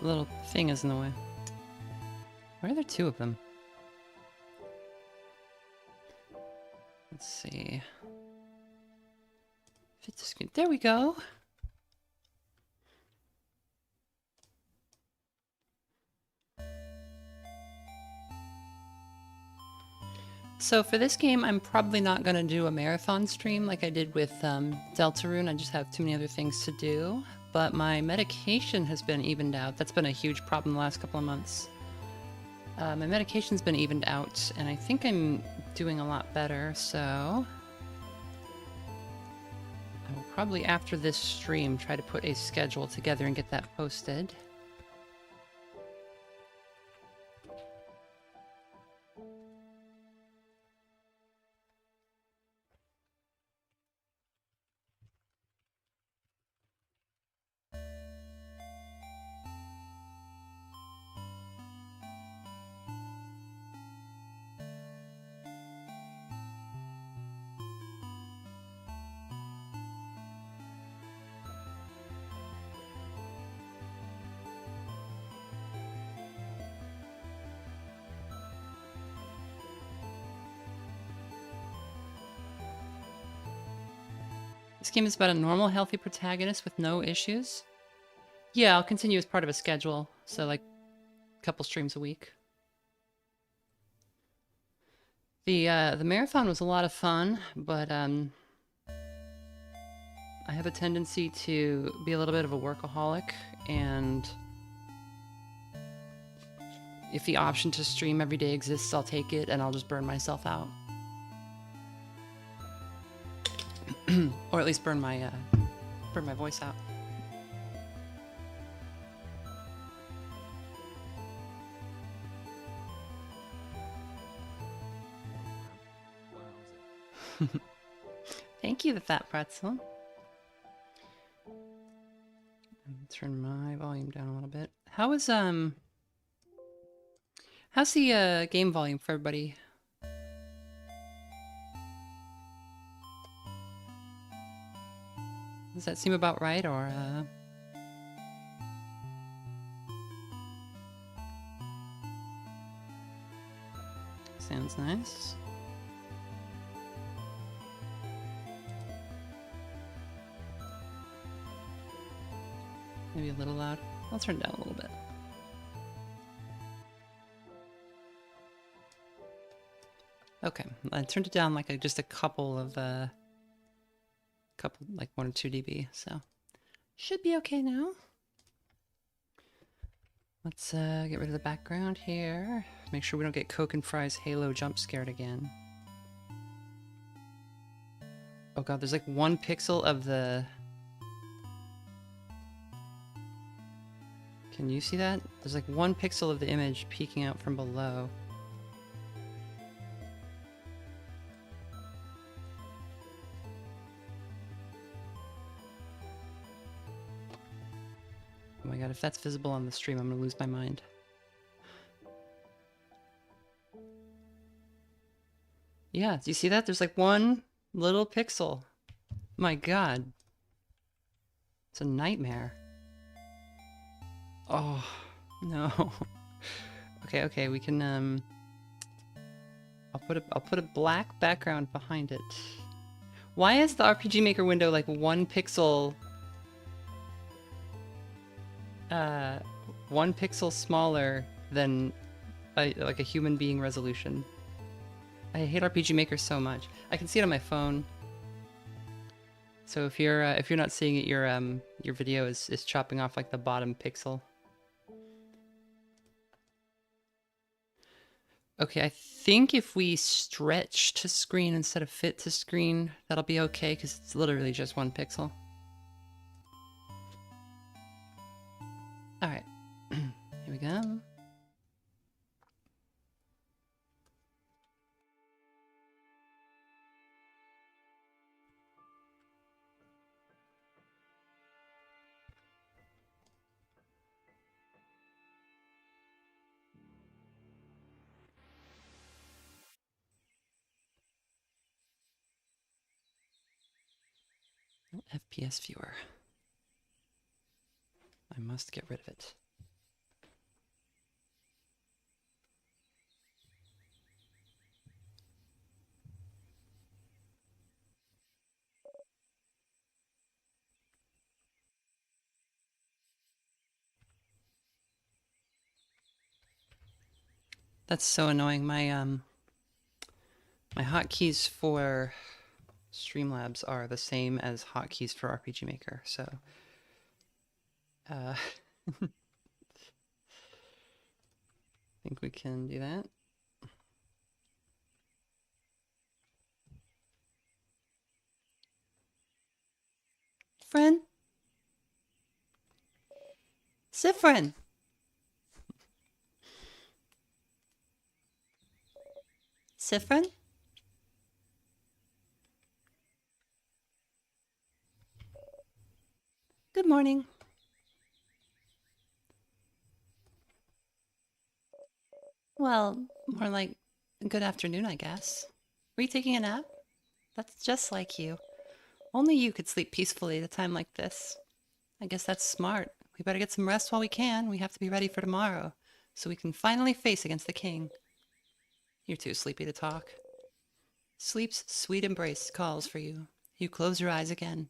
little thing is in the way. Why are there two of them? Let's see. Fit the screen. There we go. So for this game, I'm probably not going to do a marathon stream like I did with Deltarune. I just have too many other things to do. But my medication has been evened out. That's been a huge problem the last couple of months. My medication's been evened out, and I think I'm doing a lot better, so I will probably, after this stream, try to put a schedule together and get that posted. This game is about a normal, healthy protagonist with no issues. Yeah, I'll continue as part of a schedule, so like a couple streams a week. The marathon was a lot of fun, but I have a tendency to be a little bit of a workaholic, and if the option to stream every day exists, I'll take it, and I'll just burn myself out. Or at least burn my voice out. Thank you, the fat pretzel. Turn my volume down a little bit. How's the game volume for everybody? Does that seem about right, or sounds nice. Maybe a little loud. I'll turn it down a little bit. Okay, I turned it down like just a couple of like 1 or 2 dB, so should be okay now. Let's get rid of the background here. Make sure we don't get Coke and Fries Halo jump scared again. Oh god, there's like 1 pixel of the... Can you see that? There's like 1 pixel of the image peeking out from below. Oh my god, if that's visible on the stream, I'm gonna lose my mind. Yeah, do you see that? There's like 1 little pixel. My god. It's a nightmare. Oh, no. Okay, we can, I'll put a black background behind it. Why is the RPG Maker window like 1 pixel... 1 pixel smaller than like a human being resolution? I hate RPG Maker so much. I can see it on my phone. So if you're not seeing it, your video is chopping off like the bottom pixel. Okay, I think if we stretch to screen instead of fit to screen, that'll be okay, because it's literally just 1 pixel. Alright, here we go. FPS viewer. I must get rid of it. That's so annoying. My hotkeys for Streamlabs are the same as hotkeys for RPG Maker, so I think we can do that. Friend? Siffrin! Siffrin? Good morning. Well, more like good afternoon, I guess. Were you taking a nap? That's just like you. Only you could sleep peacefully at a time like this. I guess that's smart. We better get some rest while we can. We have to be ready for tomorrow, so we can finally face against the king. You're too sleepy to talk. Sleep's sweet embrace calls for you. You close your eyes again.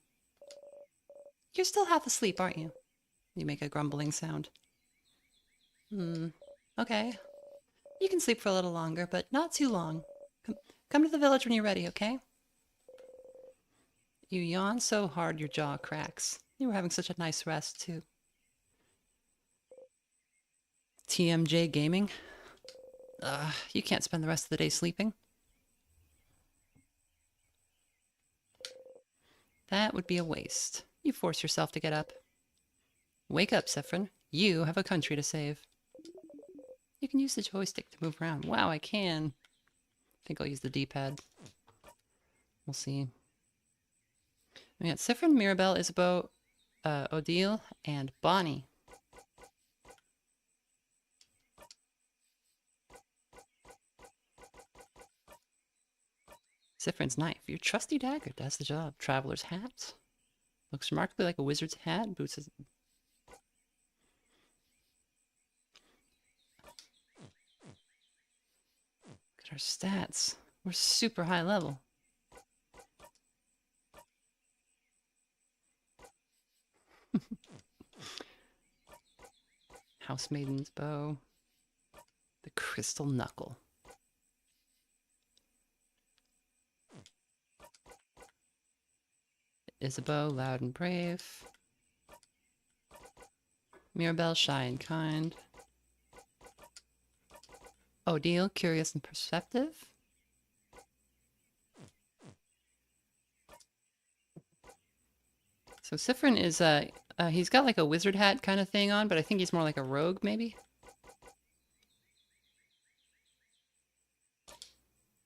You're still half asleep, aren't you? You make a grumbling sound. Okay. You can sleep for a little longer, but not too long. Come to the village when you're ready, okay? You yawn so hard your jaw cracks. You were having such a nice rest, too. TMJ gaming? You can't spend the rest of the day sleeping. That would be a waste. You force yourself to get up. Wake up, Siffrin. You have a country to save. You can use the joystick to move around. Wow, I can. I think I'll use the D-pad. We'll see. We got Siffrin, Mirabelle, Isabeau, Odile, and Bonnie. Siffrin's knife. Your trusty dagger does the job. Traveler's hat. Looks remarkably like a wizard's hat. Boots. Look at our stats. We're super high level. Housemaiden's bow. The crystal knuckle. Isabeau, loud and brave. Mirabelle, shy and kind. Odile, curious and perceptive. So Siffrin is he's got like a wizard hat kind of thing on, but I think he's more like a rogue, maybe.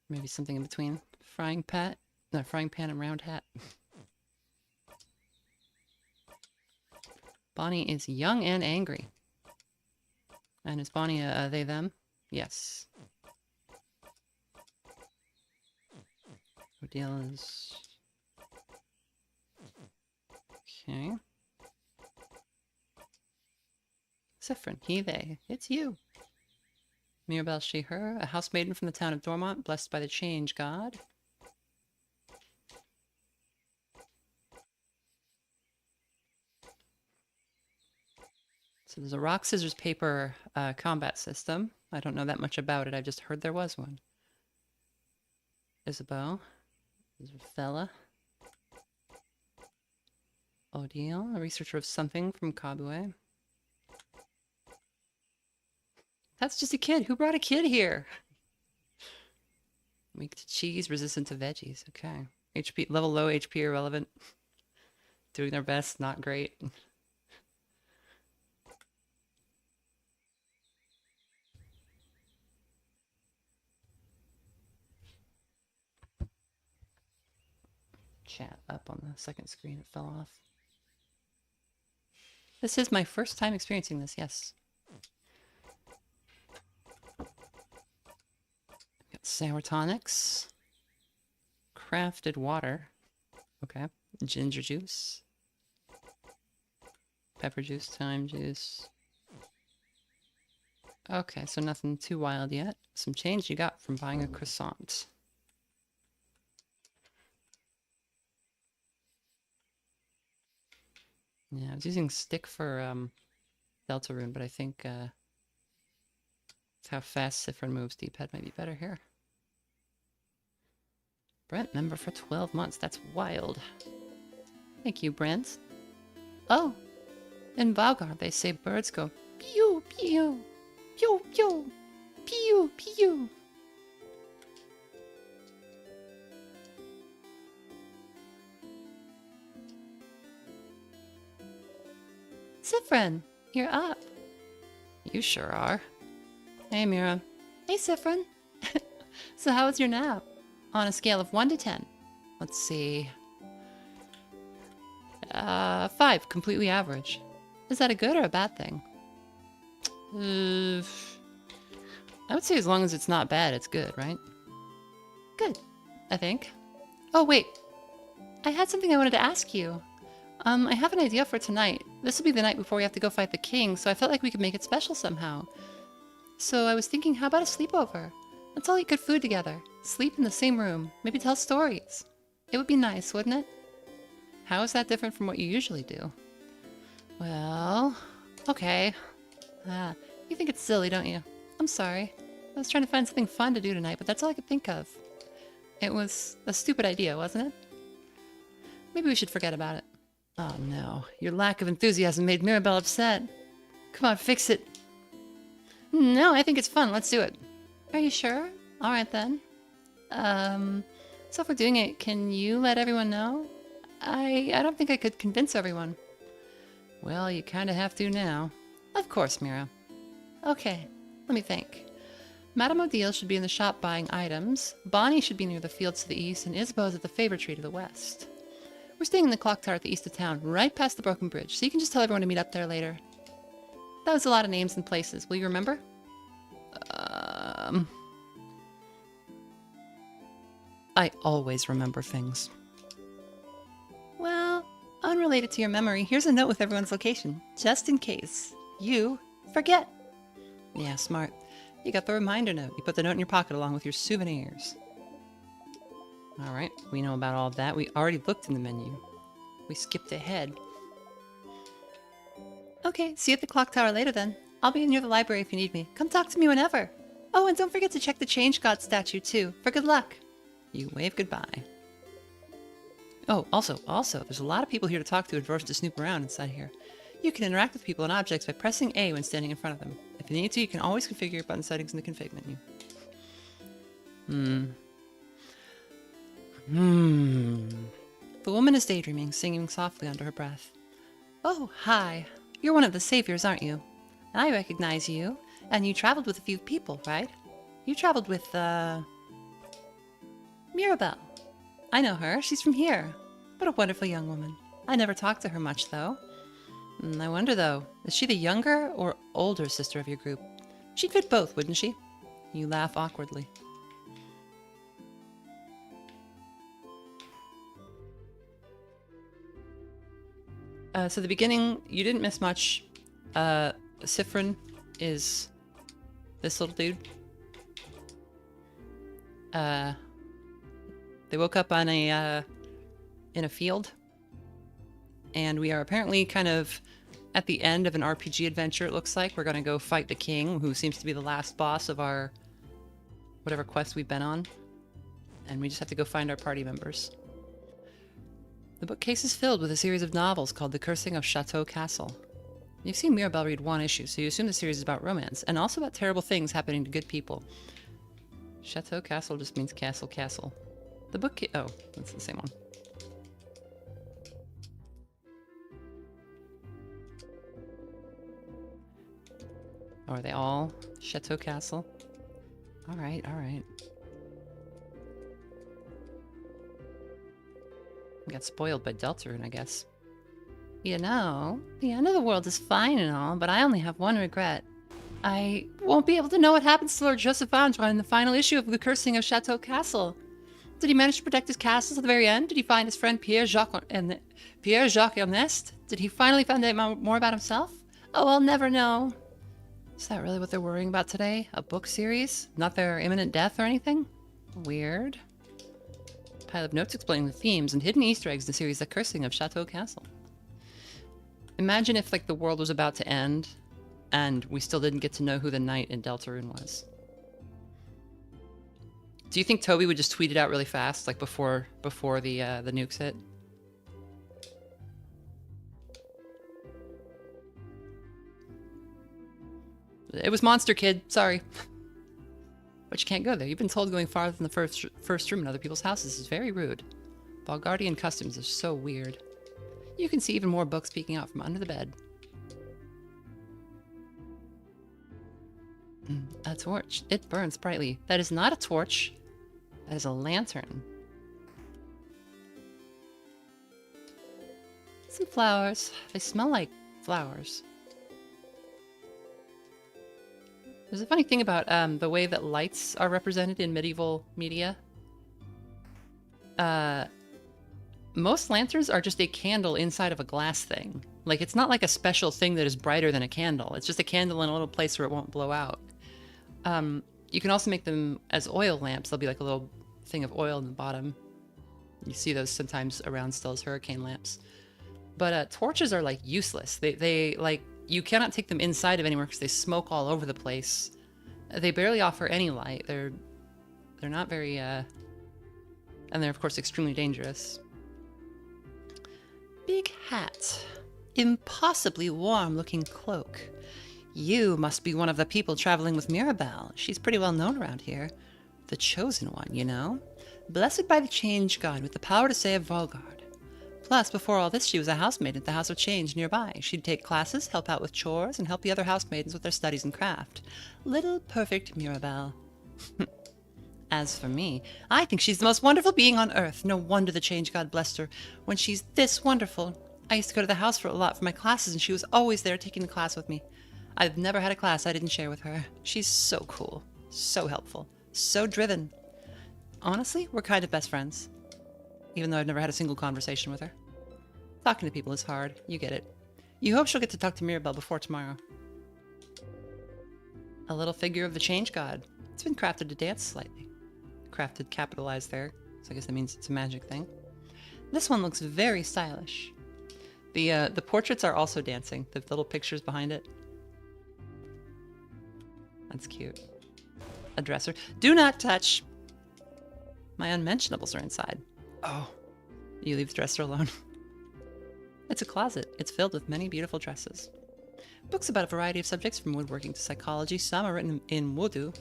Maybe something in between. Frying pan and round hat. Bonnie is young and angry. And is Bonnie a they them? Yes. Odile is... Okay. Siffrin, he, they. It's you. Mirabelle, she, her. A housemaiden from the town of Dormont, blessed by the change god. So there's a rock, scissors, paper combat system. I don't know that much about it. I just heard there was one. Isabeau. Fella. Odile, a researcher of something from Kabue. That's just a kid. Who brought a kid here? Weak to cheese, resistant to veggies. Okay. HP level low, HP irrelevant. Doing their best, not great. Chat up on the second screen. It fell off. This is my first time experiencing this, yes. Got sour tonics. Crafted water. Okay. Ginger juice. Pepper juice, thyme juice. Okay, so nothing too wild yet. Some change you got from buying a croissant. Yeah, I was using stick for Deltarune, but I think That's how fast Siffrin moves. D-pad might be better here. Brent member for 12 months. That's wild. Thank you, Brent. Oh, in Vaugarde they say birds go pew pew, pew pew, pew pew. Siffrin, you're up. You sure are. Hey, Mira. Hey, Siffrin. So how was your nap? On a scale of 1 to 10. Let's see. 5, completely average. Is that a good or a bad thing? I would say as long as it's not bad, it's good, right? Good, I think. Oh, wait. I had something I wanted to ask you. I have an idea for tonight. This will be the night before we have to go fight the king, so I felt like we could make it special somehow. So I was thinking, how about a sleepover? Let's all eat good food together. Sleep in the same room. Maybe tell stories. It would be nice, wouldn't it? How is that different from what you usually do? Well, okay. You think it's silly, don't you? I'm sorry. I was trying to find something fun to do tonight, but that's all I could think of. It was a stupid idea, wasn't it? Maybe we should forget about it. Oh no, your lack of enthusiasm made Mirabelle upset. Come on, fix it. No, I think it's fun. Let's do it. Are you sure? Alright then. So if we're doing it, can you let everyone know? I don't think I could convince everyone. Well, you kind of have to now. Of course, Mira. Okay, let me think. Madame Odile should be in the shop buying items. Bonnie should be near the fields to the east, and Isabeau's at the Favor Tree to the west. We're staying in the clock tower at the east of town, right past the broken bridge, so you can just tell everyone to meet up there later. That was a lot of names and places. Will you remember? I always remember things. Well, unrelated to your memory, here's a note with everyone's location, just in case you forget. Yeah, smart. You got the reminder note. You put the note in your pocket along with your souvenirs. Alright, we know about all of that. We already looked in the menu. We skipped ahead. Okay, see you at the clock tower later then. I'll be near the library if you need me. Come talk to me whenever. Oh, and don't forget to check the Change God statue too, for good luck. You wave goodbye. Oh, also, there's a lot of people here to talk to and for us to snoop around inside here. You can interact with people and objects by pressing A when standing in front of them. If you need to, you can always configure your button settings in the config menu. The woman is daydreaming, singing softly under her breath. Oh, hi. You're one of the saviors, aren't you? I recognize you. And you traveled with a few people, right? You traveled with, Mirabelle. I know her. She's from here. What a wonderful young woman. I never talked to her much, though. I wonder, though, is she the younger or older sister of your group? She'd fit both, wouldn't she? You laugh awkwardly. So the beginning, you didn't miss much. Siffrin is this little dude. They woke up on a in a field, and we are apparently kind of at the end of an RPG adventure. It looks like we're gonna go fight the king, who seems to be the last boss of our whatever quest we've been on, and we just have to go find our party members. The bookcase is filled with a series of novels called The Cursing of Chateau Castle. You've seen Mirabelle read one issue, so you assume the series is about romance, and also about terrible things happening to good people. Chateau Castle just means castle, castle. The bookcase... oh, that's the same one. Oh, are they all Chateau Castle? Alright, alright. Got spoiled by Deltarune, I guess. You know, the end of the world is fine and all, but I only have one regret. I won't be able to know what happens to Lord Joseph Vaugarde in the final issue of The Cursing of Chateau Castle. Did he manage to protect his castle to the very end? Did he find his friend Pierre-Jacques Ernest? Did he finally find out more about himself? Oh, I'll never know. Is that really what they're worrying about today? A book series? Not their imminent death or anything? Weird. Pile of notes explaining the themes and hidden Easter eggs in the series The Cursing of Chateau Castle. Imagine if, like, the world was about to end, And we still didn't get to know who the knight in Deltarune was. Do you think Toby would just tweet it out really fast, like before the nukes hit? It was Monster Kid, sorry. But you can't go there. You've been told going farther than the first room in other people's houses is very rude. Vaugardian customs are so weird. You can see even more books peeking out from under the bed. A torch. It burns brightly. That is not a torch. That is a lantern. Some flowers. They smell like flowers. There's a funny thing about the way that lights are represented in medieval media. Most lanterns are just a candle inside of a glass thing. Like, it's not like a special thing that is brighter than a candle. It's just a candle in a little place where it won't blow out. You can also make them as oil lamps. There'll be like a little thing of oil in the bottom. You see those sometimes around still as hurricane lamps. But torches are like useless. They like, you cannot take them inside of anywhere because they smoke all over the place. They barely offer any light. They're not very and they're of course extremely dangerous. Big hat. Impossibly warm looking cloak. You must be one of the people traveling with Mirabelle. She's pretty well known around here. The chosen one, you know? Blessed by the Change God with the power to save Vaugarde. Plus, before all this, she was a housemaid at the House of Change nearby. She'd take classes, help out with chores, and help the other housemaidens with their studies and craft. Little perfect Mirabelle. As for me, I think she's the most wonderful being on earth. No wonder the Change God blessed her when she's this wonderful. I used to go to the house for a lot for my classes, and she was always there taking the class with me. I've never had a class I didn't share with her. She's so cool, so helpful, so driven. Honestly, we're kind of best friends. Even though I've never had a single conversation with her. Talking to people is hard. You get it. You hope she'll get to talk to Mirabelle before tomorrow. A little figure of the Change God. It's been crafted to dance slightly. Crafted capitalized there, so I guess that means it's a magic thing. This one looks very stylish. The portraits are also dancing. The little pictures behind it. That's cute. A dresser. Do not touch! My unmentionables are inside. Oh, you leave the dresser alone. It's a closet. It's filled with many beautiful dresses. Books about a variety of subjects from woodworking to psychology. Some are written in Wudu.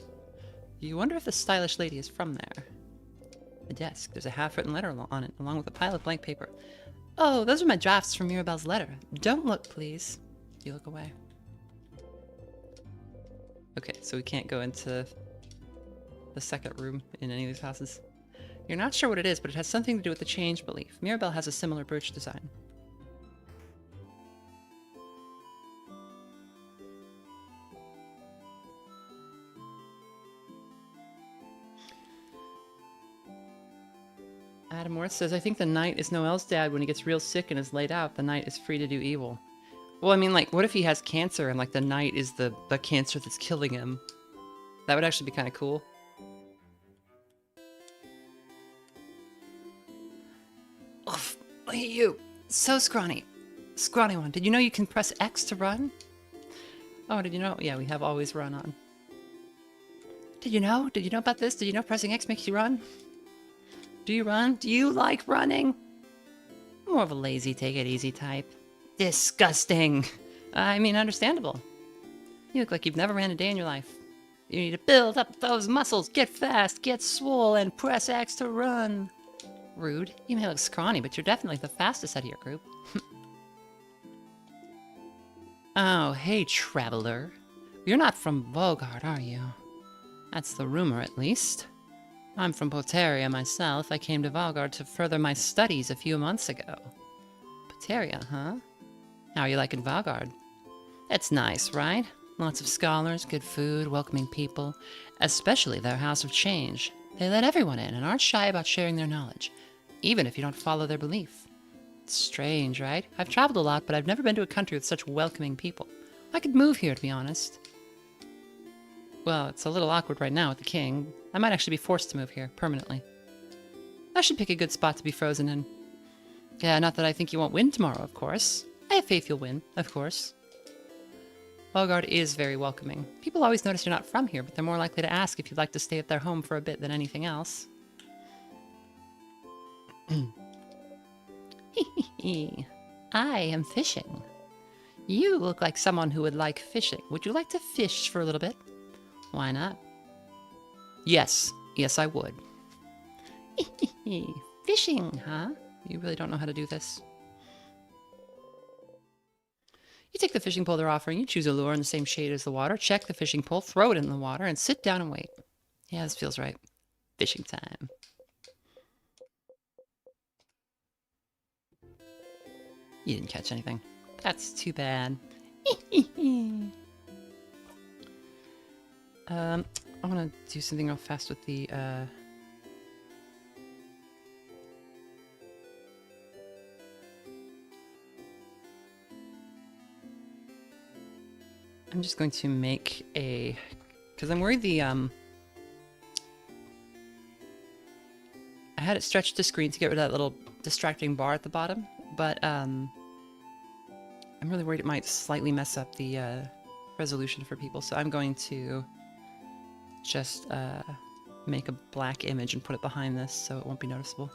You wonder if the stylish lady is from there. A desk. There's a half-written letter on it, along with a pile of blank paper. Oh, those are my drafts from Mirabelle's letter. Don't look, please. You look away. Okay, so we can't go into the second room in any of these houses. You're not sure what it is, but it has something to do with the change belief. Mirabelle has a similar brooch design. Adam Worth says, I think the knight is Noelle's dad. When he gets real sick and is laid out, the knight is free to do evil. Well, I mean, like, what if he has cancer and, like, the knight is the cancer that's killing him? That would actually be kind of cool. Oof, look at you. So scrawny. Scrawny one. Did you know you can press X to run? Oh, did you know? Yeah, we have always run on. Did you know? Did you know about this? Did you know pressing X makes you run? Do you run? Do you like running? More of a lazy, take it easy type. Disgusting. I mean, understandable. You look like you've never ran a day in your life. You need to build up those muscles, get fast, get swole, and press X to run. Rude. You may look scrawny, but you're definitely the fastest out of your group. Oh, hey, traveler. You're not from Vaugarde, are you? That's the rumor, at least. I'm from Poteria myself. I came to Vaugarde to further my studies a few months ago. Poteria, huh? How are you liking Vaugarde? It's nice, right? Lots of scholars, good food, welcoming people. Especially their House of Change. They let everyone in and aren't shy about sharing their knowledge, even if you don't follow their belief. It's strange, right? I've traveled a lot, but I've never been to a country with such welcoming people. I could move here, to be honest. Well, it's a little awkward right now with the king. I might actually be forced to move here, permanently. I should pick a good spot to be frozen in. Yeah, not that I think you won't win tomorrow, of course. I have faith you'll win, of course. Vaugarde is very welcoming. People always notice you're not from here, but they're more likely to ask if you'd like to stay at their home for a bit than anything else. I am fishing. You look like someone who would like fishing. Would you like to fish for a little bit? Why not? Yes. Yes, I would. Fishing, huh? You really don't know how to do this. You take the fishing pole they're offering, you choose a lure in the same shade as the water, check the fishing pole, throw it in the water, and sit down and wait. Yeah, this feels right. Fishing time. You didn't catch anything. That's too bad. I want to do something real fast with the, I'm just going to make a... Because I'm worried the, I had it stretched to screen to get rid of that little distracting bar at the bottom, but, I'm really worried it might slightly mess up the, resolution for people, so I'm going to just, make a black image and put it behind this so it won't be noticeable.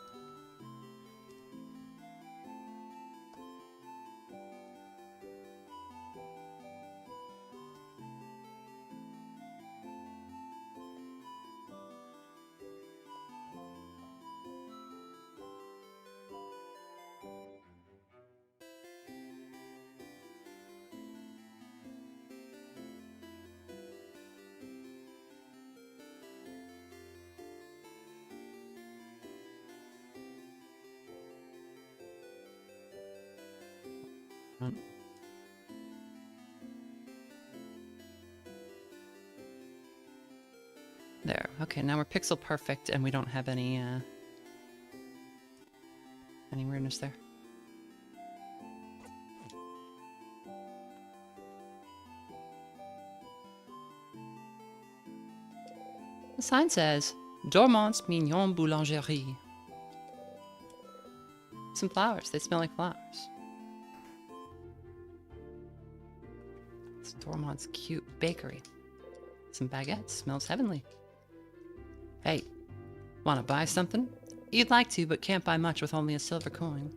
There. Okay, now we're pixel perfect and we don't have any weirdness there. The sign says, Dormant's Mignon Boulangerie. Some flowers. They smell like flowers. It's Dormant's cute bakery. Some baguettes. Smells heavenly. Hey, want to buy something? You'd like to, but can't buy much with only a silver coin.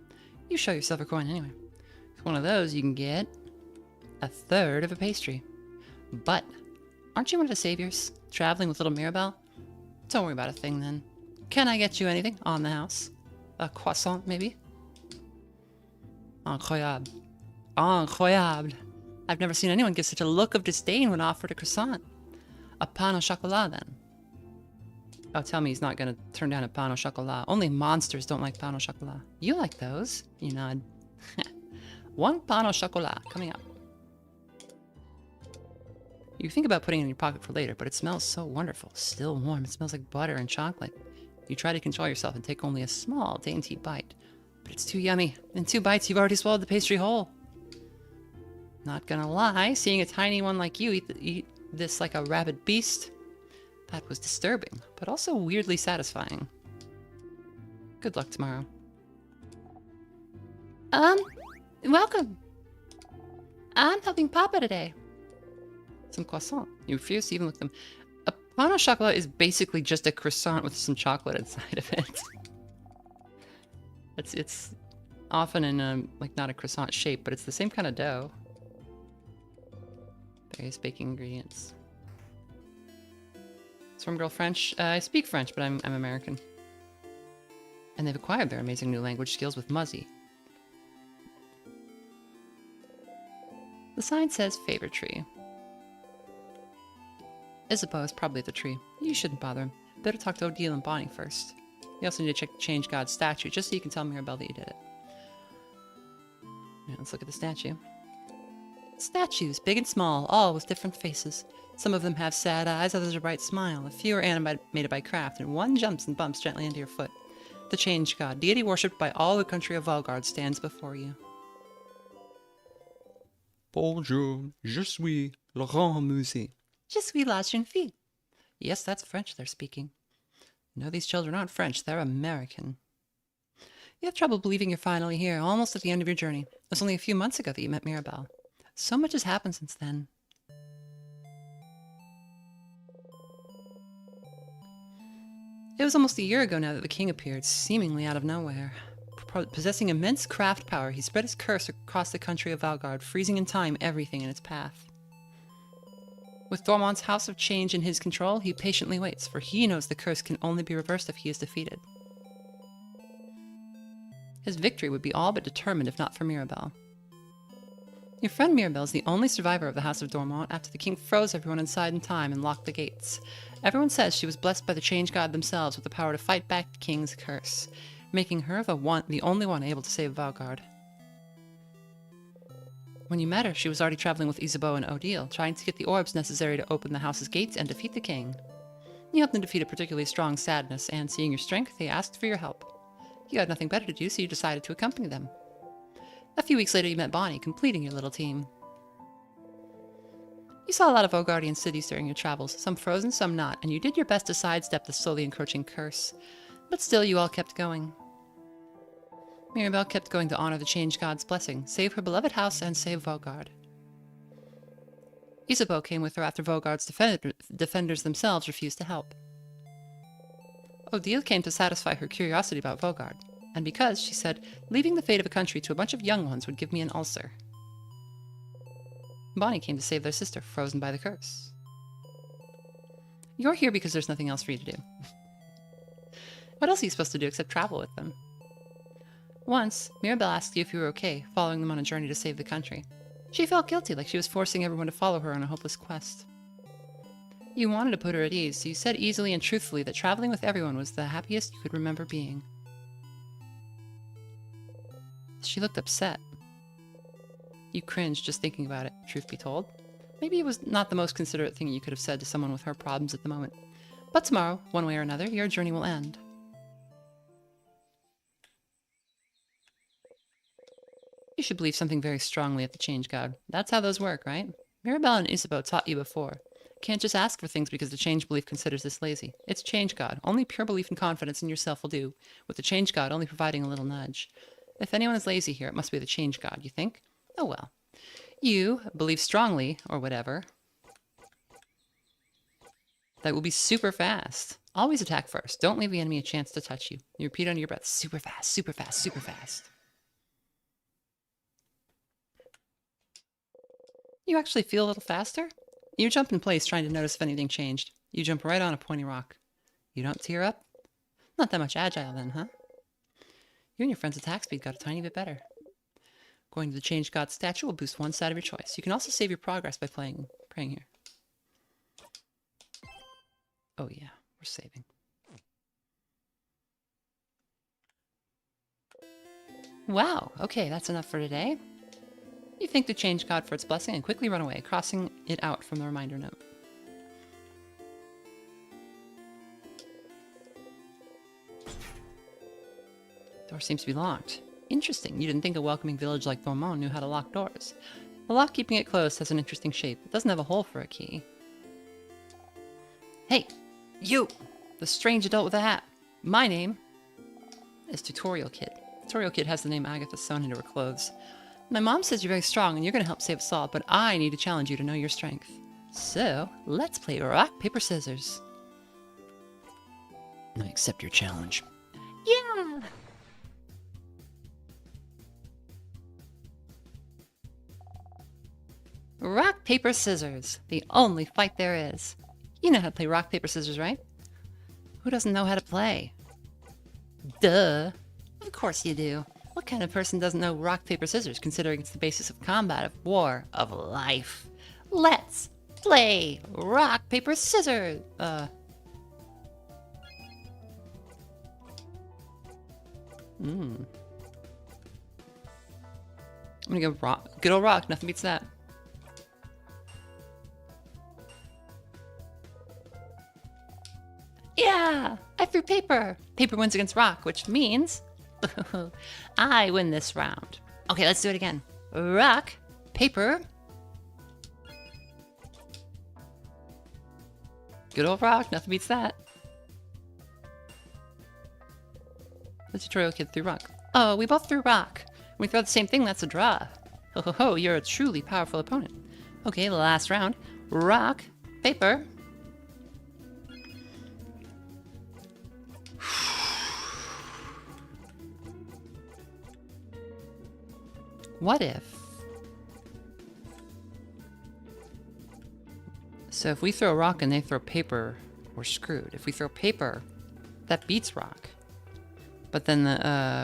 You show your silver coin anyway. With one of those, you can get a third of a pastry. But, aren't you one of the saviors? Traveling with little Mirabelle? Don't worry about a thing then. Can I get you anything on the house? A croissant, maybe? Incroyable. Incroyable. I've never seen anyone give such a look of disdain when offered a croissant. A pain au chocolat, then. Oh, tell me he's not going to turn down a pain au chocolat. Only monsters don't like pain au chocolat. You like those? You nod. One pain au chocolat coming up. You think about putting it in your pocket for later, but it smells so wonderful. Still warm. It smells like butter and chocolate. You try to control yourself and take only a small, dainty bite. But it's too yummy. In 2 bites, you've already swallowed the pastry whole. Not gonna lie, seeing a tiny one like you eat this like a rabid beast, that was disturbing, but also weirdly satisfying. Good luck tomorrow. Welcome. I'm helping Papa today. Some croissant. You refuse to even look at them. A pain au chocolat is basically just a croissant with some chocolate inside of it. It's often in a, like, not a croissant shape, but it's the same kind of dough. Various baking ingredients. Swarm Girl French. I speak French, but I'm American. And they've acquired their amazing new language skills with Muzzy. The sign says favorite tree. Isabeau is probably the tree. You shouldn't bother him. Better talk to Odile and Bonnie first. You also need to change God's statue, just so you can tell Mirabelle that you did it. Yeah, let's look at the statue. Statues, big and small, all with different faces. Some of them have sad eyes, others a bright smile. A few are animated by craft, and one jumps and bumps gently into your foot. The change god, deity worshipped by all the country of Vaugarde, stands before you. Bonjour, je suis Laurent Musée. Je suis la jeune fille. Yes, that's French they're speaking. No, these children aren't French, they're American. You have trouble believing you're finally here, almost at the end of your journey. It was only a few months ago that you met Mirabelle. So much has happened since then. It was almost a year ago now that the king appeared, seemingly out of nowhere. Possessing immense craft power, he spread his curse across the country of Vaugarde, freezing in time everything in its path. With Dormont's House of Change in his control, he patiently waits, for he knows the curse can only be reversed if he is defeated. His victory would be all but determined if not for Mirabelle. Your friend Mirabelle is the only survivor of the House of Dormont after the king froze everyone inside in time and locked the gates. Everyone says she was blessed by the Change God themselves with the power to fight back the king's curse, making her the only one able to save Vaugarde. When you met her, she was already traveling with Isabeau and Odile, trying to get the orbs necessary to open the house's gates and defeat the king. You helped them defeat a particularly strong sadness, and seeing your strength, they asked for your help. You had nothing better to do, so you decided to accompany them. A few weeks later, you met Bonnie, completing your little team. You saw a lot of Vaugardian cities during your travels, some frozen, some not, and you did your best to sidestep the slowly encroaching curse. But still, you all kept going. Mirabelle kept going to honor the Change God's blessing, save her beloved house, and save Vaugarde. Isabeau came with her after Vaugarde's defenders themselves refused to help. Odile came to satisfy her curiosity about Vaugarde, and because, she said, leaving the fate of a country to a bunch of young ones would give me an ulcer. Bonnie came to save their sister, frozen by the curse. You're here because there's nothing else for you to do. What else are you supposed to do except travel with them? Once, Mirabelle asked you if you were okay, following them on a journey to save the country. She felt guilty, like she was forcing everyone to follow her on a hopeless quest. You wanted to put her at ease, so you said easily and truthfully that traveling with everyone was the happiest you could remember being. She looked upset. You cringed just thinking about it, truth be told. Maybe it was not the most considerate thing you could have said to someone with her problems at the moment. But tomorrow, one way or another, your journey will end. You should believe something very strongly at the Change God. That's how those work, right? Mirabelle and Isabeau taught you before. Can't just ask for things because the Change belief considers this lazy. It's Change God. Only pure belief and confidence in yourself will do, with the Change God only providing a little nudge. If anyone is lazy here, it must be the Change God, you think? Oh well. You believe strongly, or whatever, that will be super fast. Always attack first. Don't leave the enemy a chance to touch you. You repeat under your breath, super fast, super fast, super fast. You actually feel a little faster? You jump in place trying to notice if anything changed. You jump right on a pointy rock. You don't tear up? Not that much agile then, huh? You and your friend's attack speed got a tiny bit better. Going to the Change God statue will boost one side of your choice. You can also save your progress by praying here. Oh yeah, we're saving. Wow, okay, that's enough for today. You thank the Change God for its blessing and quickly run away, crossing it out from the reminder note. Door seems to be locked. Interesting, you didn't think a welcoming village like Dormont knew how to lock doors. The lock keeping it closed has an interesting shape. It doesn't have a hole for a key. Hey, you! The strange adult with a hat. My name is Tutorial Kid. Tutorial Kid has the name Agatha sewn into her clothes. My mom says you're very strong and you're going to help save us all, but I need to challenge you to know your strength. So, let's play rock, paper, scissors. I accept your challenge. Yeah! Rock, paper, scissors. The only fight there is. You know how to play rock, paper, scissors, right? Who doesn't know how to play? Duh. Of course you do. What kind of person doesn't know rock, paper, scissors, considering it's the basis of combat, of war, of life? Let's play rock, paper, scissors! I'm gonna go rock. Good old rock, nothing beats that. Yeah! I threw paper! Paper wins against rock, which means I win this round. Okay, let's do it again. Rock, paper. Good old rock, nothing beats that. The Tutorial Kid threw rock. Oh, we both threw rock. When we throw the same thing, that's a draw. Ho ho ho, you're a truly powerful opponent. Okay, the last round. Rock, paper. What if... So if we throw a rock and they throw paper, we're screwed. If we throw paper, that beats rock. But then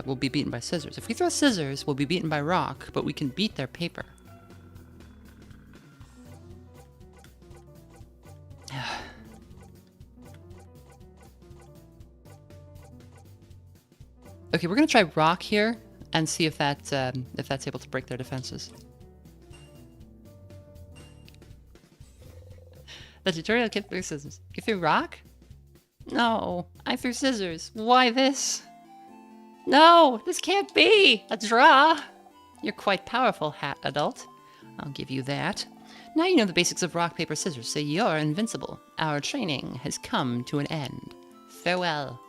we'll be beaten by scissors. If we throw scissors, we'll be beaten by rock, but we can beat their paper. Okay, we're gonna try rock here and see if that's able to break their defenses. The tutorial kid threw scissors. You threw rock? No, I threw scissors. Why this? No, this can't be! A draw! You're quite powerful, hat adult. I'll give you that. Now you know the basics of rock, paper, scissors, so you're invincible. Our training has come to an end. Farewell.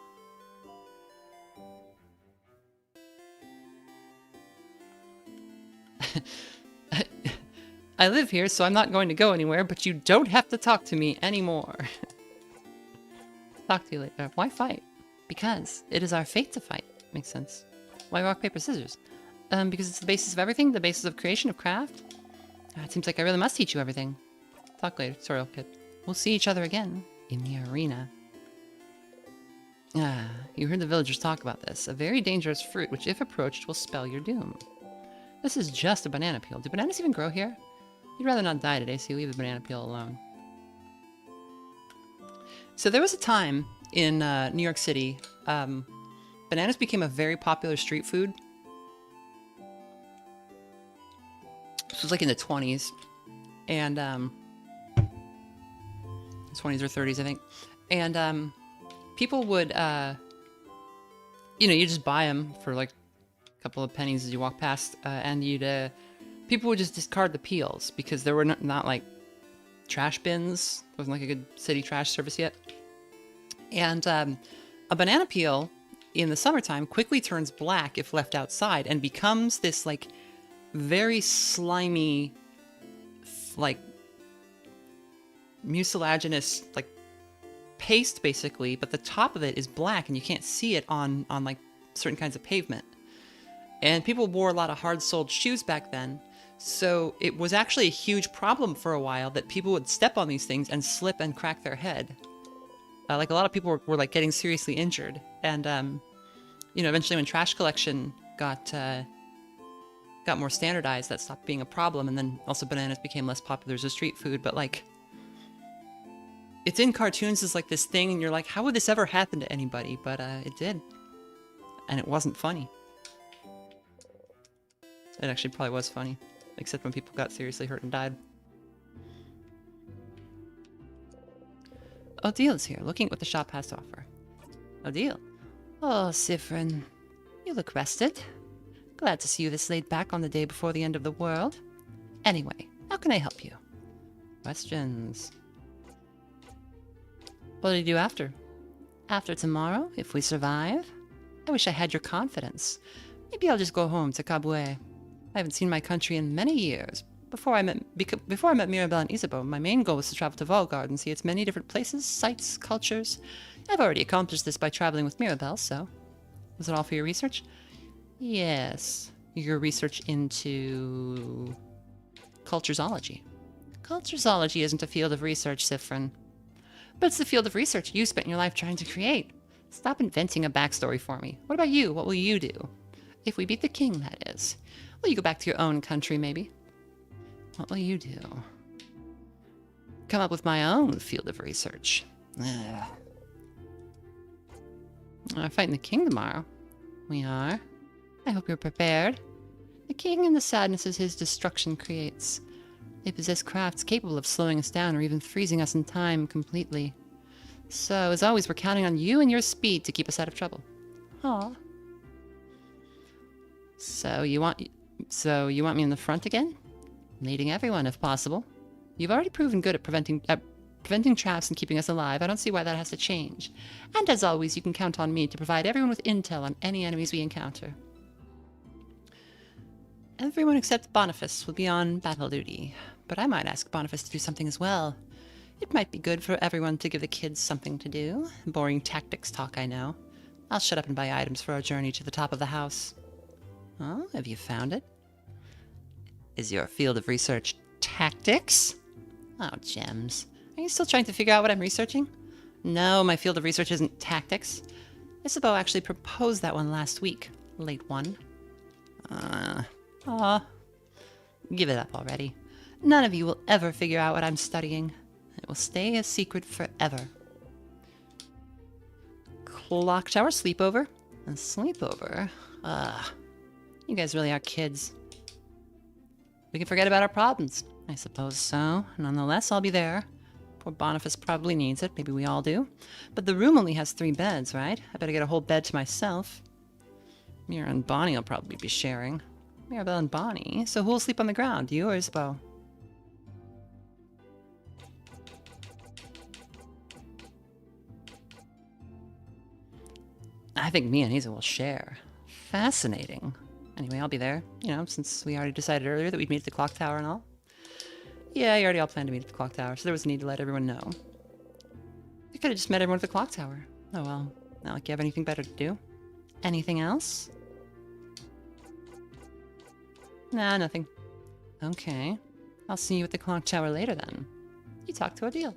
I live here, so I'm not going to go anywhere, but you don't have to talk to me anymore. Talk to you later. Why fight? Because it is our fate to fight. Makes sense. Why rock, paper, scissors? Because it's the basis of everything, the basis of creation, of craft. It seems like I really must teach you everything. Talk later, tutorial kid. We'll see each other again in the arena. Ah, you heard the villagers talk about this. A very dangerous fruit, which if approached will spell your doom. This is just a banana peel. Do bananas even grow here? You'd rather not die today, so you leave the banana peel alone. So there was a time in New York City, bananas became a very popular street food. This was like in the 20s. And, 20s or 30s, I think. And, people would, you know, you just buy them for like a couple of pennies as you walk past, and you'd, people would just discard the peels because there were not like trash bins. There wasn't like a good city trash service yet. And a banana peel in the summertime quickly turns black if left outside and becomes this like very slimy, like mucilaginous, like paste basically, but the top of it is black and you can't see it on like certain kinds of pavement. And people wore a lot of hard-soled shoes back then. So it was actually a huge problem for a while that people would step on these things and slip and crack their head. Like a lot of people were like getting seriously injured. And, you know, eventually when trash collection got more standardized, that stopped being a problem. And then also bananas became less popular as a street food. But like, it's in cartoons as like this thing and you're like, how would this ever happen to anybody? But it did. And it wasn't funny. It actually probably was funny. Except when people got seriously hurt and died. Odile is here, looking at what the shop has to offer. Odile. Oh, Siffrin. You look rested. Glad to see you this laid back on the day before the end of the world. Anyway, how can I help you? Questions. What do you do after? After tomorrow, if we survive? I wish I had your confidence. Maybe I'll just go home to Kabwe. I haven't seen my country in many years. Before I met Mirabelle and Isabeau, my main goal was to travel to Vaugarde and see its many different places, sites, cultures. I've already accomplished this by traveling with Mirabelle, so... Was it all for your research? Yes. Your research into... culturesology. Culturesology isn't a field of research, Siffrin. But it's the field of research you spent your life trying to create. Stop inventing a backstory for me. What about you? What will you do? If we beat the king, that is. Will you go back to your own country, maybe? What will you do? Come up with my own field of research. Ugh. We're fighting the king tomorrow. We are. I hope you're prepared. The king and the sadnesses his destruction creates. They possess crafts capable of slowing us down or even freezing us in time completely. So, as always, we're counting on you and your speed to keep us out of trouble. Aw. So you want me in the front again? Leading everyone, if possible. You've already proven good at preventing traps and keeping us alive. I don't see why that has to change. And as always, you can count on me to provide everyone with intel on any enemies we encounter. Everyone except Boniface will be on battle duty, but I might ask Boniface to do something as well. It might be good for everyone to give the kids something to do. Boring tactics talk, I know. I'll shut up and buy items for our journey to the top of the house. Oh, have you found it? Is your field of research tactics? Oh, gems. Are you still trying to figure out what I'm researching? No, my field of research isn't tactics. Isabeau actually proposed that one last week. Late one. Give it up already. None of you will ever figure out what I'm studying. It will stay a secret forever. Clock tower sleepover? A sleepover? You guys really are kids. We can forget about our problems. I suppose so. Nonetheless, I'll be there. Poor Boniface probably needs it. Maybe we all do. But the room only has 3 beds, right? I better get a whole bed to myself. Mira and Bonnie will probably be sharing. Mirabelle and Bonnie? So who'll sleep on the ground? You or Isabeau? I think me and Isa will share. Fascinating. Anyway, I'll be there. You know, since we already decided earlier that we'd meet at the clock tower and all. Yeah, you already all planned to meet at the clock tower, so there was a need to let everyone know. You could have just met everyone at the clock tower. Oh well, not like you have anything better to do. Anything else? Nah, nothing. Okay. I'll see you at the clock tower later then. You talk to Odile.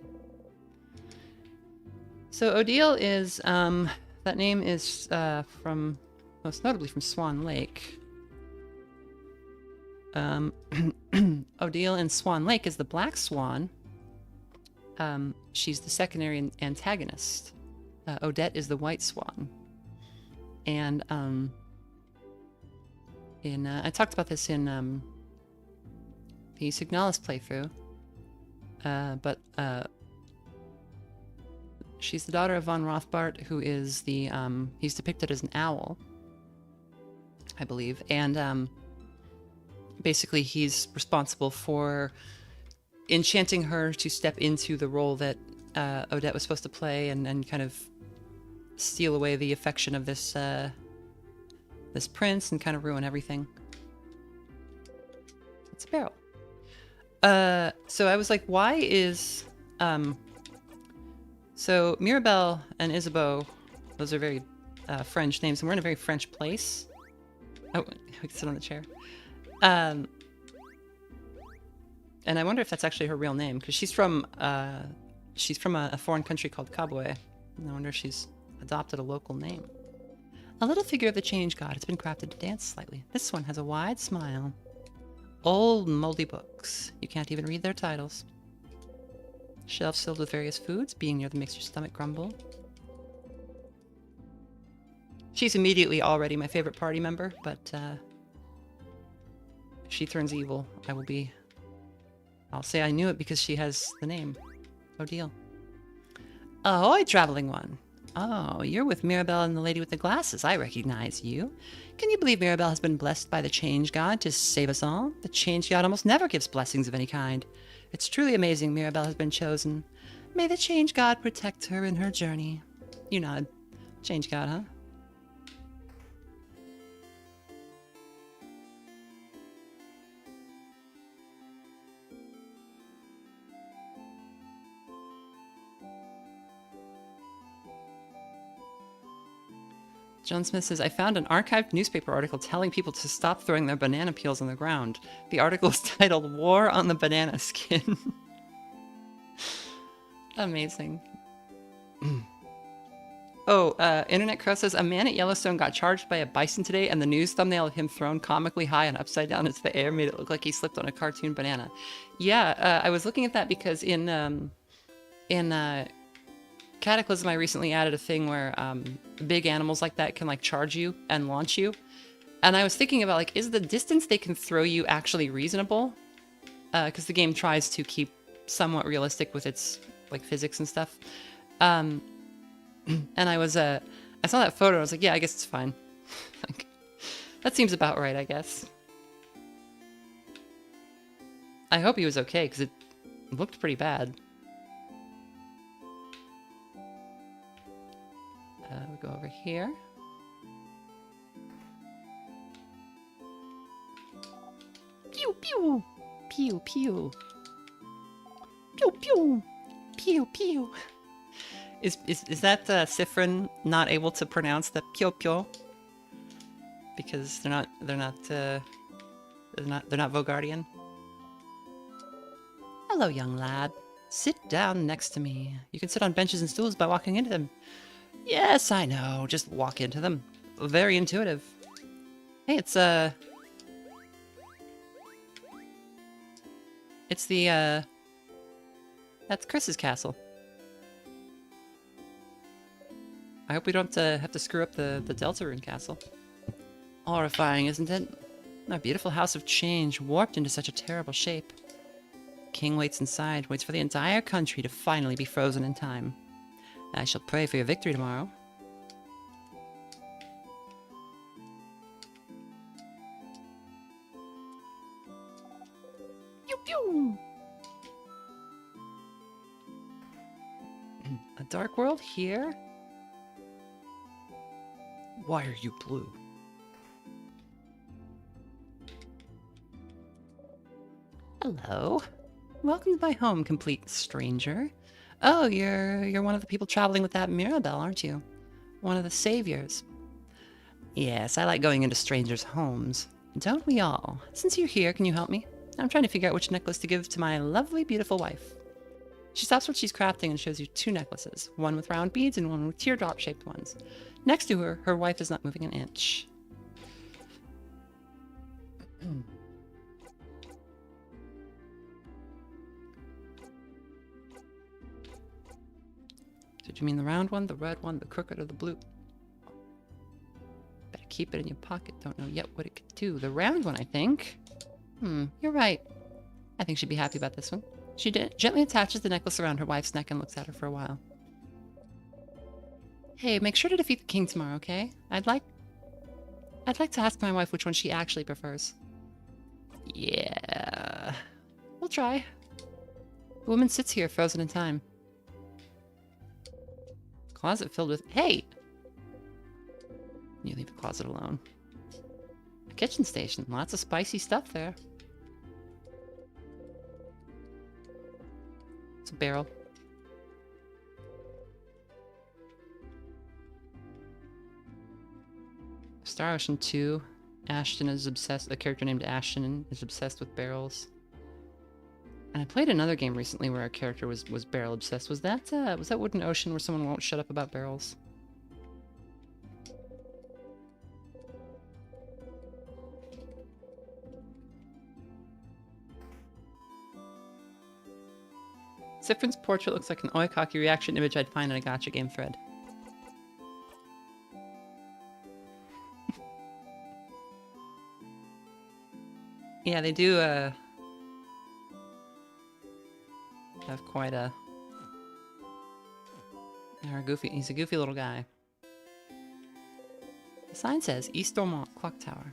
So Odile is, that name is from, most notably from Swan Lake. Odile in Swan Lake is the Black Swan. She's the secondary antagonist. Odette is the White Swan. And I talked about this in the Signalis playthrough. But she's the daughter of von Rothbart, who is the he's depicted as an owl, I believe, and basically he's responsible for enchanting her to step into the role that Odette was supposed to play, and kind of steal away the affection of this this prince and kind of ruin everything. It's a barrel. So I was like, why is so Mirabelle and Isabeau, those are very French names, and we're in a very French place. Oh, I can sit on the chair. And I wonder if that's actually her real name, because she's from a foreign country called Kabwe. And I wonder if she's adopted a local name. A little figure of the change god has been crafted to dance slightly. This one has a wide smile. Old moldy books. You can't even read their titles. Shelves filled with various foods. Being near them makes your stomach grumble. She's immediately already my favorite party member, but if she turns evil, I'll say I knew it because she has the name. Odile. Ahoy, traveling one. Oh, you're with Mirabelle and the lady with the glasses. I recognize you. Can you believe Mirabelle has been blessed by the Change God to save us all? The Change God almost never gives blessings of any kind. It's truly amazing Mirabelle has been chosen. May the Change God protect her in her journey. You nod. Change God, huh? John Smith says, I found an archived newspaper article telling people to stop throwing their banana peels on the ground. The article is titled War on the Banana Skin. Amazing. Internet Crow says, a man at Yellowstone got charged by a bison today, and the news thumbnail of him thrown comically high and upside down into the air made it look like he slipped on a cartoon banana. Yeah, I was looking at that because in Cataclysm, I recently added a thing where big animals like that can like charge you and launch you. And I was thinking about like, is the distance they can throw you actually reasonable? Because the game tries to keep somewhat realistic with its like physics and stuff. And I was I saw that photo and I was like, yeah, I guess it's fine. Like, that seems about right, I guess. I hope he was okay because it looked pretty bad. We'll go over here. Pew pew, pew pew, pew pew, pew pew. Is that Siffrin not able to pronounce the pew pew? Because they're not They're not Vaugardian. Hello, young lad. Sit down next to me. You can sit on benches and stools by walking into them. Yes, I know. Just walk into them. Very intuitive. Hey, it's the that's Chris's castle. I hope we don't have to screw up the Deltarune castle. Horrifying, isn't it? Our beautiful house of change warped into such a terrible shape. King waits inside, waits for the entire country to finally be frozen in time. I shall pray for your victory tomorrow. Pew pew! A dark world here? Why are you blue? Hello. Welcome to my home, complete stranger. Oh, you're one of the people traveling with that Mirabelle, aren't you? One of the saviors. Yes, I like going into strangers' homes. Don't we all? Since you're here, can you help me? I'm trying to figure out which necklace to give to my lovely, beautiful wife. She stops what she's crafting and shows you two necklaces, one with round beads and one with teardrop-shaped ones. Next to her, her wife is not moving an inch. Did you mean the round one, the red one, the crooked, or the blue? Better keep it in your pocket. Don't know yet what it could do. The round one, I think. You're right. I think she'd be happy about this one. She gently attaches the necklace around her wife's neck and looks at her for a while. Hey, make sure to defeat the king tomorrow, okay? I'd like to ask my wife which one she actually prefers. Yeah. We'll try. The woman sits here, frozen in time. Closet filled with... Hey! You leave the closet alone. A kitchen station. Lots of spicy stuff there. It's a barrel. Star Ocean 2. Ashton is obsessed... A character named Ashton is obsessed with barrels. And I played another game recently where our character was barrel obsessed. Was that Wooden Ocean where someone won't shut up about barrels? Siffrin's portrait looks like an oikaki reaction image I'd find in a gacha game thread. Yeah, they do have quite a... He's a goofy little guy. The sign says East Dormont Clock Tower.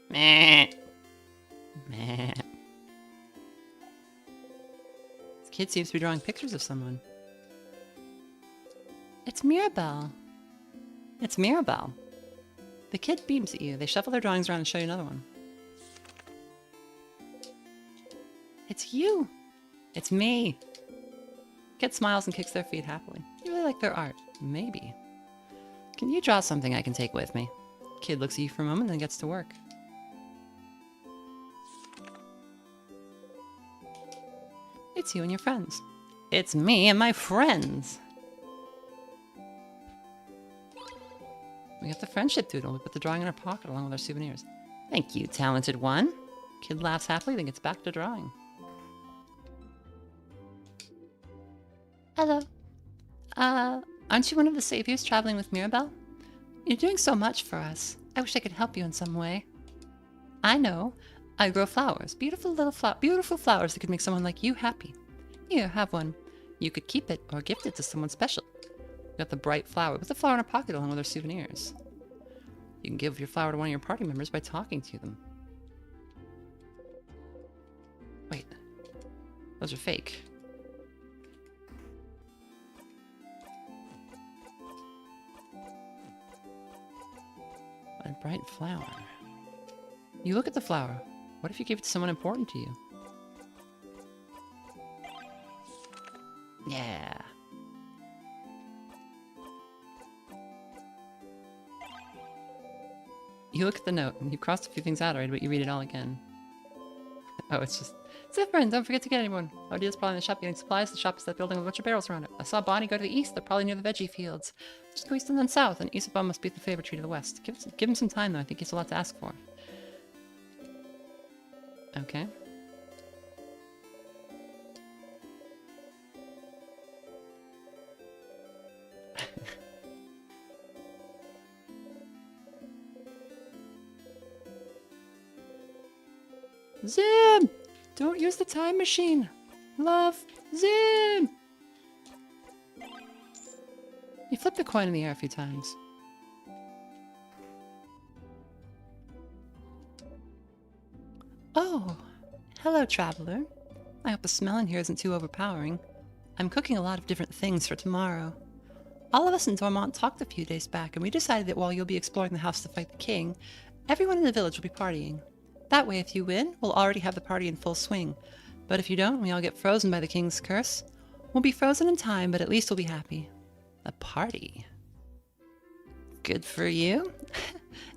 Meh. Meh. This kid seems to be drawing pictures of someone. It's Mirabelle. It's Mirabelle. The kid beams at you. They shuffle their drawings around and show you another one. It's you. It's me. Kid smiles and kicks their feet happily. You really like their art. Maybe. Can you draw something I can take with me? Kid looks at you for a moment, then gets to work. It's you and your friends. It's me and my friends. We got the friendship doodle. We put the drawing in our pocket along with our souvenirs. Thank you, talented one. Kid laughs happily, then gets back to drawing. Hello. Aren't you one of the saviors traveling with Mirabelle? You're doing so much for us. I wish I could help you in some way. I know. I grow flowers. Beautiful flowers that could make someone like you happy. Here, have one. You could keep it or gift it to someone special. We got the bright flower with the flower in our pocket along with our souvenirs. You can give your flower to one of your party members by talking to them. Wait. Those are fake. A bright flower. You look at the flower. What if you gave it to someone important to you? Yeah. You look at the note, and you crossed a few things out already, but you read it all again. Oh, it's just... Siffrin, don't forget to get anyone. Odia's probably in the shop getting supplies. The shop is that building with a bunch of barrels around it. I saw Bonnie go to the east. They're probably near the veggie fields. Just go east and then south, and Isabel must be at the favorite tree to the west. Give him some time, though. I think he has a lot to ask for. Okay. Zim! Don't use the time machine! Love, Zim! You flip the coin in the air a few times. Oh, hello, traveler. I hope the smell in here isn't too overpowering. I'm cooking a lot of different things for tomorrow. All of us in Dormont talked a few days back, and we decided that while you'll be exploring the house to fight the king, everyone in the village will be partying. That way, if you win, we'll already have the party in full swing. But if you don't, we all get frozen by the king's curse. We'll be frozen in time, but at least we'll be happy. A party? Good for you.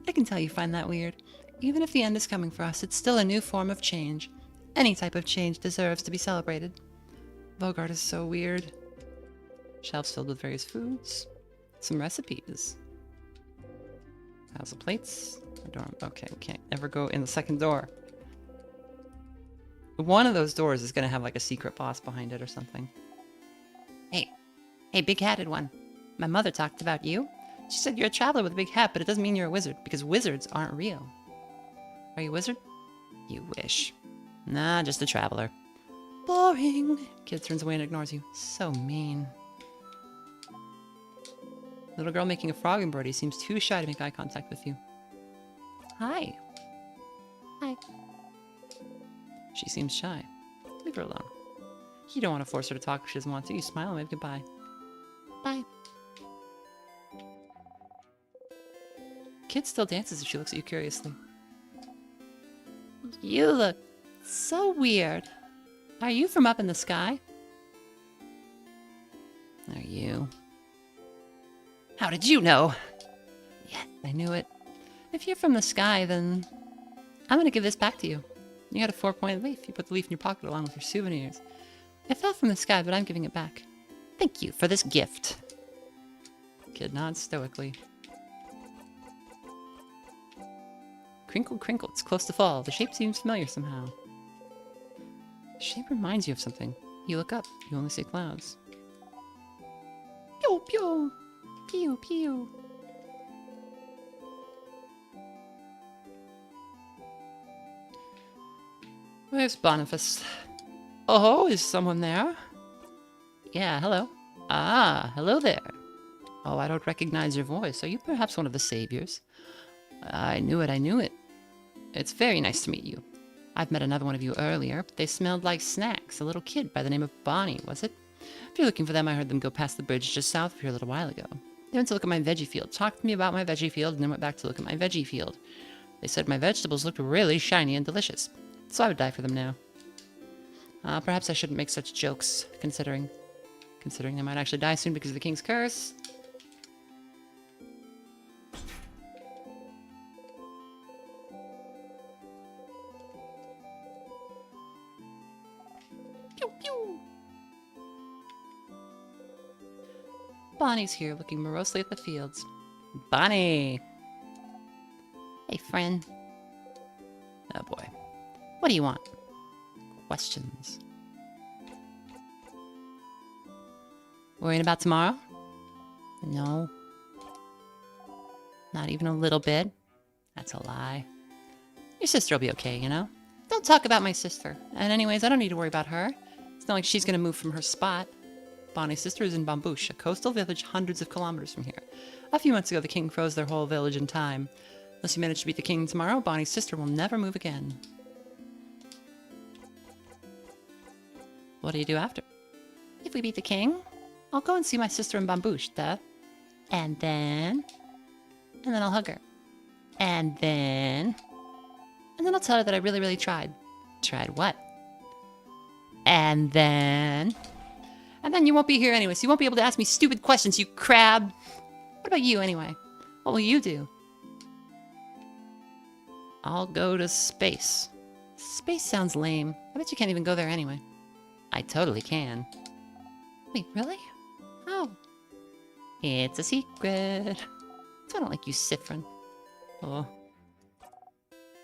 I can tell you find that weird. Even if the end is coming for us, it's still a new form of change. Any type of change deserves to be celebrated. Vaugarde is so weird. Shelves filled with various foods. Some recipes. How's the plates? Okay, we can't ever go in the second door. One of those doors is going to have like a secret boss behind it or something. Hey, big-hatted one. My mother talked about you. She said you're a traveler with a big hat, but it doesn't mean you're a wizard, because wizards aren't real. Are you a wizard? You wish. Nah, just a traveler. Boring. Kid turns away and ignores you. So mean. Little girl making a frog embroidery seems too shy to make eye contact with you. Hi. Hi. She seems shy. Leave her alone. You don't want to force her to talk if she doesn't want to. You smile and wave goodbye. Bye. Kid still dances if she looks at you curiously. You look so weird. Are you from up in the sky? Are you? How did you know? Yes, I knew it. If you're from the sky, then I'm gonna give this back to you. You got a 4-point leaf. You put the leaf in your pocket along with your souvenirs. It fell from the sky, but I'm giving it back. Thank you for this gift. Kid nods stoically. Crinkle, crinkle, it's close to fall. The shape seems familiar somehow. The shape reminds you of something. You look up, you only see clouds. Pew, pew! Pew, pew! Where's Boniface? Oh, is someone there? Yeah, hello. Ah, hello there. Oh, I don't recognize your voice. Are you perhaps one of the saviors? I knew it, I knew it. It's very nice to meet you. I've met another one of you earlier, but they smelled like snacks. A little kid by the name of Bonnie, was it? If you're looking for them, I heard them go past the bridge just south of here a little while ago. They went to look at my veggie field, talked to me about my veggie field, and then went back to look at my veggie field. They said my vegetables looked really shiny and delicious, so I would die for them now. Perhaps I shouldn't make such jokes, considering they might actually die soon because of the king's curse. Pew, pew. Bonnie's here, looking morosely at the fields. Bonnie! Hey, friend. Oh boy. What do you want? Questions. Worrying about tomorrow? No. Not even a little bit? That's a lie. Your sister will be okay, you know? Don't talk about my sister. And anyways, I don't need to worry about her. It's not like she's gonna move from her spot. Bonnie's sister is in Bambouche, a coastal village hundreds of kilometers from here. A few months ago, the king froze their whole village in time. Unless you manage to beat the king tomorrow, Bonnie's sister will never move again. What do you do after? If we beat the king, I'll go and see my sister in Bambouche, duh. And then I'll hug her. And then I'll tell her that I really, really tried. Tried what? And then you won't be here anyway, so you won't be able to ask me stupid questions, you crab. What about you, anyway? What will you do? I'll go to space. Space sounds lame. I bet you can't even go there anyway. I totally can. Wait, really? Oh. It's a secret. I don't like you, Siffrin. Oh.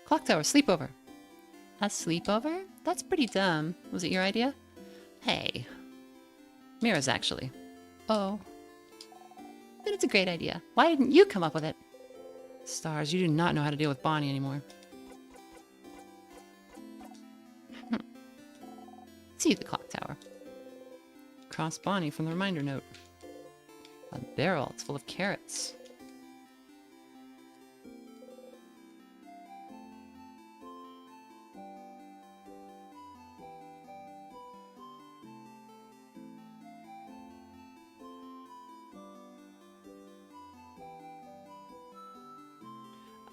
Clock tower, sleepover. A sleepover? That's pretty dumb. Was it your idea? Hey. Mira's actually. Oh. Then it's a great idea. Why didn't you come up with it? Stars, you do not know how to deal with Bonnie anymore. See the clock tower. Cross Bonnie from the reminder note. A barrel, it's full of carrots.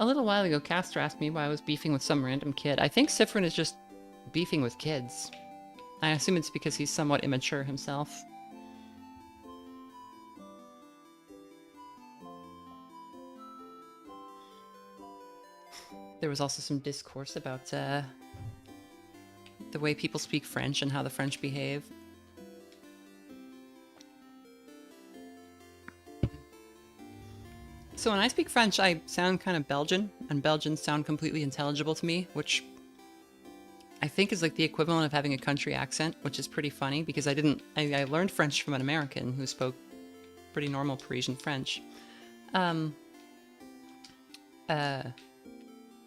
A little while ago, Castor asked me why I was beefing with some random kid. I think Siffrin is just beefing with kids. I assume it's because he's somewhat immature himself. There was also some discourse about the way people speak French and how the French behave. So when I speak French, I sound kind of Belgian, and Belgians sound completely intelligible to me, which I think is like the equivalent of having a country accent, which is pretty funny because I learned French from an American who spoke pretty normal Parisian French. I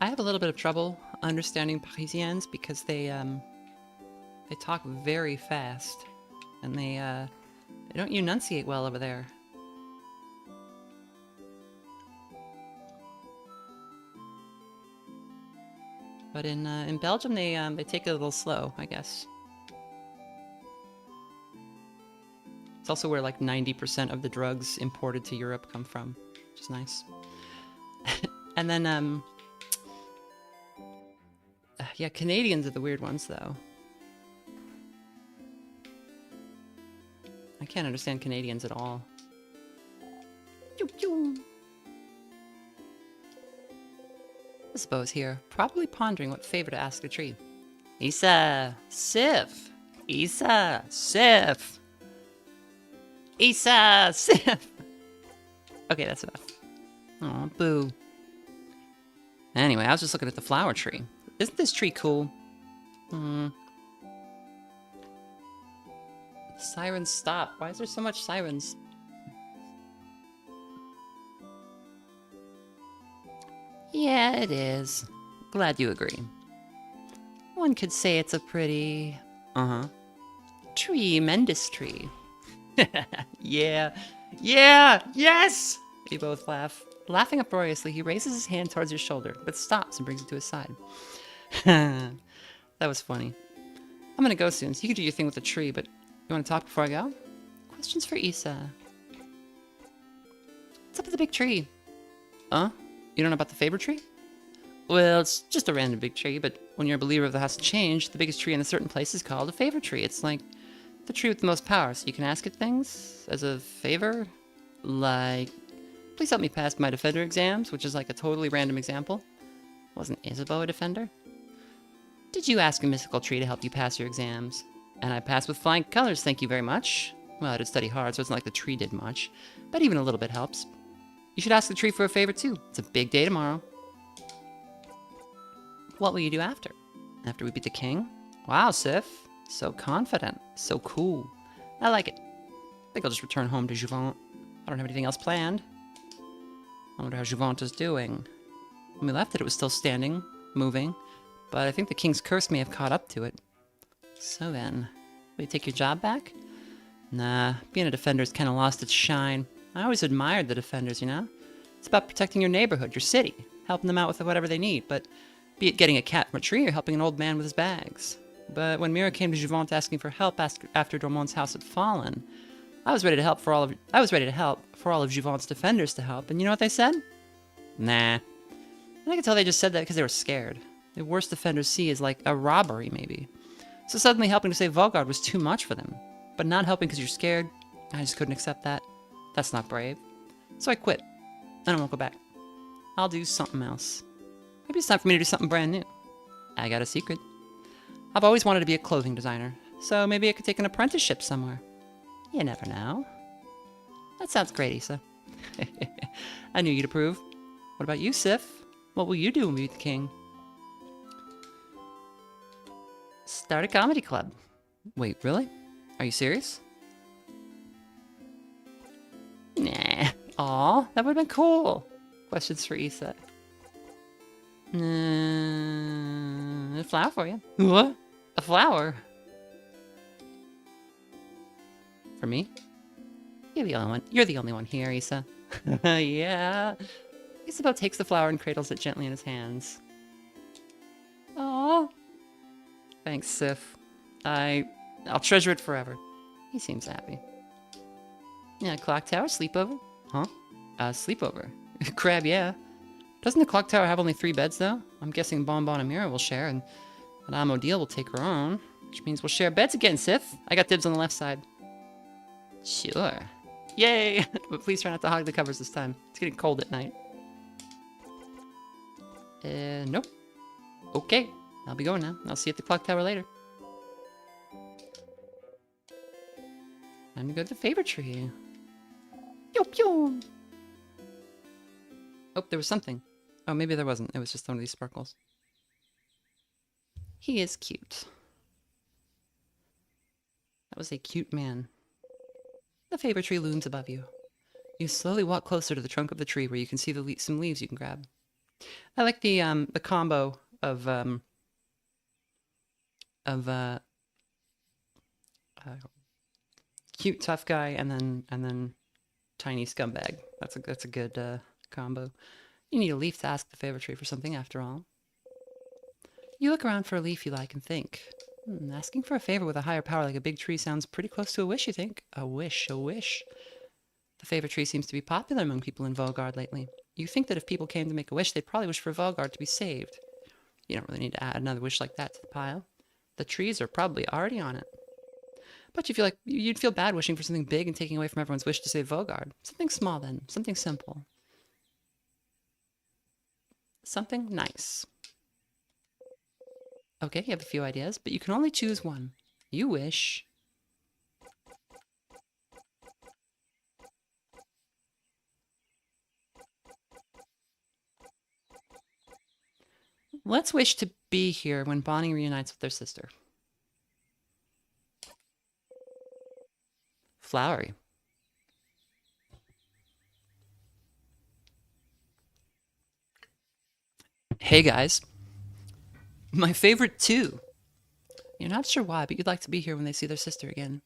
have a little bit of trouble understanding Parisians because they talk very fast, and they don't enunciate well over there. But in Belgium, they take it a little slow, I guess. It's also where like 90% of the drugs imported to Europe come from, which is nice. And then, yeah, Canadians are the weird ones, though. I can't understand Canadians at all. Choo choo. Isabeau's here, probably pondering what favor to ask the tree. Isa! Sif! Isa! Sif! Isa! Sif! Okay, that's enough. Aw, boo. Anyway, I was just looking at the flower tree. Isn't this tree cool? Sirens stop. Why is there so much sirens? Yeah, it is. Glad you agree. One could say it's a pretty... tremendous tree. Yeah! Yeah! Yes! We both laugh. Laughing uproariously, he raises his hand towards your shoulder, but stops and brings it to his side. That was funny. I'm gonna go soon, so you can do your thing with the tree, but you want to talk before I go? Questions for Isa. What's up with the big tree? Huh? You don't know about the favor tree? Well, it's just a random big tree, but when you're a believer of the House of Change, the biggest tree in a certain place is called a favor tree. It's like the tree with the most power, so you can ask it things as a favor. Like, please help me pass my Defender exams, which is like a totally random example. Wasn't Isabeau a Defender? Did you ask a mystical tree to help you pass your exams? And I passed with flying colors, thank you very much. Well, I did study hard, so it's not like the tree did much, but even a little bit helps. You should ask the tree for a favor, too. It's a big day tomorrow. What will you do after? After we beat the king? Wow, Sif. So confident. So cool. I like it. I think I'll just return home to Jouvant. I don't have anything else planned. I wonder how Jouvant is doing. When we left it, it was still standing, moving, but I think the king's curse may have caught up to it. So then, will you take your job back? Nah, being a defender's kind of lost its shine. I always admired the defenders, you know? It's about protecting your neighborhood, your city, helping them out with whatever they need, but be it getting a cat from a tree or helping an old man with his bags. But when Mira came to Jouvant asking for help after Dormont's house had fallen, I was ready to help for all of Jouvant's defenders to help, and you know what they said? Nah. And I could tell they just said that because they were scared. The worst defenders see is like a robbery, maybe. So suddenly helping to save Vaugarde was too much for them. But not helping because you're scared, I just couldn't accept that. That's not brave. So I quit. And I won't go back. I'll do something else. Maybe it's time for me to do something brand new. I got a secret. I've always wanted to be a clothing designer, so maybe I could take an apprenticeship somewhere. You never know. That sounds great, Issa. I knew you'd approve. What about you, Sif? What will you do when we meet the king? Start a comedy club. Wait, really? Are you serious? Nah. Aw, that would've been cool. Questions for Issa. A flower for you. What? A flower? For me? You're the only one. You're the only one here, Issa. Yeah. Isabel takes the flower and cradles it gently in his hands. Aww. Thanks, Sif. I'll treasure it forever. He seems happy. Yeah, clock tower, sleepover? Huh? Sleepover. Crab, yeah. Doesn't the clock tower have only 3 beds, though? I'm guessing Bonbon and Mira will share, and Amodil will take her own. Which means we'll share beds again, Sif. I got dibs on the left side. Sure. Yay! But please try not to hog the covers this time. It's getting cold at night. Nope. Okay. I'll be going now. I'll see you at the clock tower later. Time to go to the favorite tree. Pew pew! Oh, there was something. Oh, maybe there wasn't. It was just one of these sparkles. He is cute. That was a cute man. The favorite tree looms above you. You slowly walk closer to the trunk of the tree where you can see some leaves you can grab. I like the combo of cute tough guy and then tiny scumbag. That's a good combo. You need a leaf to ask the favorite tree for something, after all. You look around for a leaf you like and think. Asking for a favor with a higher power like a big tree sounds pretty close to a wish, you think. A wish, a wish. The favorite tree seems to be popular among people in Vaugarde lately. You think that if people came to make a wish, they'd probably wish for Vaugarde to be saved. You don't really need to add another wish like that to the pile. The trees are probably already on it. But you feel like you'd feel bad wishing for something big and taking away from everyone's wish to save Vaugarde. Something small then, something simple. Something nice. Okay, you have a few ideas, but you can only choose one. You wish. Let's wish to be here when Bonnie reunites with their sister. Flowery. Hey guys. My favorite too. You're not sure why, but you'd like to be here when they see their sister again.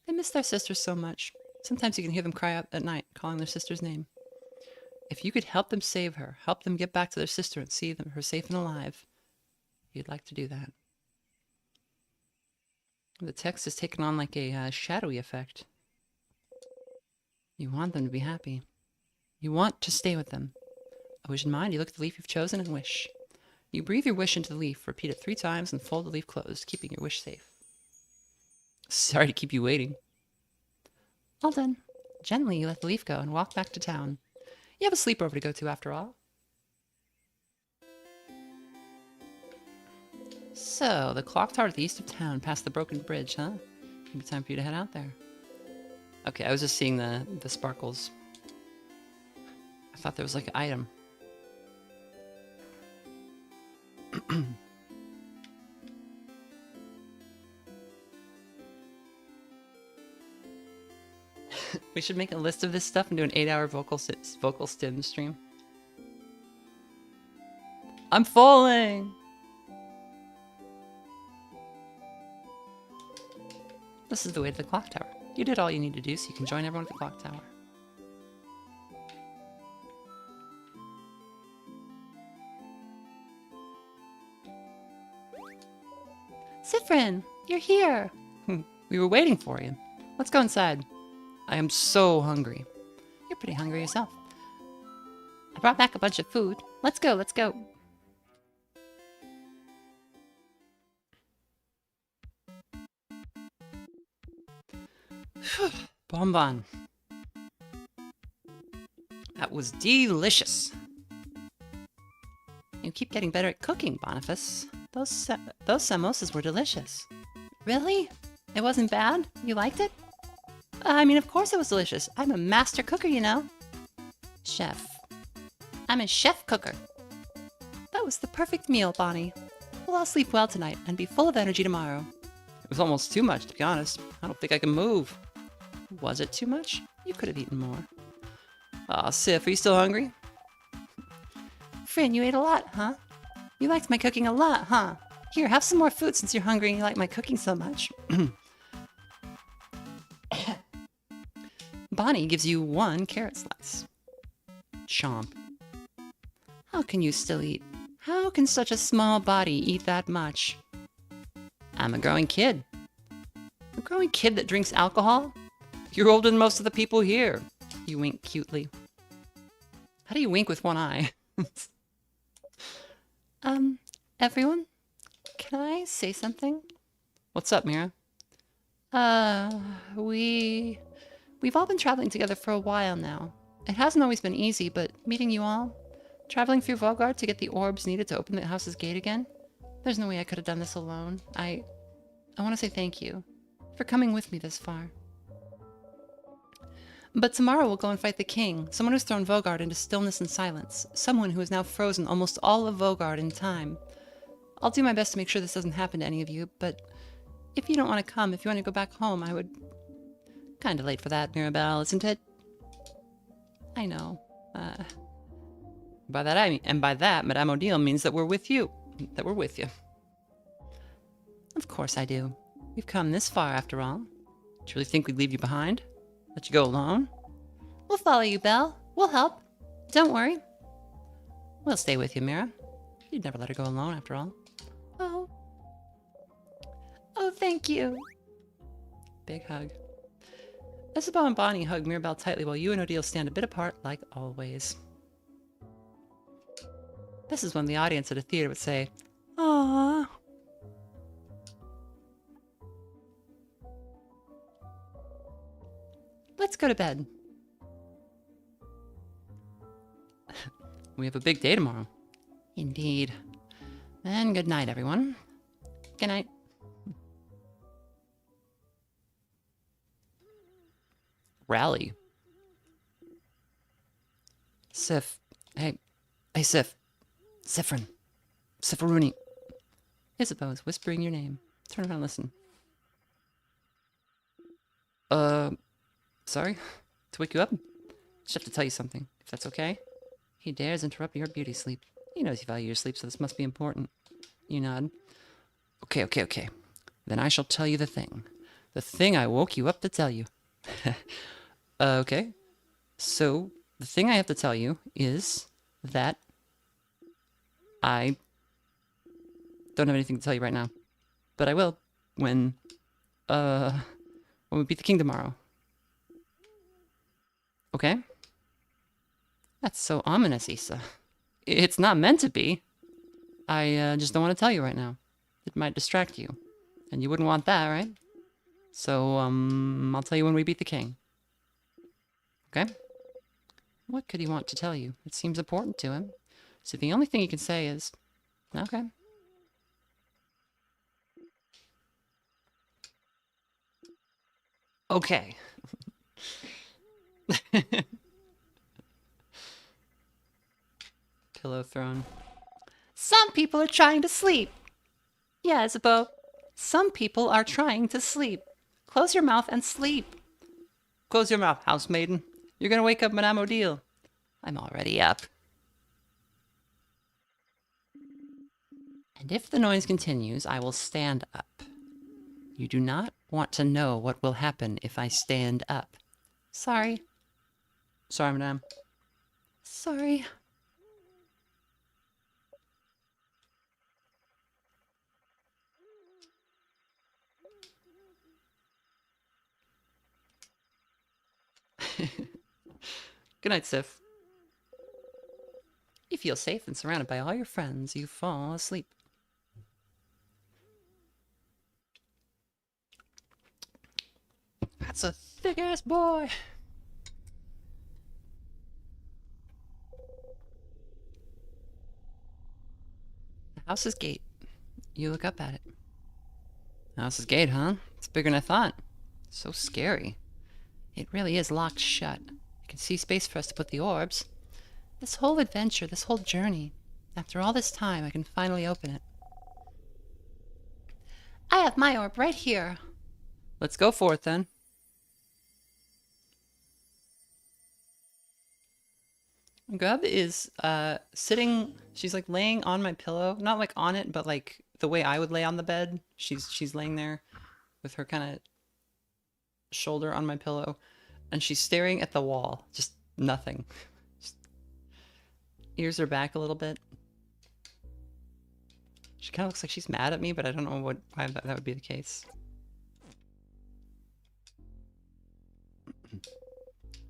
They miss their sister so much. Sometimes you can hear them cry out at night, calling their sister's name. If you could help them save her, help them get back to their sister and see her safe and alive, you'd like to do that. The text has taken on like a shadowy effect. You want them to be happy. You want to stay with them. A wish in mind, you look at the leaf you've chosen and wish. You breathe your wish into the leaf, repeat it 3 times, and fold the leaf closed, keeping your wish safe. Sorry to keep you waiting. All done. Gently, you let the leaf go and walk back to town. You have a sleepover to go to, after all. So, the clock tower at the east of town, past the broken bridge, huh? Maybe time for you to head out there. Okay, I was just seeing the sparkles. I thought there was like an item. We should make a list of this stuff and do an 8-hour vocal stim stream. I'm falling! This is the way to the clock tower. You did all you need to do, so you can join everyone at the clock tower. Siffrin, you're here! We were waiting for you. Let's go inside. I am so hungry. You're pretty hungry yourself. I brought back a bunch of food. Let's go, let's go. Bonbon. That was delicious. You keep getting better at cooking, Boniface. Those samosas were delicious. Really? It wasn't bad? You liked it? I mean, of course it was delicious. I'm a master cooker, you know. Chef. I'm a chef cooker. That was the perfect meal, Bonnie. Well, I'll sleep well tonight and be full of energy tomorrow. It was almost too much, to be honest. I don't think I can move. Was it too much? You could have eaten more. Aw, Sif, are you still hungry? Frin, you ate a lot, huh? You liked my cooking a lot, huh? Here, have some more food since you're hungry and you like my cooking so much. Bonnie gives you 1 carrot slice. Chomp. How can you still eat? How can such a small body eat that much? I'm a growing kid. A growing kid that drinks alcohol? You're older than most of the people here. You wink cutely. How do you wink with one eye? Everyone? Can I say something? What's up, Mira? We've all been traveling together for a while now. It hasn't always been easy, but meeting you all, traveling through Vaugarde to get the orbs needed to open the house's gate again, there's no way I could have done this alone. I want to say thank you for coming with me this far. But tomorrow we'll go and fight the king, someone who's thrown Vaugarde into stillness and silence, someone who has now frozen almost all of Vaugarde in time. I'll do my best to make sure this doesn't happen to any of you, but if you don't want to come, if you want to go back home, I would... Kinda late for that, Mirabelle, isn't it? I know. By that, Madame Odile means that we're with you. That we're with you. Of course I do. We've come this far, after all. Do you really think we'd leave you behind? Let you go alone? We'll follow you, Belle. We'll help. Don't worry. We'll stay with you, Mira. You'd never let her go alone, after all. Oh. Oh, thank you. Big hug. Isabeau and Bonnie hug Mirabelle tightly while you and Odile stand a bit apart, like always. This is when the audience at a theater would say, "Aww." Let's go to bed. We have a big day tomorrow. Indeed. And good night, everyone. Good night. Rally. Sif. Hey, Sif. Siffrin. Siffruni. Isabeau is whispering your name. Turn around and listen. Sorry? To wake you up? Just have to tell you something, if that's okay. He dares interrupt your beauty sleep. He knows you value your sleep, so this must be important. You nod. Okay. Then I shall tell you the thing. The thing I woke you up to tell you. Okay. So, the thing I have to tell you is that I don't have anything to tell you right now. But I will when we beat the king tomorrow. Okay? That's so ominous, Issa. It's not meant to be. I just don't want to tell you right now. It might distract you. And you wouldn't want that, right? So, I'll tell you when we beat the king. Okay? What could he want to tell you? It seems important to him. So the only thing he can say is, okay. Okay. Pillow thrown. Some people are trying to sleep. Yeah, Isabeau. Some people are trying to sleep. Close your mouth and sleep. Close your mouth, housemaiden. You're gonna wake up Madame Odile. I'm already up. And if the noise continues, I will stand up. You do not want to know what will happen if I stand up. Sorry. Sorry, Madame. Sorry. Good night, Sif. You feel safe and surrounded by all your friends. You fall asleep. That's a thick-ass boy. House's gate. You look up at it. House's gate, huh? It's bigger than I thought. So scary. It really is locked shut. I can see space for us to put the orbs. This whole adventure, this whole journey. After all this time, I can finally open it. I have my orb right here. Let's go for it, then. Grub is sitting, she's like laying on my pillow, not like on it, but like the way I would lay on the bed. She's laying there with her kind of shoulder on my pillow, and she's staring at the wall, just nothing. Just ears are back a little bit. She kind of looks like she's mad at me, but I don't know why that would be the case.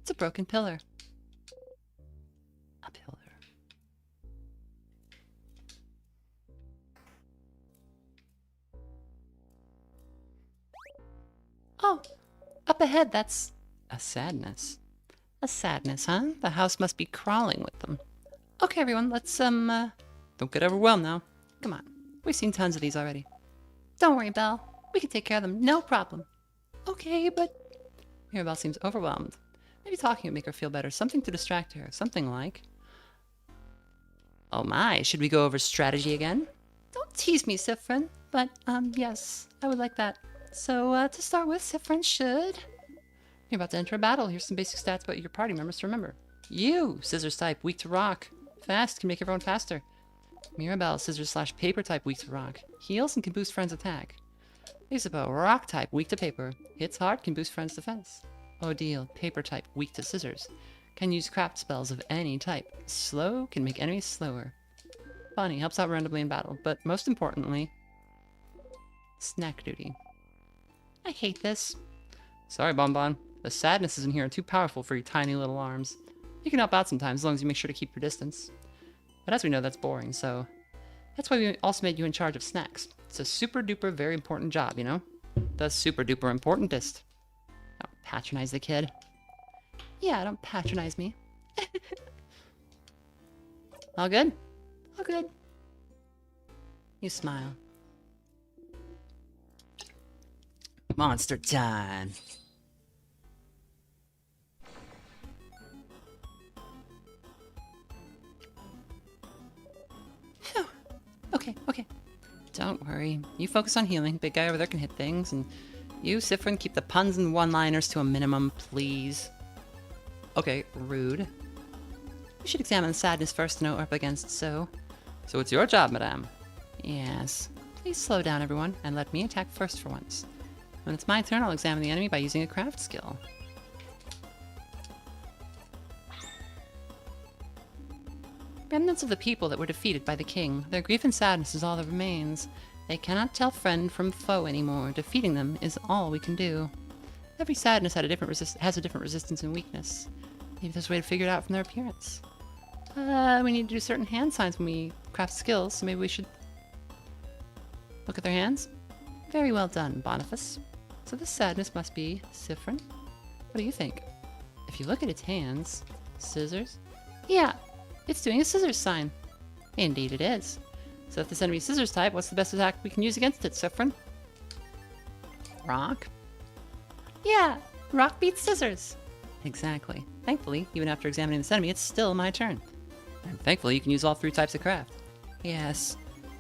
It's a broken pillar. A pillar. Oh, up ahead, that's a sadness. A sadness, huh? The house must be crawling with them. Okay, everyone, let's, don't get overwhelmed now. Come on. We've seen tons of these already. Don't worry, Belle. We can take care of them, no problem. Okay, but... Mirabelle seems overwhelmed. Maybe talking would make her feel better. Something to distract her. Something like... Oh my, should we go over strategy again? Don't tease me, Siffrin. But, yes, I would like that. So, to start with, Siffrin should... You're about to enter a battle. Here's some basic stats about your party members to remember. You, scissors type, weak to rock. Fast, can make everyone faster. Mirabelle, scissors/paper type, weak to rock. Heals and can boost friends' attack. Isabeau, rock type, weak to paper. Hits hard, can boost friends' defense. Odile, paper type, weak to scissors. Can use craft spells of any type. Slow, can make enemies slower. Bonnie, helps out randomly in battle, but most importantly... Snack duty. I hate this. Sorry, Bonbon. The sadness isn't here too powerful for your tiny little arms. You can help out sometimes, as long as you make sure to keep your distance. But as we know, that's boring, so... That's why we also made you in charge of snacks. It's a super duper very important job, you know? The super duper importantest. Don't patronize the kid. Yeah, don't patronize me. All good? All good. You smile. Monster time. Phew. Okay. Don't worry. You focus on healing. Big guy over there can hit things, and you, Siffrin, keep the puns and one-liners to a minimum, please. Okay, rude. We should examine sadness first to know what we're up against, so... So it's your job, madame. Yes. Please slow down, everyone, and let me attack first for once. When it's my turn, I'll examine the enemy by using a craft skill. Remnants of the people that were defeated by the king. Their grief and sadness is all that remains. They cannot tell friend from foe anymore. Defeating them is all we can do. Every sadness has a different resistance and weakness. Maybe there's a way to figure it out from their appearance. We need to do certain hand signs when we craft skills, so maybe we should look at their hands. Very well done, Boniface. So this sadness must be Siffrin. What do you think? If you look at its hands... Scissors? Yeah, it's doing a scissors sign. Indeed it is. So if this enemy is scissors type, what's the best attack we can use against it, Siffrin? Rock? Yeah, rock beats scissors. Exactly. Thankfully, even after examining this enemy, it's still my turn. And thankfully, you can use all three types of craft. Yes.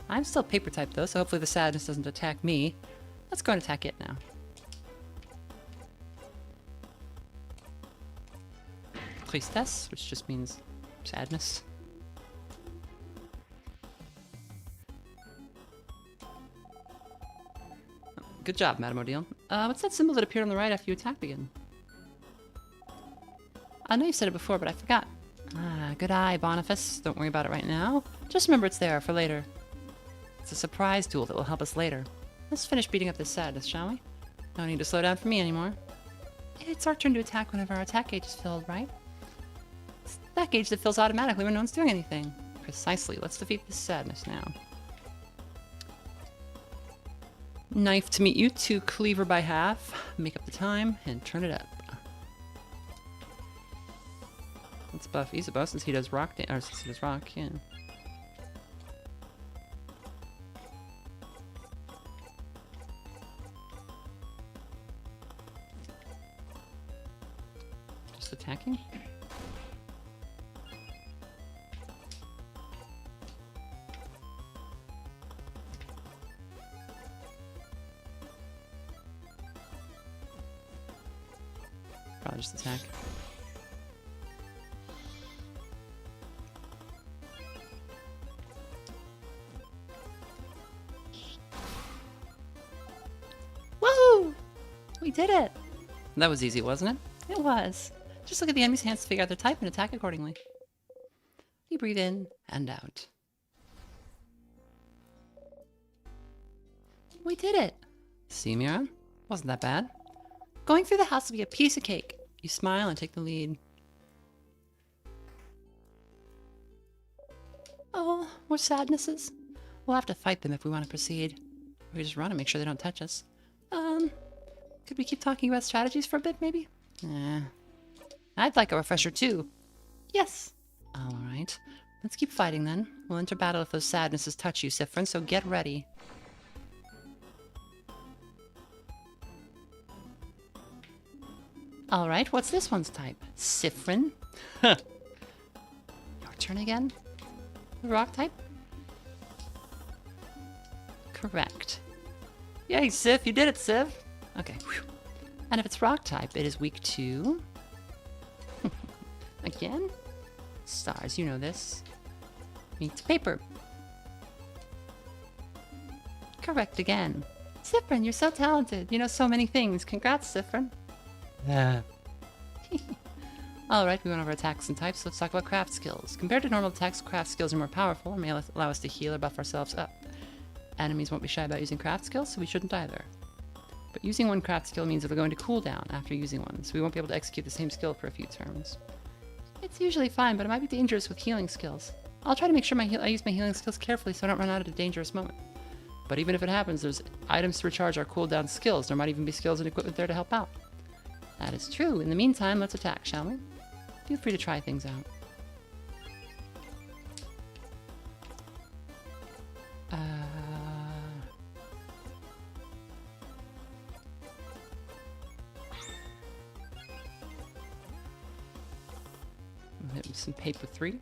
I'm still paper type though, so hopefully the sadness doesn't attack me. Let's go and attack it now. Tristesse, which just means sadness. Good job, Madame Odile. What's that symbol that appeared on the right after you attacked again? I know you said it before, but I forgot. Ah, good eye, Boniface. Don't worry about it right now. Just remember it's there for later. It's a surprise tool that will help us later. Let's finish beating up this sadness, shall we? No need to slow down for me anymore. It's our turn to attack whenever our attack gauge is filled, right? It's that gauge that fills automatically when no one's doing anything. Precisely. Let's defeat this sadness now. Knife to meet you, 2 cleaver by half. Make up the time and turn it up. Let's buff Isabeau since he does rock, or since he does rock, yeah. attacking? Probably just attack. Woo! We did it! That was easy, wasn't it? It was. Just look at the enemy's hands to figure out their type and attack accordingly. You breathe in and out. We did it! See, Mira? Wasn't that bad? Going through the house will be a piece of cake. You smile and take the lead. Oh, more sadnesses? We'll have to fight them if we want to proceed. We just run and make sure they don't touch us. Could we keep talking about strategies for a bit, maybe? I'd like a refresher, too. Yes. Alright. Let's keep fighting, then. We'll enter battle if those sadnesses touch you, Siffrin, so get ready. Alright, what's this one's type? Siffrin? Your turn again? The rock type? Correct. Yay, Sif, you did it, Sif! Okay. Whew. And if it's rock type, it is weak to... Again? Stars, you know this. Meets paper. Correct again. Siffrin, you're so talented. You know so many things. Congrats, Siffrin. Yeah. Alright, we went over attacks and types, so let's talk about craft skills. Compared to normal attacks, craft skills are more powerful and may allow us to heal or buff ourselves up. Enemies won't be shy about using craft skills, so we shouldn't either. But using one craft skill means it'll go into cooldown after using one, so we won't be able to execute the same skill for a few turns. It's usually fine, but it might be dangerous with healing skills. I'll try to make sure I use my healing skills carefully so I don't run out at a dangerous moment. But even if it happens, there's items to recharge our cooldown skills. There might even be skills and equipment there to help out. That is true. In the meantime, let's attack, shall we? Feel free to try things out. Hit with some paper 3.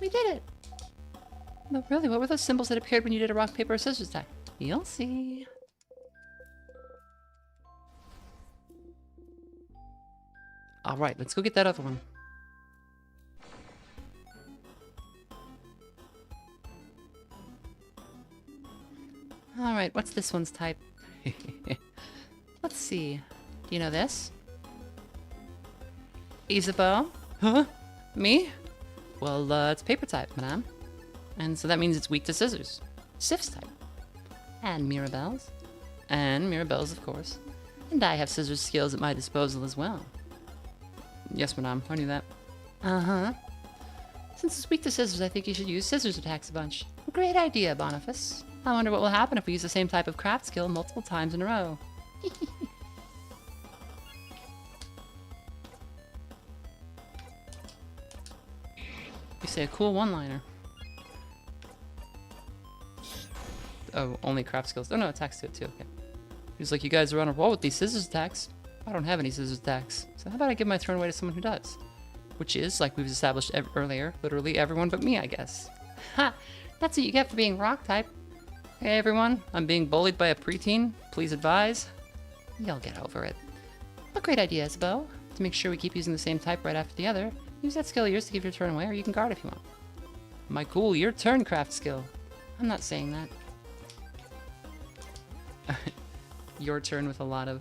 We did it! No, really, what were those symbols that appeared when you did a rock, paper, or scissors attack? You'll see. Alright, let's go get that other one. Alright, what's this one's type? Let's see. Do you know this? Isabeau? Huh? Me? Well, it's paper type, madame. And so that means it's weak to scissors. Sif's type. And Mirabelle's. And Mirabelle's, of course. And I have scissors skills at my disposal as well. Yes, madame, I knew that. Uh-huh. Since it's weak to scissors, I think you should use scissors attacks a bunch. Great idea, Boniface. I wonder what will happen if we use the same type of craft skill multiple times in a row. You say a cool one-liner. Oh, only craft skills. Oh no, attacks to it too, okay. He's like, you guys are on a roll with these scissors attacks. I don't have any scissors attacks. So how about I give my turn away to someone who does? Which is, like we've established earlier, literally everyone but me, I guess. Ha! That's what you get for being rock type. Hey everyone, I'm being bullied by a preteen. Please advise. You'll get over it. A great idea, Isabeau. To make sure we keep using the same type right after the other, use that skill of yours to give your turn away, or you can guard if you want. My cool, your turn craft skill. I'm not saying that. Your turn with a lot of...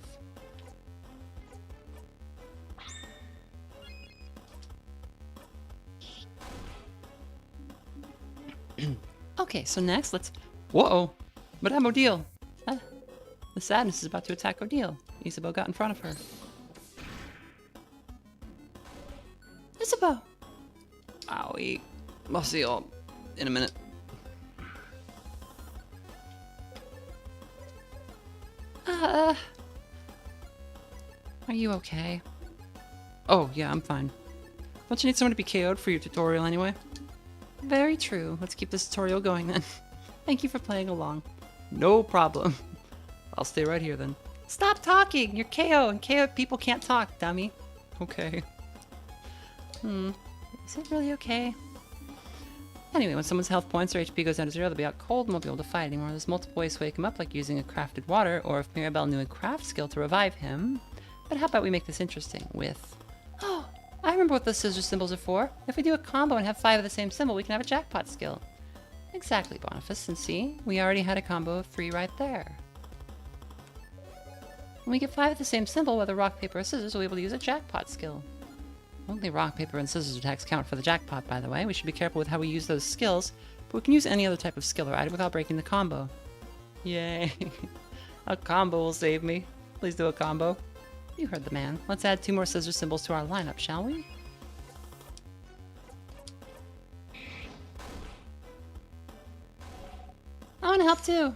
Okay, so next let's... Whoa! Madame Odile! The sadness is about to attack Odile. Isabeau got in front of her. Isabeau! Owie. I'll see y'all in a minute. Are you okay? Oh, yeah, I'm fine. Don't you need someone to be KO'd for your tutorial anyway? Very true. Let's keep this tutorial going then. Thank you for playing along. No problem. I'll stay right here then. Stop talking! You're KO, and KO people can't talk, dummy. Okay. Is it really okay? Anyway, when someone's health points or HP goes down to 0, they'll be out cold and won't be able to fight anymore. There's multiple ways to wake him up, like using a crafted water, or if Mirabelle knew a craft skill to revive him. But how about we make this interesting with... Oh, I remember what those scissor symbols are for. If we do a combo and have 5 of the same symbol, we can have a jackpot skill. Exactly, Boniface, and see, we already had a combo of 3 right there. When we get 5 of the same symbol, whether rock, paper, or scissors, we'll be able to use a jackpot skill. Only rock, paper, and scissors attacks count for the jackpot, by the way. We should be careful with how we use those skills, but we can use any other type of skill or item without breaking the combo. Yay. A combo will save me. Please do a combo. You heard the man. Let's add 2 more scissor symbols to our lineup, shall we? I want to help too.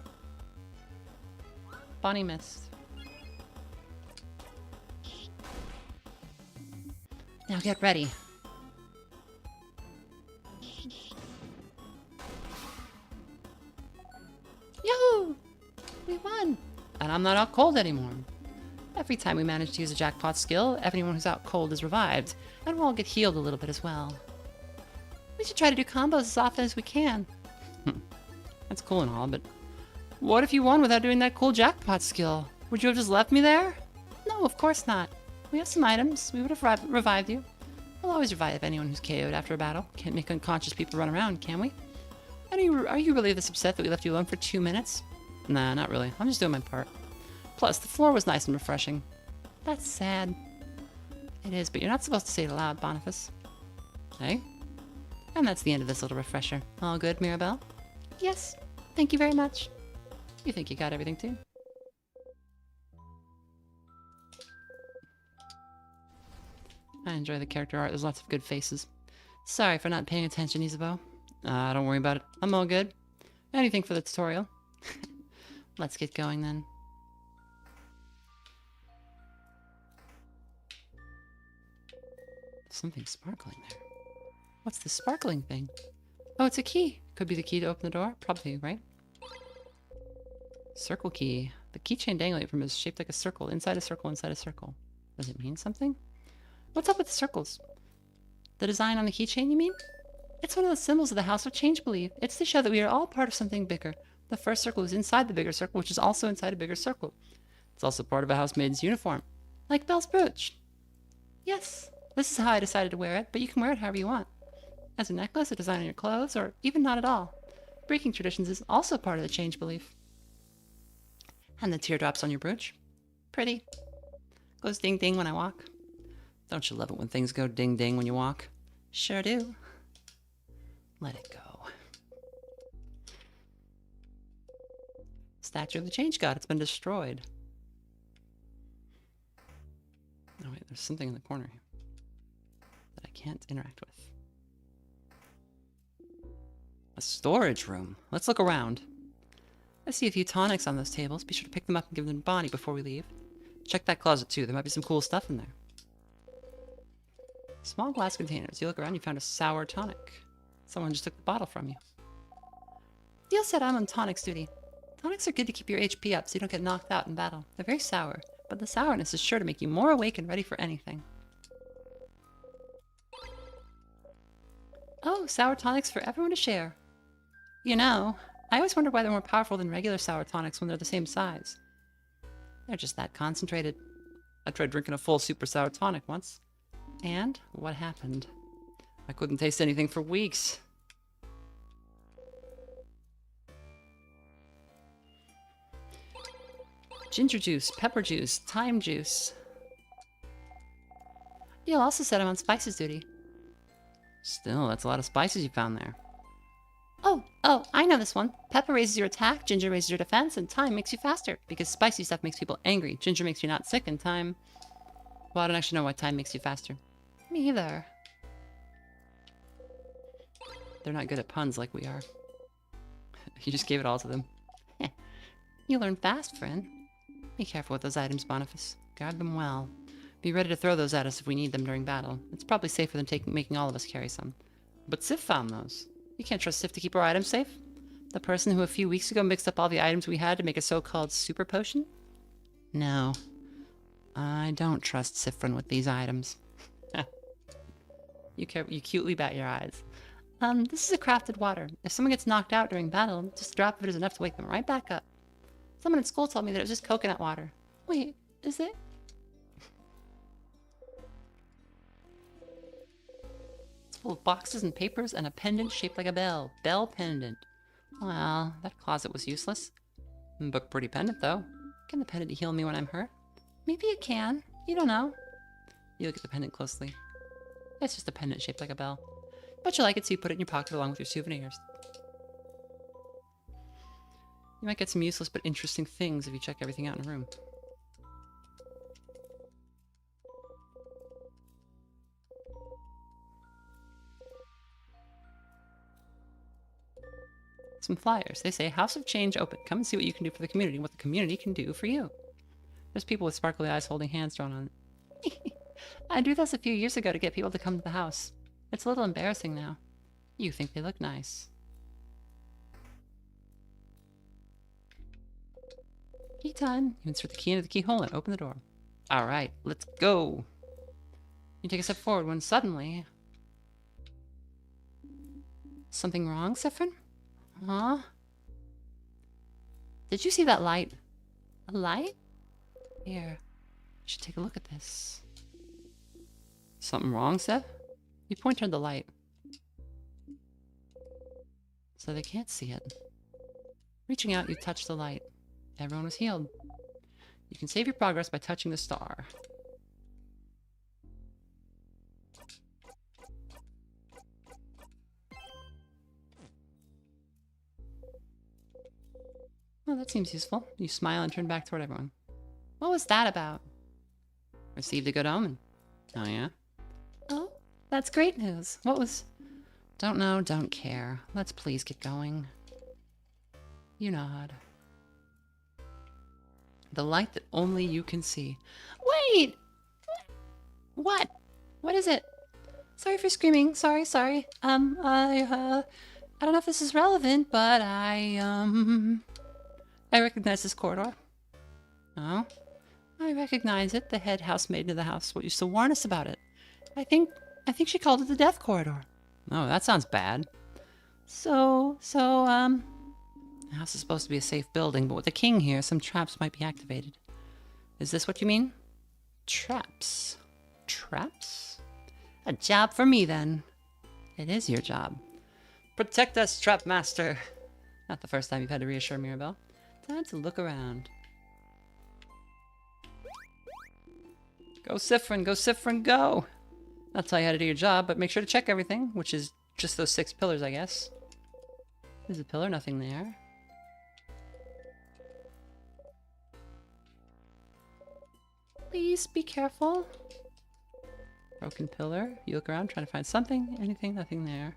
Bonnie missed. Now get ready. Yahoo! We won! And I'm not out cold anymore. Every time we manage to use a jackpot skill, everyone who's out cold is revived, and we'll all get healed a little bit as well. We should try to do combos as often as we can. That's cool and all, but what if you won without doing that cool jackpot skill? Would you have just left me there? No, of course not. We have some items. We would have revived you. We'll always revive anyone who's KO'd after a battle. Can't make unconscious people run around, can we? Are you really this upset that we left you alone for 2 minutes? Nah, not really. I'm just doing my part. Plus, the floor was nice and refreshing. That's sad. It is, but you're not supposed to say it aloud, Boniface. Hey? And that's the end of this little refresher. All good, Mirabelle? Yes. Thank you very much. You think you got everything, too? I enjoy the character art. There's lots of good faces. Sorry for not paying attention, Isabeau. Don't worry about it. I'm all good. Anything for the tutorial. Let's get going then. Something sparkling there. What's the sparkling thing? Oh, it's a key. Could be the key to open the door. Probably, right? Circle key. The keychain dangling from it is shaped like a circle. Inside a circle, inside a circle. Does it mean something? What's up with the circles? The design on the keychain, you mean? It's one of the symbols of the House of Change Belief. It's to show that we are all part of something bigger. The first circle is inside the bigger circle, which is also inside a bigger circle. It's also part of a housemaiden's uniform. Like Belle's brooch. Yes, this is how I decided to wear it, but you can wear it however you want. As a necklace, a design on your clothes, or even not at all. Breaking traditions is also part of the change belief. And the teardrops on your brooch. Pretty. Goes ding ding when I walk. Don't you love it when things go ding ding when you walk? Sure do. Let it go. Statue of the Change God. It's been destroyed. Oh wait, there's something in the corner here that I can't interact with. A storage room. Let's look around. I see a few tonics on those tables. Be sure to pick them up and give them to Bonnie before we leave. Check that closet too. There might be some cool stuff in there. Small glass containers. You look around, you found a sour tonic. Someone just took the bottle from you. Deal said I'm on tonics duty. Tonics are good to keep your HP up so you don't get knocked out in battle. They're very sour, but the sourness is sure to make you more awake and ready for anything. Oh, sour tonics for everyone to share. You know, I always wonder why they're more powerful than regular sour tonics when they're the same size. They're just that concentrated. I tried drinking a full super sour tonic once. And what happened? I couldn't taste anything for weeks. Ginger juice, pepper juice, thyme juice. You'll also set him on spices duty. Still, that's a lot of spices you found there. Oh, I know this one. Pepper raises your attack, ginger raises your defense, and thyme makes you faster. Because spicy stuff makes people angry. Ginger makes you not sick, and thyme... Well, I don't actually know why thyme makes you faster. Me either. They're not good at puns like we are. You just gave it all to them. You learn fast, friend. Be careful with those items, Boniface. Guard them well. Be ready to throw those at us if we need them during battle. It's probably safer than making all of us carry some. But Sif found those. You can't trust Sif to keep our items safe? The person who a few weeks ago mixed up all the items we had to make a so-called super potion? No, I don't trust Siffrin with these items. You cutely bat your eyes. This is a crafted water. If someone gets knocked out during battle, just a drop of it is enough to wake them right back up. Someone in school told me that it was just coconut water. Wait, is it? It's full of boxes and papers and a pendant shaped like a bell. Bell pendant. Well, that closet was useless. But pretty pendant, though. Can the pendant heal me when I'm hurt? Maybe it can. You don't know. You look at the pendant closely. It's just a pendant shaped like a bell. But you like it, so you put it in your pocket along with your souvenirs. You might get some useless but interesting things if you check everything out in a room. Some flyers. They say, House of Change open. Come and see what you can do for the community and what the community can do for you. There's people with sparkly eyes holding hands drawn on it. I drew this a few years ago to get people to come to the house. It's a little embarrassing now. You think they look nice. Key time. You insert the key into the keyhole and open the door. Alright, let's go. You take a step forward when suddenly... Something wrong, Siffrin? Huh? Did you see that light? A light? Here. You should take a look at this. Something wrong, Seth? You point toward the light. So they can't see it. Reaching out, you touch the light. Everyone was healed. You can save your progress by touching the star. Well, that seems useful. You smile and turn back toward everyone. What was that about? Received a good omen. Oh, yeah? Oh, that's great news. What was... Don't know, don't care. Let's please get going. You nod. The light that only you can see. Wait! What? What is it? Sorry for screaming. Sorry. I don't know if this is relevant, but I recognize this corridor. Oh? I recognize it. The head housemaid of the house used to warn us about it. I think she called it the death corridor. Oh, that sounds bad. The house is supposed to be a safe building, but with the king here, some traps might be activated. Is this what you mean? Traps. Traps? A job for me, then. It is your job. Protect us, Trap Master. Not the first time you've had to reassure Mirabelle. Time to look around. Go, Siffrin, go! I'll tell you how to do your job, but make sure to check everything, which is just those 6 pillars, I guess. There's a pillar, nothing there. Please be careful. Broken pillar. You look around, trying to find something, anything, nothing there.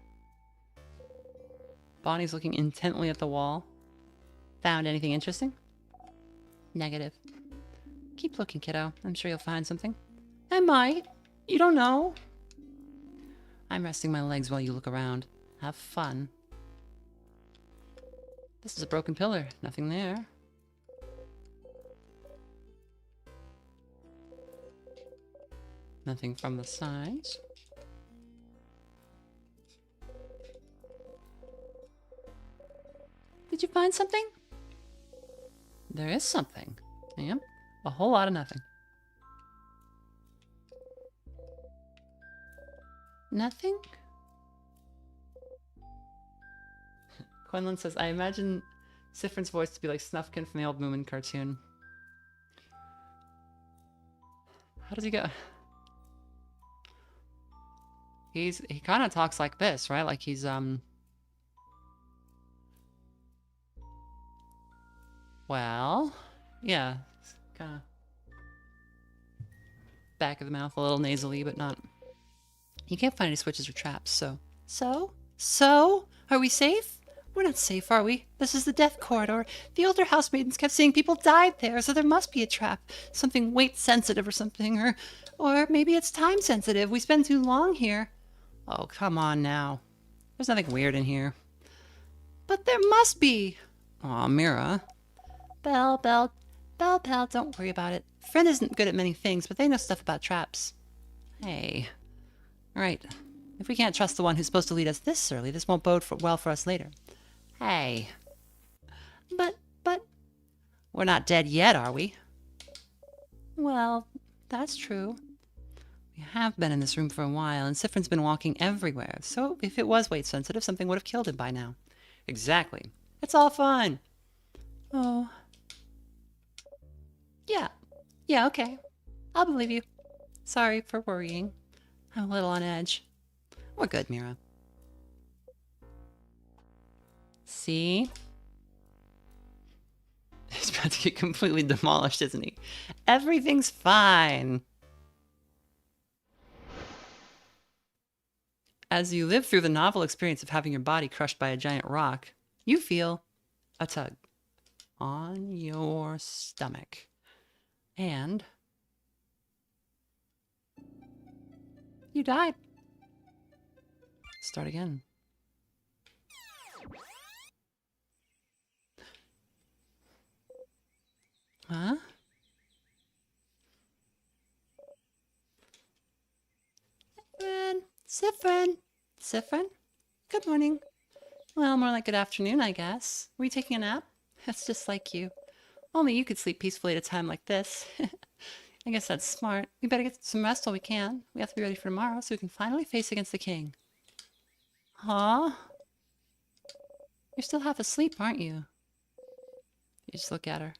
Bonnie's looking intently at the wall. Found anything interesting? Negative. Keep looking, kiddo. I'm sure you'll find something. I might. You don't know. I'm resting my legs while you look around. Have fun. This is a broken pillar. Nothing there. Nothing from the sides. Did you find something? There is something. Yep. A whole lot of nothing. Nothing? Quinlan says, I imagine Siffrin's voice to be like Snufkin from the old Moomin cartoon. How does he go? He kind of talks like this, right? Like he's, well, yeah, kind of back of the mouth, a little nasally, but not. You can't find any switches or traps, So? Are we safe? We're not safe, are we? This is the death corridor. The older housemaidens kept saying people died there, so there must be a trap. Something weight sensitive or something, or maybe it's time sensitive. We spend too long here. Oh, come on now. There's nothing weird in here. But there must be. Aw, Mira. Belle, Belle pal, don't worry about it. Friend isn't good at many things, but they know stuff about traps. Hey. Alright. If we can't trust the one who's supposed to lead us this early, this won't bode well for us later. Hey. But... We're not dead yet, are we? Well, that's true. We have been in this room for a while, and Siffrin's been walking everywhere, so if it was weight sensitive, something would have killed him by now. Exactly. It's all fine. Oh. Yeah. Yeah, okay. I'll believe you. Sorry for worrying. I'm a little on edge. We're good, Mira. See? He's about to get completely demolished, isn't he? Everything's fine. As you live through the novel experience of having your body crushed by a giant rock, you feel a tug on your stomach. And you died. Start again. Huh? Siffrin. Siffrin? Good morning. Well, more like good afternoon, I guess. Were you taking a nap? That's just like you. Only you could sleep peacefully at a time like this. I guess that's smart. We better get some rest while we can. We have to be ready for tomorrow so we can finally face against the king. Huh? You're still half asleep, aren't you? You just look at her.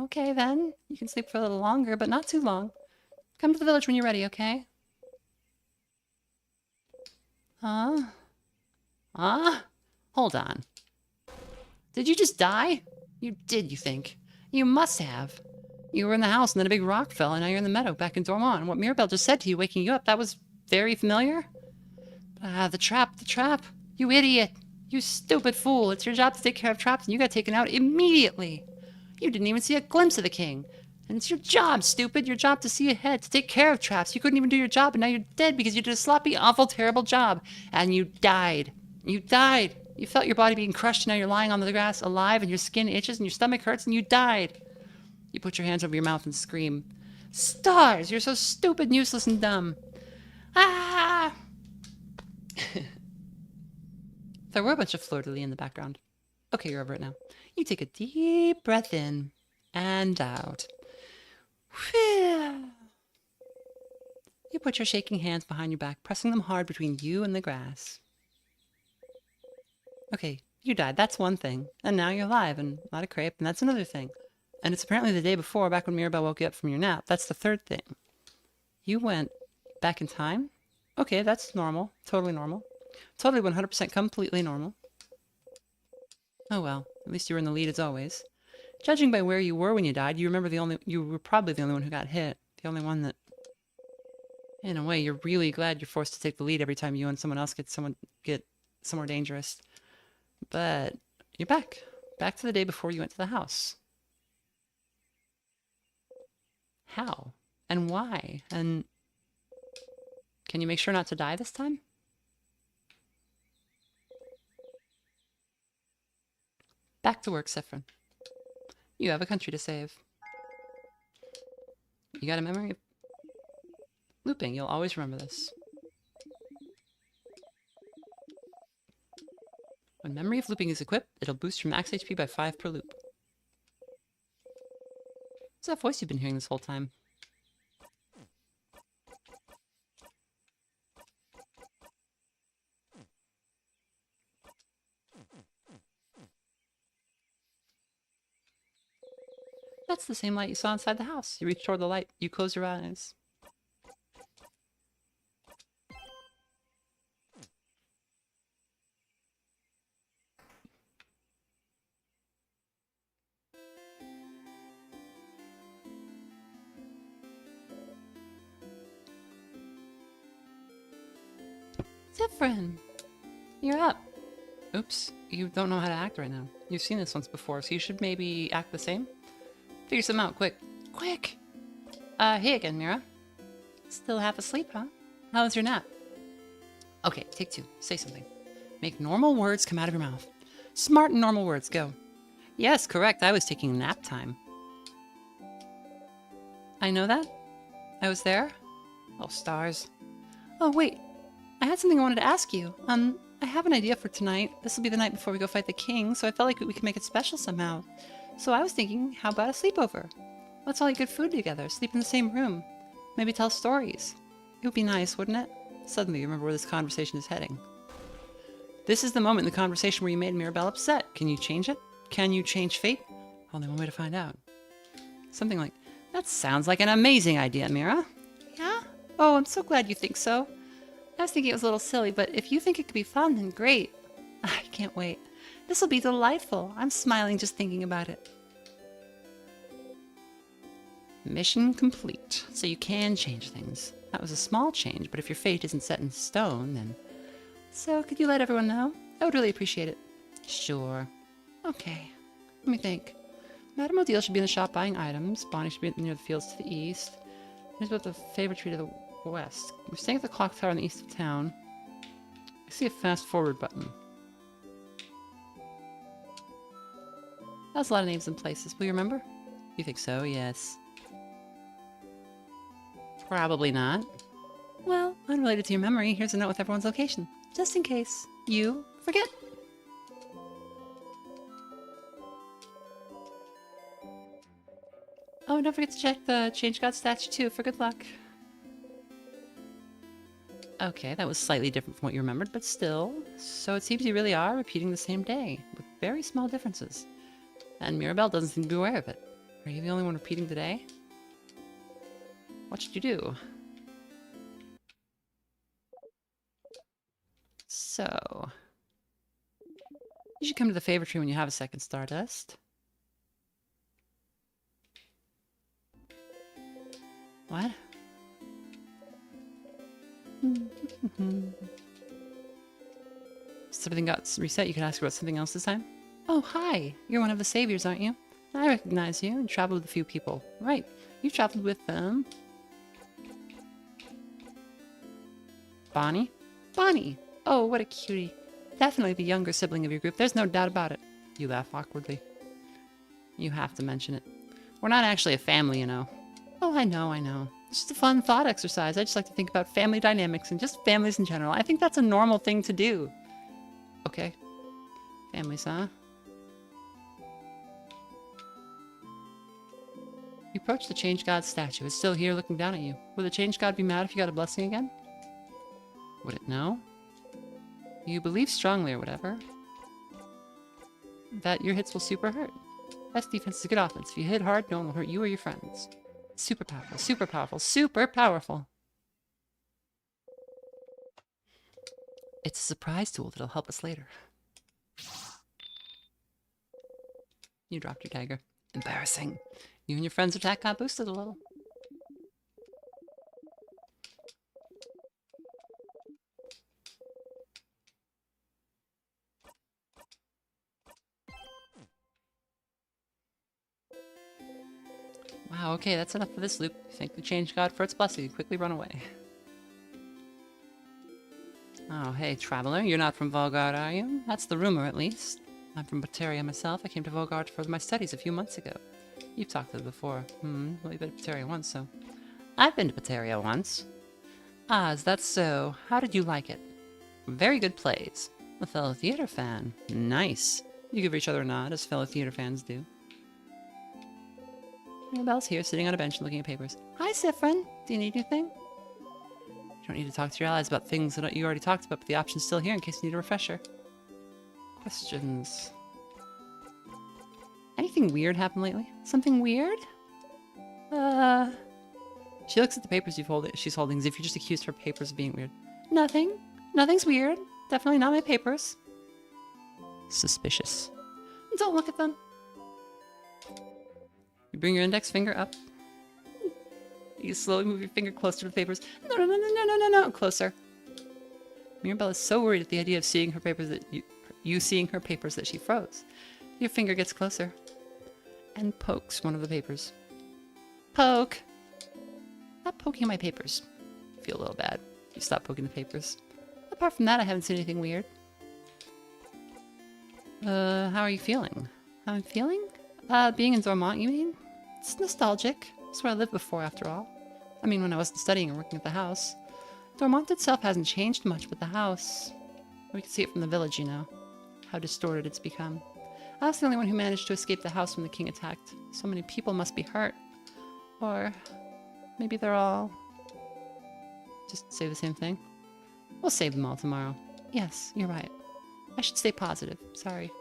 Okay then. You can sleep for a little longer, but not too long. Come to the village when you're ready, okay? Huh? Huh? Hold on. Did you just die? You did, you think? You must have. You were in the house and then a big rock fell and now you're in the meadow back in Dormont. What Mirabelle just said to you waking you up, that was very familiar? Ah, the trap, the trap. You idiot. You stupid fool. It's your job to take care of traps and you got taken out immediately. You didn't even see a glimpse of the king. And it's your job, stupid. Your job to see ahead, to take care of traps. You couldn't even do your job and now you're dead because you did a sloppy, awful, terrible job. And you died. You died. You felt your body being crushed and now you're lying on the grass alive and your skin itches and your stomach hurts and you died. You put your hands over your mouth and scream. Stars! You're so stupid and useless and dumb. Ah! There were a bunch of fleur-de-lis in the background. Okay, you're over it now. You take a deep breath in and out. Whew. You put your shaking hands behind your back, pressing them hard between you and the grass. Okay, you died. That's one thing. And now you're alive and not a crepe, and that's another thing. And it's apparently the day before, back when Mirabelle woke you up from your nap. That's the third thing. You went back in time? Okay, that's normal. Totally normal. Totally 100% completely normal. Oh well, at least you were in the lead as always. Judging by where you were when you died, you were probably the only one who got hit. The only one that... In a way, you're really glad you're forced to take the lead every time you and someone else get somewhere dangerous. But you're back. Back to the day before you went to the house. How? And why? And can you make sure not to die this time? Back to work, Siffrin. You have a country to save. You got a memory of looping. You'll always remember this. When memory of looping is equipped, it'll boost your max HP by 5 per loop. What's that voice you've been hearing this whole time? That's the same light you saw inside the house. You reach toward the light. You close your eyes. Siffrin! You're up. Oops, you don't know how to act right now. You've seen this once before, so you should maybe act the same. Figure something out, quick. Quick! Hey again, Mira. Still half asleep, huh? How was your nap? Okay, take 2. Say something. Make normal words come out of your mouth. Smart and normal words, go. Yes, correct, I was taking nap time. I know that. I was there. Oh, stars. Oh, wait. I had something I wanted to ask you. I have an idea for tonight. This will be the night before we go fight the king, so I felt like we could make it special somehow. So I was thinking, how about a sleepover? Let's all eat good food together, sleep in the same room. Maybe tell stories. It would be nice, wouldn't it? Suddenly, you remember where this conversation is heading. This is the moment in the conversation where you made Mirabelle upset. Can you change it? Can you change fate? Only one way to find out. Something like, that sounds like an amazing idea, Mira. Yeah? Oh, I'm so glad you think so. I was thinking it was a little silly, but if you think it could be fun, then great. I can't wait. This will be delightful. I'm smiling just thinking about it. Mission complete. So you can change things. That was a small change, but if your fate isn't set in stone, then... So could you let everyone know? I would really appreciate it. Sure. Okay. Let me think. Madame Odile should be in the shop buying items. Bonnie should be near the fields to the east. Here's about the favorite tree to the west. We're staying at the clock tower in the east of town. I see a fast forward button. That's a lot of names and places. Will you remember? You think so? Yes. Probably not. Well, unrelated to your memory, here's a note with everyone's location. Just in case you forget. Oh, don't forget to check the Change God statue too for good luck. Okay, that was slightly different from what you remembered, but still. So it seems you really are repeating the same day, with very small differences. And Mirabelle doesn't seem to be aware of it. Are you the only one repeating the day? What should you do? So... You should come to the favorite tree when you have a second, Stardust. What? Since everything got reset, you can ask about something else this time? Oh, hi! You're one of the saviors, aren't you? I recognize you and traveled with a few people. Right. You traveled with them. Bonnie? Bonnie! Oh, what a cutie. Definitely the younger sibling of your group. There's no doubt about it. You laugh awkwardly. You have to mention it. We're not actually a family, you know. Oh, I know, I know. It's just a fun thought exercise. I just like to think about family dynamics and just families in general. I think that's a normal thing to do. Okay. Families, huh? You approach the Change God statue. It's still here looking down at you. Would the Change God be mad if you got a blessing again? Would it know? You believe strongly or whatever. That your hits will super hurt. Best defense is good offense. If you hit hard, no one will hurt you or your friends. Super powerful, super powerful, super powerful. It's a surprise tool that'll help us later. You dropped your dagger. Embarrassing. You and your friend's attack got boosted a little. Wow, okay, that's enough for this loop. Thank the Change God for its blessing and quickly run away. Oh, hey, traveler, you're not from Vaugarde, are you? That's the rumor, at least. I'm from Bateria myself. I came to Vaugarde for my studies a few months ago. You've talked to them before. Well, you've been to Bateria once, so... I've been to Bateria once. Ah, is that so? How did you like it? Very good plays. A fellow theater fan. Nice. You give each other a nod, as fellow theater fans do. Mirabelle's here, sitting on a bench and looking at papers. Hi, Siffrin. Do you need anything? You don't need to talk to your allies about things that you already talked about, but the option's still here in case you need a refresher. Questions. Anything weird happened lately? Something weird? She looks at the papers she's holding as if you just accused her papers of being weird. Nothing. Nothing's weird. Definitely not my papers. Suspicious. Don't look at them. You bring your index finger up. You slowly move your finger closer to the papers. No, no, no, no, no, no, no, no. Closer. Mirabelle is so worried at the idea of seeing her papers that you seeing her papers that she froze. Your finger gets closer and pokes one of the papers. Poke! Stop poking my papers. I feel a little bad. You stop poking the papers. Apart from that, I haven't seen anything weird. How are you feeling? How I'm feeling? Being in Dormont, you mean? It's nostalgic. That's where I lived before, after all. I mean, when I wasn't studying or working at the house. Dormont itself hasn't changed much, but the house... We can see it from the village, you know. How distorted it's become. I was the only one who managed to escape the house when the king attacked. So many people must be hurt. Or... maybe they're all... just say the same thing. We'll save them all tomorrow. Yes, you're right. I should stay positive. Sorry.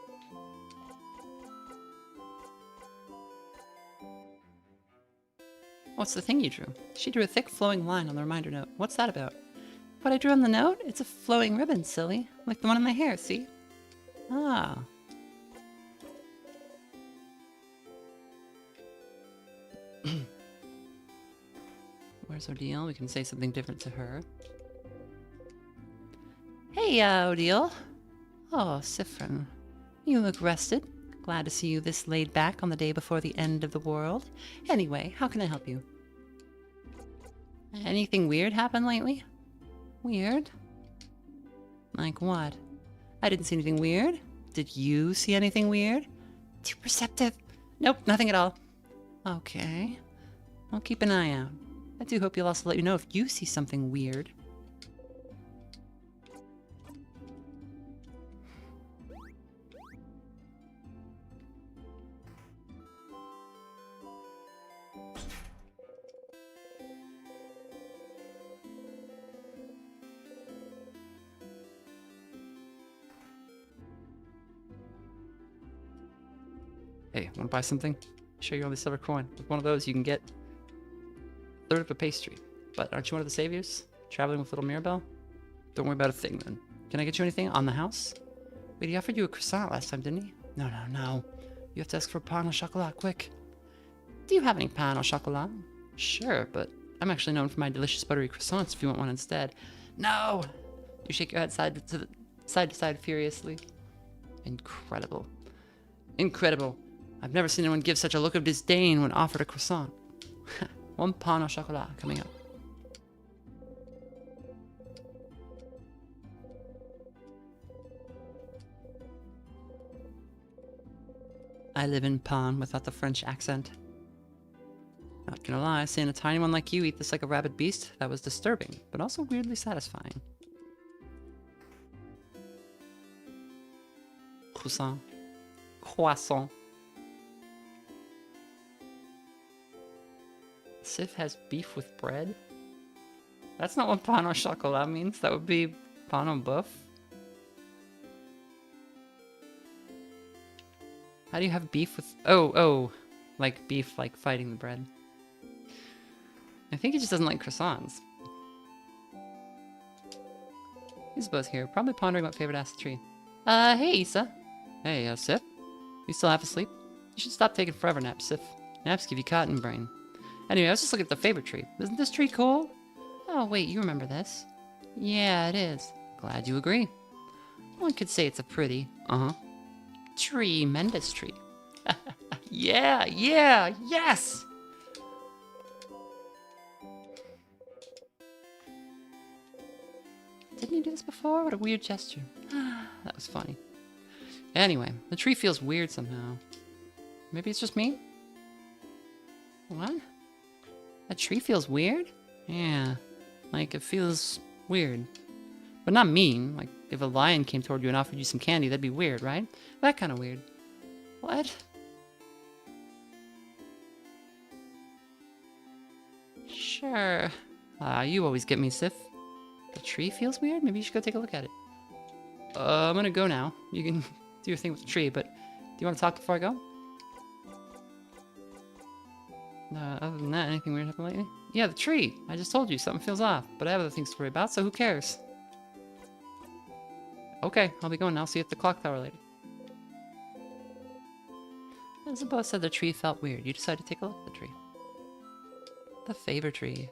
What's the thing you drew? She drew a thick flowing line on the reminder note. What's that about? What I drew on the note? It's a flowing ribbon, silly. Like the one in my hair, see? Ah. Where's Odile? We can say something different to her. Hey, Odile. Oh, Siffrin. You look rested. Glad to see you this laid back on the day before the end of the world. Anyway, how can I help you? Anything weird happened lately? Weird? Like what? I didn't see anything weird. Did you see anything weird? Too perceptive. Nope, nothing at all. Okay. I'll keep an eye out. I do hope you'll also let me know if you see something weird. Hey, want to buy something? Show you only silver coin. With one of those, you can get a third of a pastry. But aren't you one of the saviors? Traveling with little Mirabelle? Don't worry about a thing, then. Can I get you anything on the house? Wait, he offered you a croissant last time, didn't he? No, no, no. You have to ask for pain au chocolat, quick. Do you have any pain au chocolat? Sure, but I'm actually known for my delicious buttery croissants if you want one instead. No! You shake your head side to side furiously. Incredible. Incredible. I've never seen anyone give such a look of disdain when offered a croissant. One pain au chocolat coming up. I live in Pan without the French accent. Not gonna lie, seeing a tiny one like you eat this like a rabid beast, that was disturbing, but also weirdly satisfying. Croissant. Croissant. Sif has beef with bread? That's not what pain au chocolat means. That would be pain au boeuf. How do you have beef with... Oh, like beef, like fighting the bread. I think he just doesn't like croissants. He's both here, probably pondering what favorite acid tree. Hey, Issa. Hey, Sif? You still half asleep? You should stop taking forever naps, Sif. Naps give you cotton brain. Anyway, I was just looking at the favorite tree. Isn't this tree cool? Oh, wait, you remember this. Yeah, it is. Glad you agree. One could say it's a pretty, tremendous tree. Yeah, yes! Didn't you do this before? What a weird gesture. That was funny. Anyway, the tree feels weird somehow. Maybe it's just me? What? That tree feels weird? Yeah, like it feels weird. But not mean. Like if a lion came toward you and offered you some candy, that'd be weird, right? That kind of weird. What? Sure. You always get me, Sif. The tree feels weird? Maybe you should go take a look at it. I'm gonna go now. You can do your thing with the tree, but do you want to talk before I go? Other than that, anything weird happened lately? Yeah, the tree! I just told you, something feels off, but I have other things to worry about, so who cares? Okay, I'll be going now. See you at the clock tower later. Isabella said the tree felt weird. You decided to take a look at the tree. The favor tree.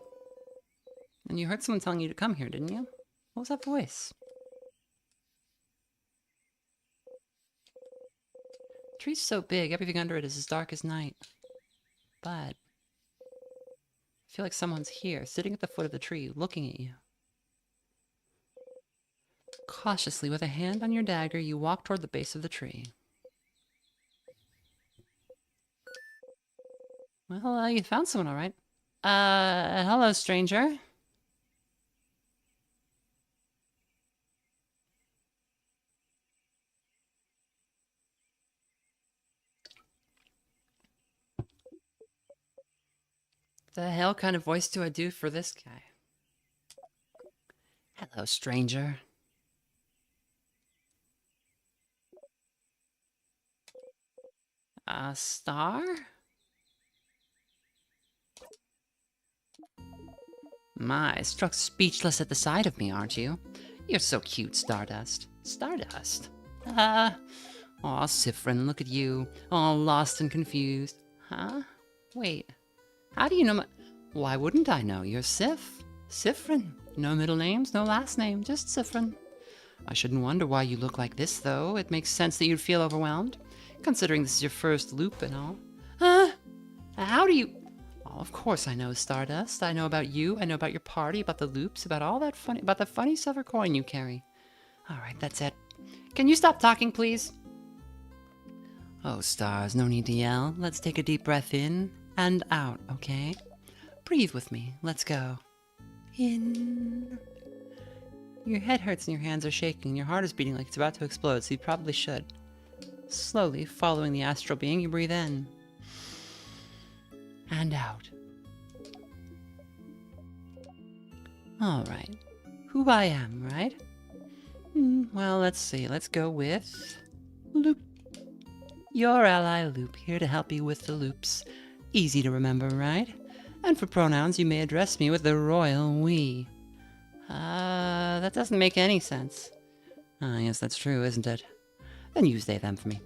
And you heard someone telling you to come here, didn't you? What was that voice? The tree's so big, everything under it is as dark as night. But I feel like someone's here, sitting at the foot of the tree, looking at you. Cautiously, with a hand on your dagger, you walk toward the base of the tree. Well, you found someone, all right. Hello, stranger. The hell kind of voice do I do for this guy? Hello, stranger. A star? My, struck speechless at the sight of me, aren't you? You're so cute, Stardust. Stardust? Aw, Siffrin, look at you, all lost and confused. Huh? Wait, how do you know my... Why wouldn't I know? You're Siffrin. No middle names, no last name, just Siffrin. I shouldn't wonder why you look like this, though. It makes sense that you'd feel overwhelmed, considering this is your first loop and all. Huh? How do you... Oh, of course I know, Stardust. I know about you, I know about your party, about the loops, about all that funny... about the funny silver coin you carry. Alright, that's it. Can you stop talking, please? Oh, stars, no need to yell. Let's take a deep breath in and out, okay? Breathe with me. Let's go. In. Your head hurts and your hands are shaking. Your heart is beating like it's about to explode, so you probably should. Slowly, following the astral being, you breathe in. And out. Alright. Who I am, right? Well, let's see. Let's go with... Loop. Your ally Loop, here to help you with the loops. Easy to remember, right? And for pronouns, you may address me with the royal we. That doesn't make any sense. Yes, that's true, isn't it? Then use they, them for me.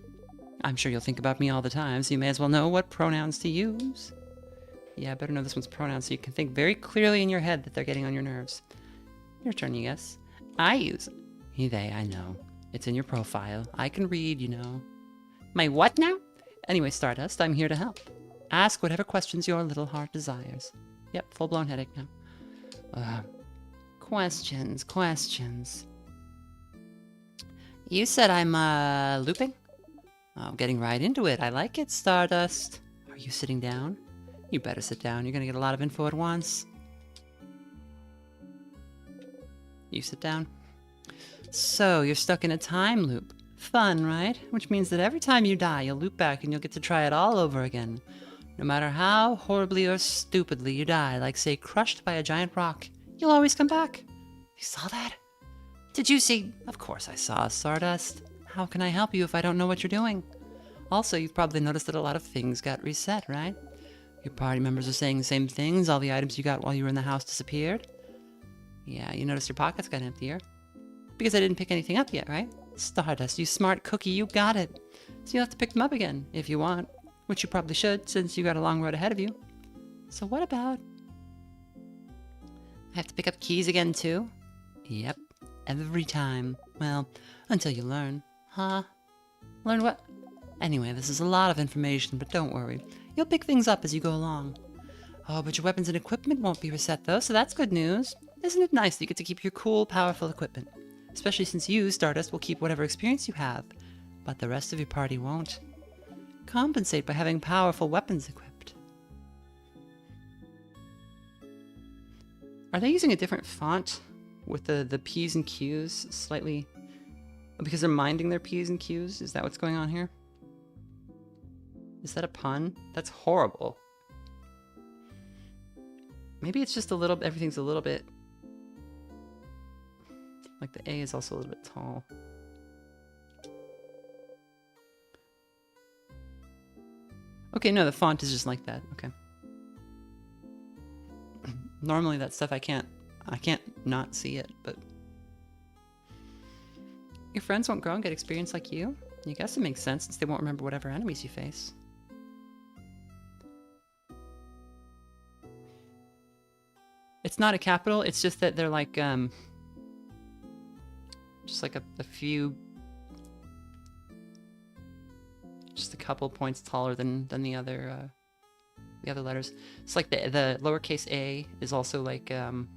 I'm sure you'll think about me all the time, so you may as well know what pronouns to use. Yeah, I better know this one's pronouns so you can think very clearly in your head that they're getting on your nerves. Your turn, you guess. I use he, they, I know. It's in your profile. I can read, you know. My what now? Anyway, Stardust, I'm here to help. Ask whatever questions your little heart desires. Yep, full-blown headache now. Questions. You said I'm, looping? Oh, getting right into it. I like it, Stardust. Are you sitting down? You better sit down. You're gonna get a lot of info at once. You sit down. So, you're stuck in a time loop. Fun, right? Which means that every time you die, you'll loop back and you'll get to try it all over again. No matter how horribly or stupidly you die, like say crushed by a giant rock, you'll always come back. You saw that? Did you see? Of course I saw, Stardust. How can I help you if I don't know what you're doing? Also, you've probably noticed that a lot of things got reset, right? Your party members are saying the same things, all the items you got while you were in the house disappeared. Yeah, you noticed your pockets got emptier. Because I didn't pick anything up yet, right? Stardust, you smart cookie, you got it. So you'll have to pick them up again, if you want. Which you probably should, since you got a long road ahead of you. So what about... I have to pick up keys again, too? Yep, every time. Well, until you learn. Huh? Learn what? Anyway, this is a lot of information, but don't worry. You'll pick things up as you go along. Oh, but your weapons and equipment won't be reset, though, so that's good news. Isn't it nice that you get to keep your cool, powerful equipment? Especially since you, Stardust, will keep whatever experience you have, but the rest of your party won't. Compensate by having powerful weapons equipped. Are they using a different font with the P's and Q's slightly? Because they're minding their P's and Q's? Is that what's going on here? Is that a pun? That's horrible. Maybe it's just a little, everything's a little bit... Like the A is also a little bit tall. Okay, no, the font is just like that. Okay. Normally that stuff I can't not see it, but... Your friends won't grow and get experience like you? I guess it makes sense since they won't remember whatever enemies you face. It's not a capital, it's just that they're like, just like a few... Just a couple points taller than the other letters. It's like the lowercase a is also like an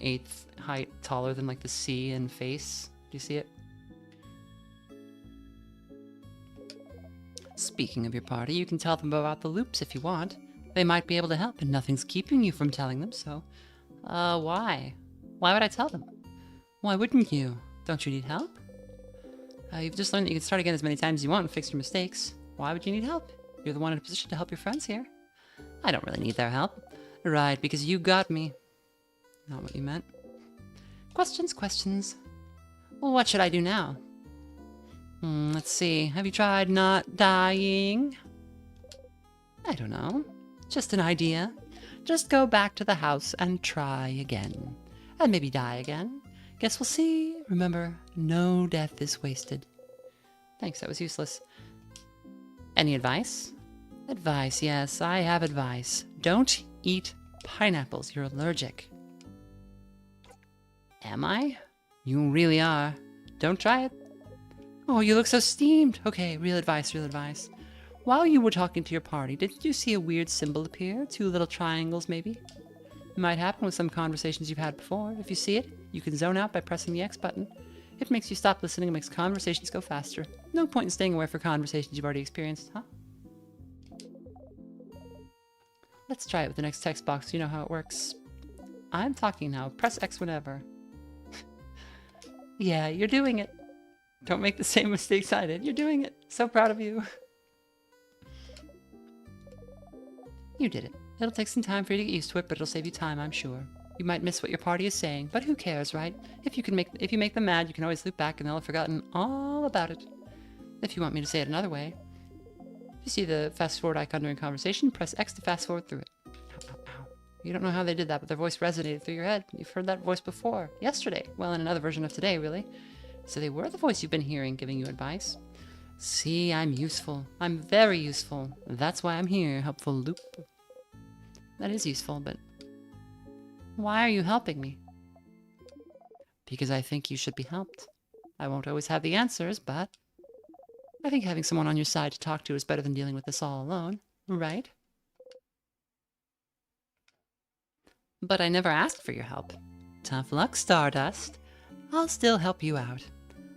eighth height taller than like the C in face. Do you see it? Speaking of your party, you can tell them about the loops if you want. They might be able to help, and nothing's keeping you from telling them, so... why? Why would I tell them? Why wouldn't you? Don't you need help? You've just learned that you can start again as many times as you want and fix your mistakes. Why would you need help? You're the one in a position to help your friends here. I don't really need their help. Right, because you got me. Not what you meant. Questions, questions. Well, what should I do now? Let's see. Have you tried not dying? I don't know. Just an idea. Just go back to the house and try again. And maybe die again. Guess we'll see. Remember, no death is wasted. Thanks, that was useless. Any advice? Advice, yes, I have advice. Don't eat pineapples. You're allergic. Am I? You really are. Don't try it. Oh, you look so steamed. Okay, real advice, real advice. While you were talking to your party, didn't you see a weird symbol appear? 2 little triangles, maybe? It might happen with some conversations you've had before. If you see it, you can zone out by pressing the X button. It makes you stop listening and makes conversations go faster. No point in staying away for conversations you've already experienced, huh? Let's try it with the next text box so you know how it works. I'm talking now. Press X whenever. Yeah, you're doing it. Don't make the same mistakes I did. You're doing it. So proud of you. You did it. It'll take some time for you to get used to it, but it'll save you time, I'm sure. You might miss what your party is saying, but who cares, right? If you make them mad, you can always loop back and they'll have forgotten all about it. If you want me to say it another way, if you see the fast forward icon during conversation, press X to fast forward through it. Ow, ow, ow. You don't know how they did that, but their voice resonated through your head. You've heard that voice before. Yesterday. Well, in another version of today, really. So they were the voice you've been hearing, giving you advice. See, I'm useful. I'm very useful. That's why I'm here. Helpful loop. That is useful, but... why are you helping me? Because I think you should be helped. I won't always have the answers, but... I think having someone on your side to talk to is better than dealing with this all alone, right? But I never asked for your help. Tough luck, Stardust. I'll still help you out.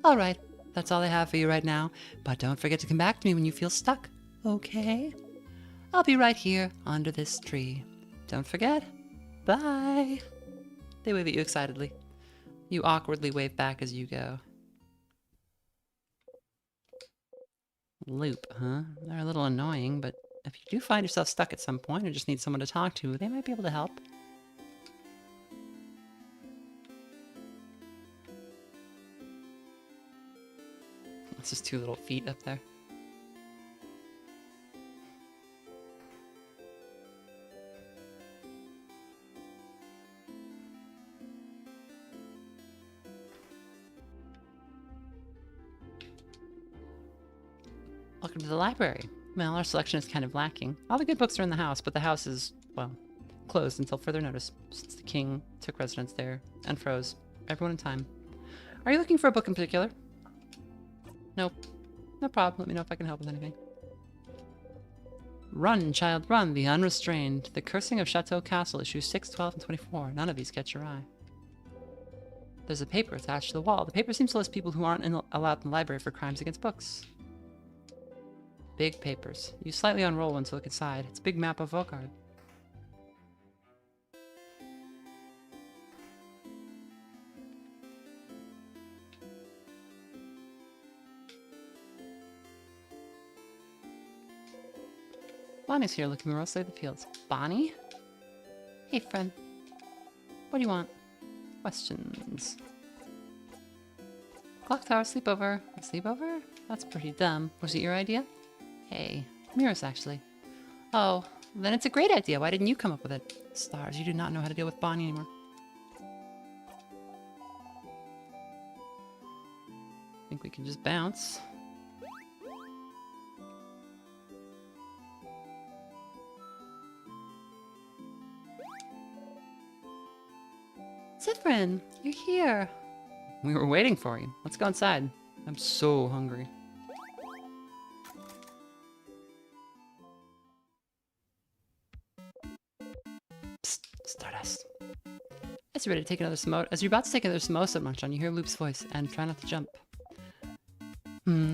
Alright, that's all I have for you right now, but don't forget to come back to me when you feel stuck, okay? I'll be right here under this tree. Don't forget. Bye. They wave at you excitedly. You awkwardly wave back as you go. Loop, huh? They're a little annoying, but if you do find yourself stuck at some point or just need someone to talk to, they might be able to help. It's just 2 little feet up there. Welcome to the library. Well, our selection is kind of lacking. All the good books are in the house, but the house is, well, closed until further notice, since the king took residence there and froze everyone in time. Are you looking for a book in particular? Nope. No problem. Let me know if I can help with anything. Run, child, run. The Unrestrained. The Cursing of Chateau Castle, issues 6, 12, and 24. None of these catch your eye. There's a paper attached to the wall. The paper seems to list people who aren't allowed in the library for crimes against books. Big papers. You slightly unroll one to look inside. It's a big map of Vaugarde. Bonnie's here looking morosely at the fields. Bonnie? Hey, friend. What do you want? Questions. Clock tower sleepover. A sleepover? That's pretty dumb. Was it your idea? Hey, Mira's actually. Oh, then it's a great idea. Why didn't you come up with it? Stars, you do not know how to deal with Bonnie anymore. I think we can just bounce. Siffrin, you're here. We were waiting for you. Let's go inside. I'm so hungry. Psst, Stardust. As you're ready to take another as you're about to take another samosa munch on, you hear Loop's voice, and try not to jump.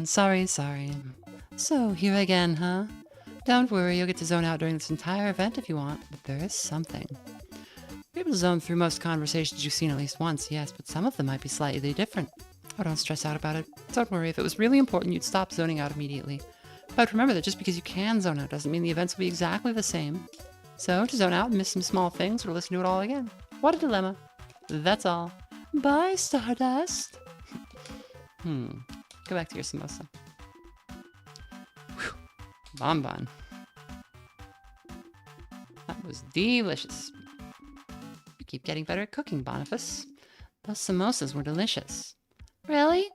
Sorry. So, here again, huh? Don't worry, you'll get to zone out during this entire event if you want, but there is something. You're able to zone through most conversations you've seen at least once, yes, but some of them might be slightly different. Oh, don't stress out about it. Don't worry, if it was really important, you'd stop zoning out immediately. But remember that just because you can zone out doesn't mean the events will be exactly the same. So, to zone out and miss some small things or listen to it all again. What a dilemma. That's all. Bye, Stardust. Go back to your samosa. Whew. Bonbon. That was delicious. You keep getting better at cooking, Boniface. Those samosas were delicious. Really?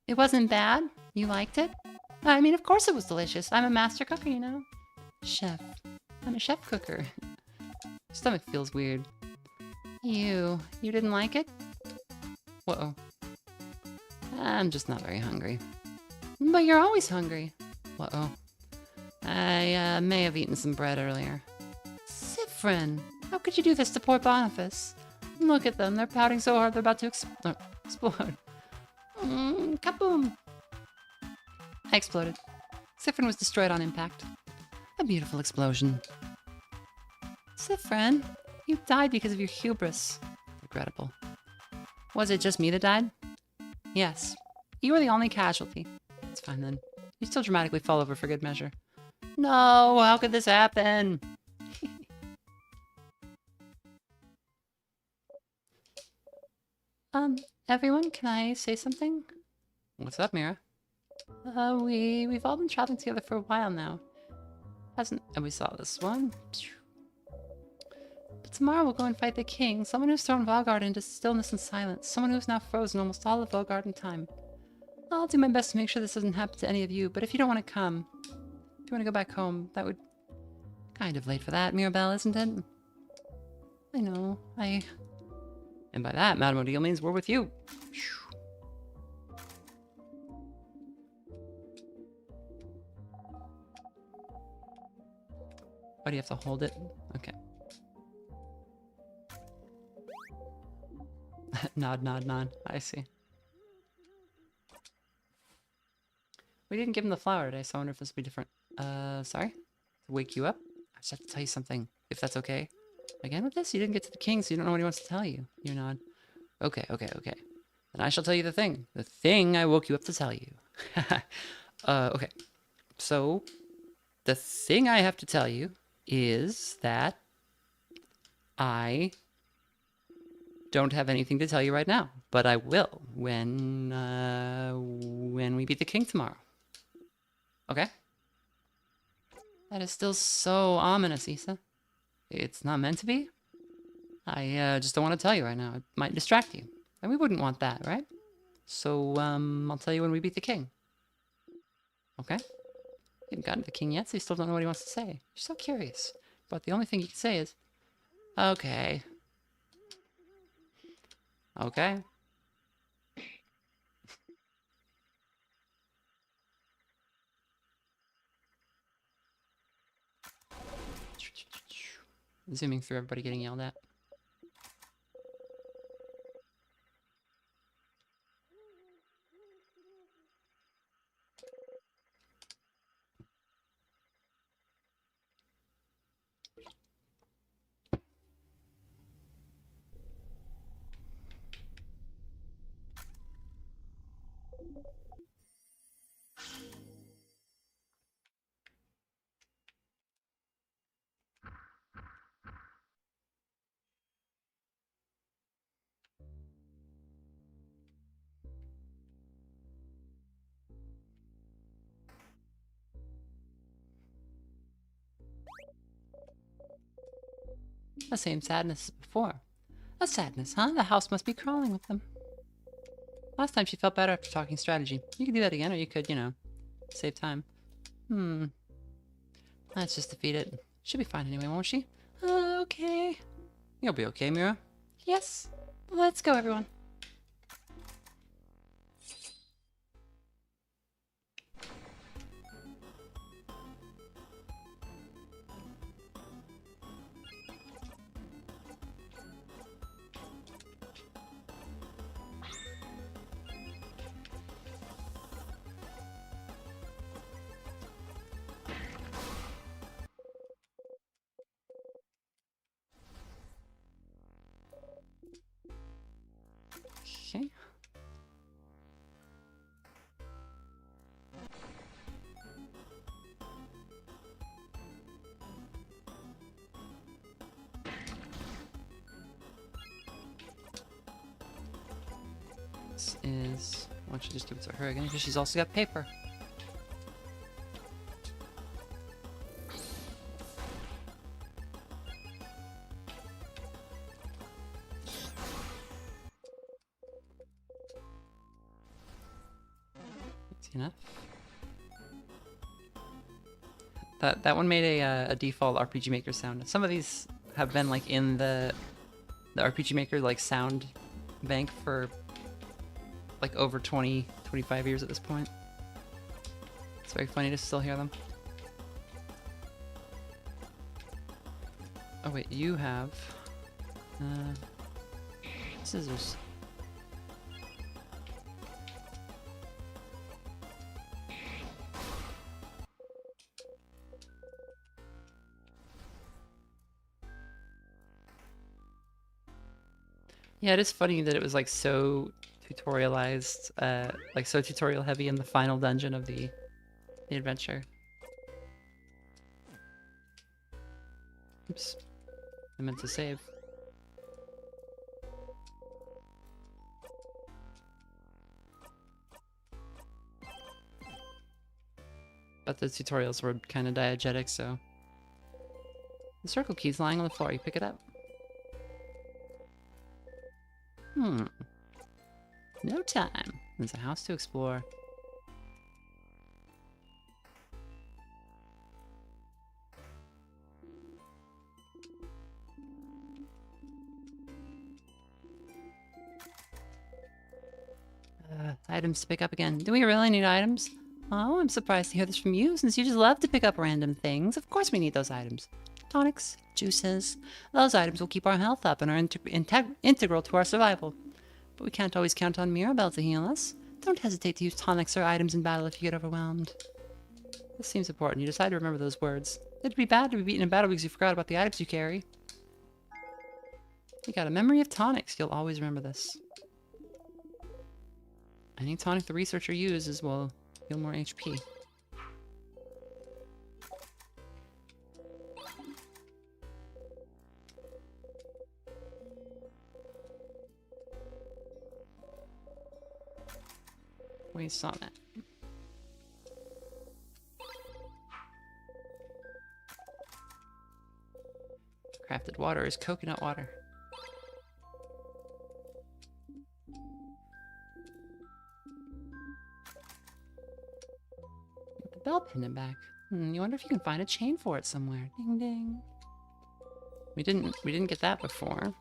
It wasn't bad? You liked it? I mean, of course it was delicious. I'm a master cooker, you know. Chef. I'm a chef cooker. Stomach feels weird. You didn't like it? Whoa. I'm just not very hungry. But you're always hungry. Uh-oh. I may have eaten some bread earlier. Siffrin, how could you do this to poor Boniface? Look at them. They're pouting so hard they're about to explode. Kaboom! I exploded. Siffrin was destroyed on impact. A beautiful explosion. Siffrin, you died because of your hubris. Regrettable. Was it just me that died? Yes. You were the only casualty. It's fine then. You still dramatically fall over for good measure. No, how could this happen? Everyone, can I say something? What's up, Mira? We've all been traveling together for a while now. And we saw this one. But tomorrow we'll go and fight the king, someone who's thrown Vaugarde into stillness and silence, someone who's now frozen almost all of Vaugarde in time. I'll do my best to make sure this doesn't happen to any of you, but if you don't want to come, if you want to go back home, that would... Kind of late for that, Mirabelle, isn't it? I know, And by that, Madame Odile means we're with you. Why do you have to hold it? Okay. Nod, nod, nod. I see. We didn't give him the flower today, so I wonder if this will be different. Sorry? To wake you up? I just have to tell you something, if that's okay. Again with this? You didn't get to the king, so you don't know what he wants to tell you. You nod. Okay. Then I shall tell you the thing. The thing I woke you up to tell you. Okay. So, the thing I have to tell you is that I don't have anything to tell you right now, but I will when we beat the king tomorrow. Okay? That is still so ominous, Issa. It's not meant to be. I just don't want to tell you right now. It might distract you. And we wouldn't want that, right? So, I'll tell you when we beat the king. Okay? You haven't gotten to the king yet, so you still don't know what he wants to say. You're so curious. But the only thing you can say is, okay. Okay. Zooming through everybody getting yelled at. The same sadness as before. A sadness, huh? The house must be crawling with them. Last time she felt better after talking strategy. You could do that again, or you could, save time. Let's just defeat it. She'll be fine anyway, won't she? Okay. You'll be okay, Mira. Yes. Let's go, everyone. Okay. This is... Why don't you just give it to her again? Because she's also got paper. That's enough. That one made a default RPG Maker sound. Some of these have been like in the RPG Maker like sound bank for like over 25 years at this point. It's very funny to still hear them. Oh wait, you have scissors. Yeah, it is funny that it was like so tutorialized, like so tutorial heavy in the final dungeon of the adventure. Oops. I meant to save. But the tutorials were kind of diegetic, so... The circle key's lying on the floor. You pick it up. No time. There's a house to explore. Items to pick up again. Do we really need items? Oh, I'm surprised to hear this from you, since you just love to pick up random things. Of course we need those items. Tonics, juices. Those items will keep our health up and are integral to our survival. But we can't always count on Mirabelle to heal us. Don't hesitate to use tonics or items in battle if you get overwhelmed. This seems important. You decide to remember those words. It'd be bad to be beaten in battle because you forgot about the items you carry. You got a memory of tonics. You'll always remember this. Any tonic the researcher uses will heal more HP. We saw that. Crafted water is coconut water. Get the bell pendant back. You wonder if you can find a chain for it somewhere. Ding ding. We didn't get that before.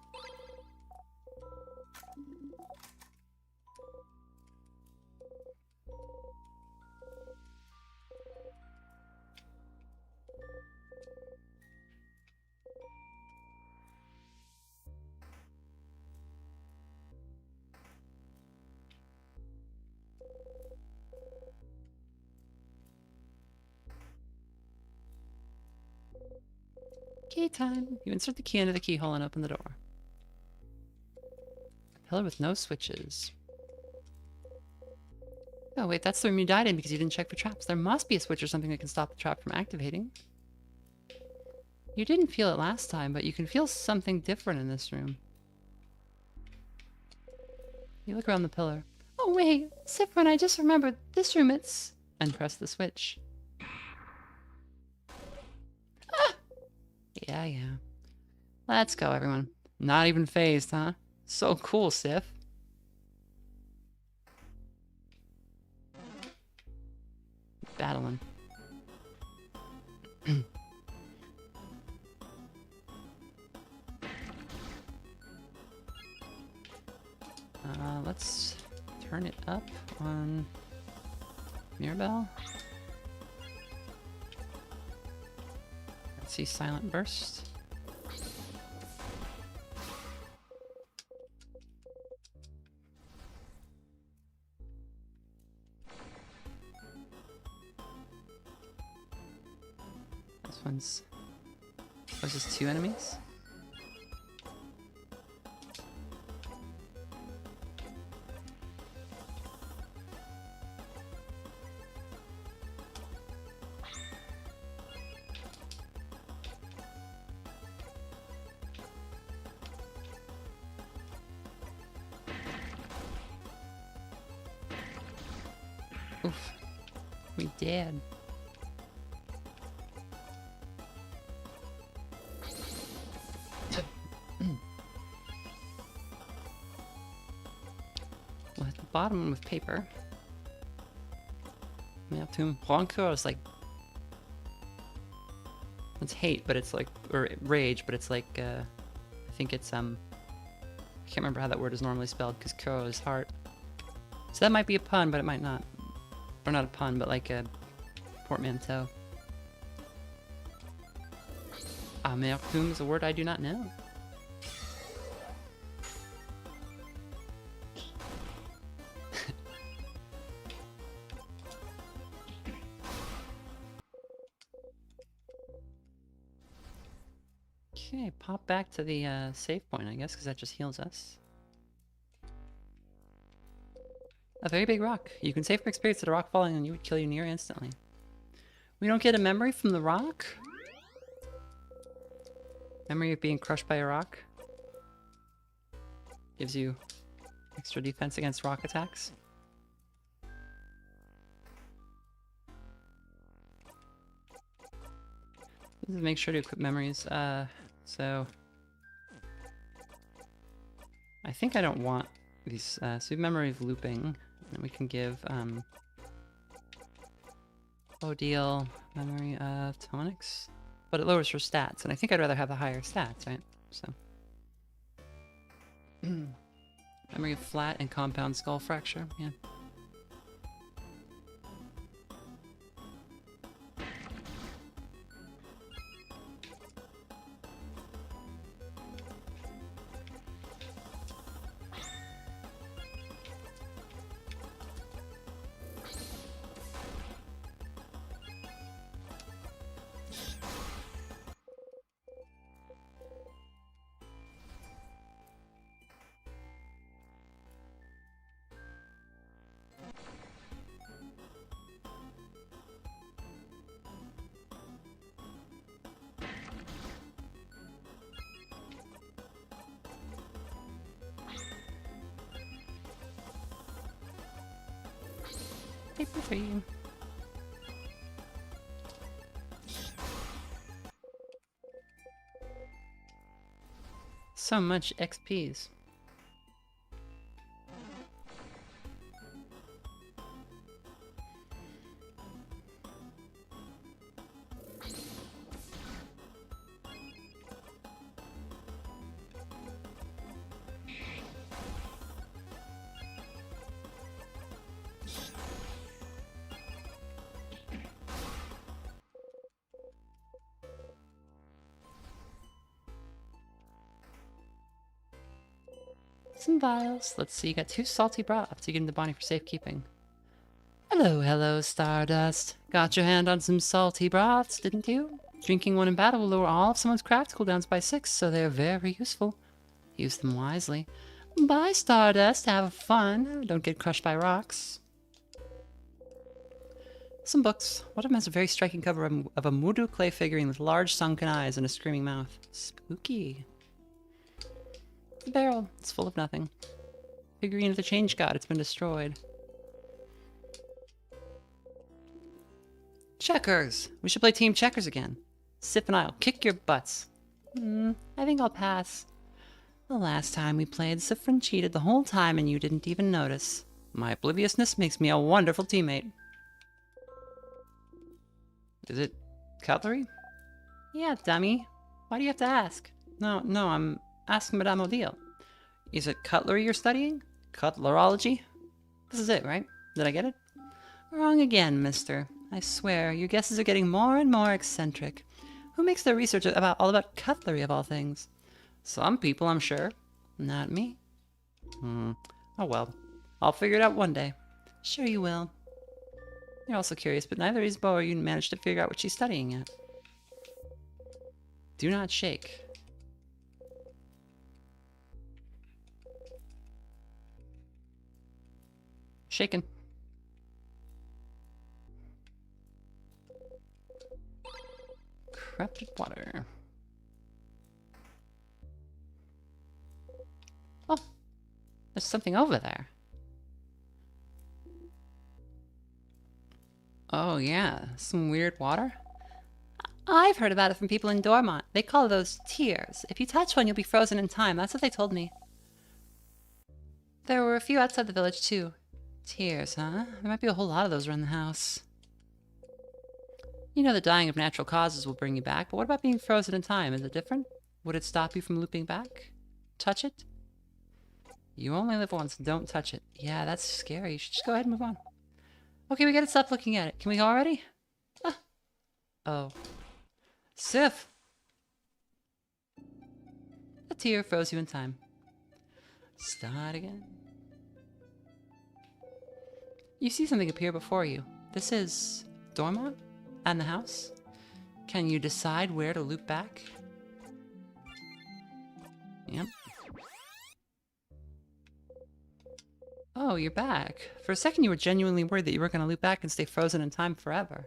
Key time. You insert the key into the keyhole and open the door. A pillar with no switches. Oh wait, that's the room you died in because you didn't check for traps. There must be a switch or something that can stop the trap from activating. You didn't feel it last time, but you can feel something different in this room. You look around the pillar. Oh wait, Siffrin, I just remembered. This room, it's... And press the switch. Yeah. Let's go, everyone. Not even phased, huh? So cool, Sif. Battling. Let's turn it up on Mirabelle. Let's see Silent Burst. This one's... Oh, just 2 enemies? Oof. We did. We'll hit the bottom with paper. Amertume. Rancœur is like... It's hate, but it's like... Or rage, but it's like, I think it's, I can't remember how that word is normally spelled, because cœur is heart. So that might be a pun, but it might not. Or not a pun, but like a portmanteau. Amertume is a word I do not know. Okay, pop back to the save point, I guess, because that just heals us. A very big rock. You can save for experience at a rock falling and you would kill you near instantly. We don't get a memory from the rock? Memory of being crushed by a rock? Gives you extra defense against rock attacks. This is make sure to equip memories. So I think I don't want these. So we have memory of looping, and we can give Odile memory of tonics, but it lowers her stats, and I think I'd rather have the higher stats, right? So memory of flat and compound skull fracture, yeah. Paper for you. So much XPs. Some vials. Let's see, you got 2 salty broths. You get in the body for safekeeping. Hello, hello, Stardust. Got your hand on some salty broths, didn't you? Drinking one in battle will lower all of someone's craft cooldowns by 6, so they're very useful. Use them wisely. Bye, Stardust. Have fun. Don't get crushed by rocks. Some books. One of them has a very striking cover of a Mudu clay figurine with large sunken eyes and a screaming mouth. Spooky. The barrel. It's full of nothing. Figurine of the Change God. It's been destroyed. Checkers! We should play team checkers again. Sif and I'll kick your butts. I think I'll pass. The last time we played, Siffrin cheated the whole time and you didn't even notice. My obliviousness makes me a wonderful teammate. Is it cutlery? Yeah, dummy. Why do you have to ask? No, I'm asking Madame Odile. Is it cutlery you're studying? Cutlerology? This is it, right? Did I get it? Wrong again, mister. I swear, your guesses are getting more and more eccentric. Who makes their research all about cutlery of all things? Some people, I'm sure. Not me. Oh well. I'll figure it out one day. Sure you will. You're also curious, but neither Isbo or you managed to figure out what she's studying yet. Do not shake. Shaken. Corrupted water. Oh, there's something over there. Oh, yeah. Some weird water? I've heard about it from people in Dormont. They call those tears. If you touch one, you'll be frozen in time. That's what they told me. There were a few outside the village, too. Tears, huh? There might be a whole lot of those around the house. You know that dying of natural causes will bring you back, but what about being frozen in time? Is it different? Would it stop you from looping back? Touch it? You only live once. Don't touch it. Yeah, that's scary. You should just go ahead and move on. Okay, we gotta stop looking at it. Can we go already? Ah. Oh. Sif! A tear froze you in time. Start again. You see something appear before you. This is Dormont and the house. Can you decide where to loop back? Yep. Oh, you're back. For a second you were genuinely worried that you were going to loop back and stay frozen in time forever.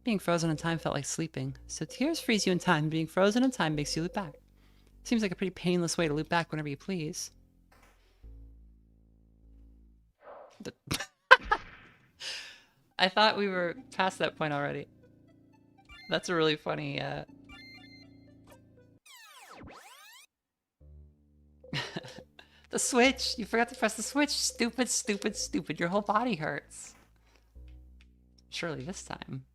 Being frozen in time felt like sleeping. So tears freeze you in time, being frozen in time makes you loop back. Seems like a pretty painless way to loop back whenever you please. I thought we were past that point already. That's a really funny, The switch! You forgot to press the switch! Stupid, stupid, stupid. Your whole body hurts. Surely this time.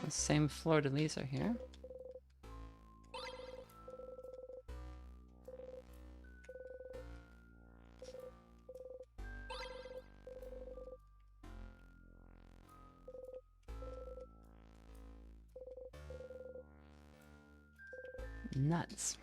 The same fleur-de-lis are here. Nuts.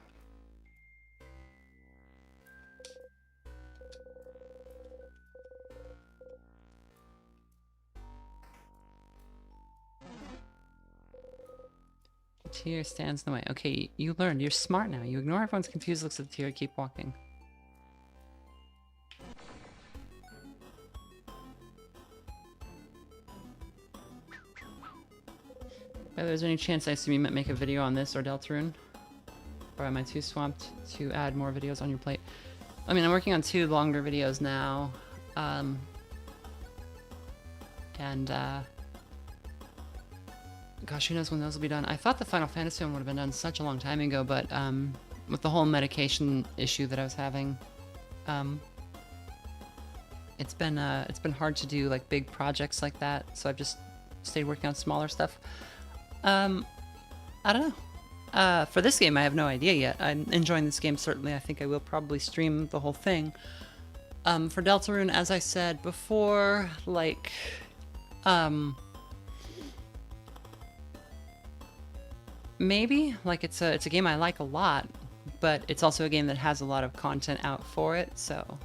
Tear stands in the way. Okay, you learned. You're smart now. You ignore everyone's confused looks at the tear and keep walking. Whether there's any chance I assume you might make a video on this or Deltarune? Or am I too swamped to add more videos on your plate? I mean, I'm working on 2 longer videos now. Gosh, who knows when those will be done. I thought the Final Fantasy one would have been done such a long time ago, but with the whole medication issue that I was having, it's been hard to do like big projects like that, so I've just stayed working on smaller stuff. I don't know. For this game, I have no idea yet. I'm enjoying this game, certainly. I think I will probably stream the whole thing. For Deltarune, as I said before, like, maybe. Like, it's a game I like a lot, but it's also a game that has a lot of content out for it, so...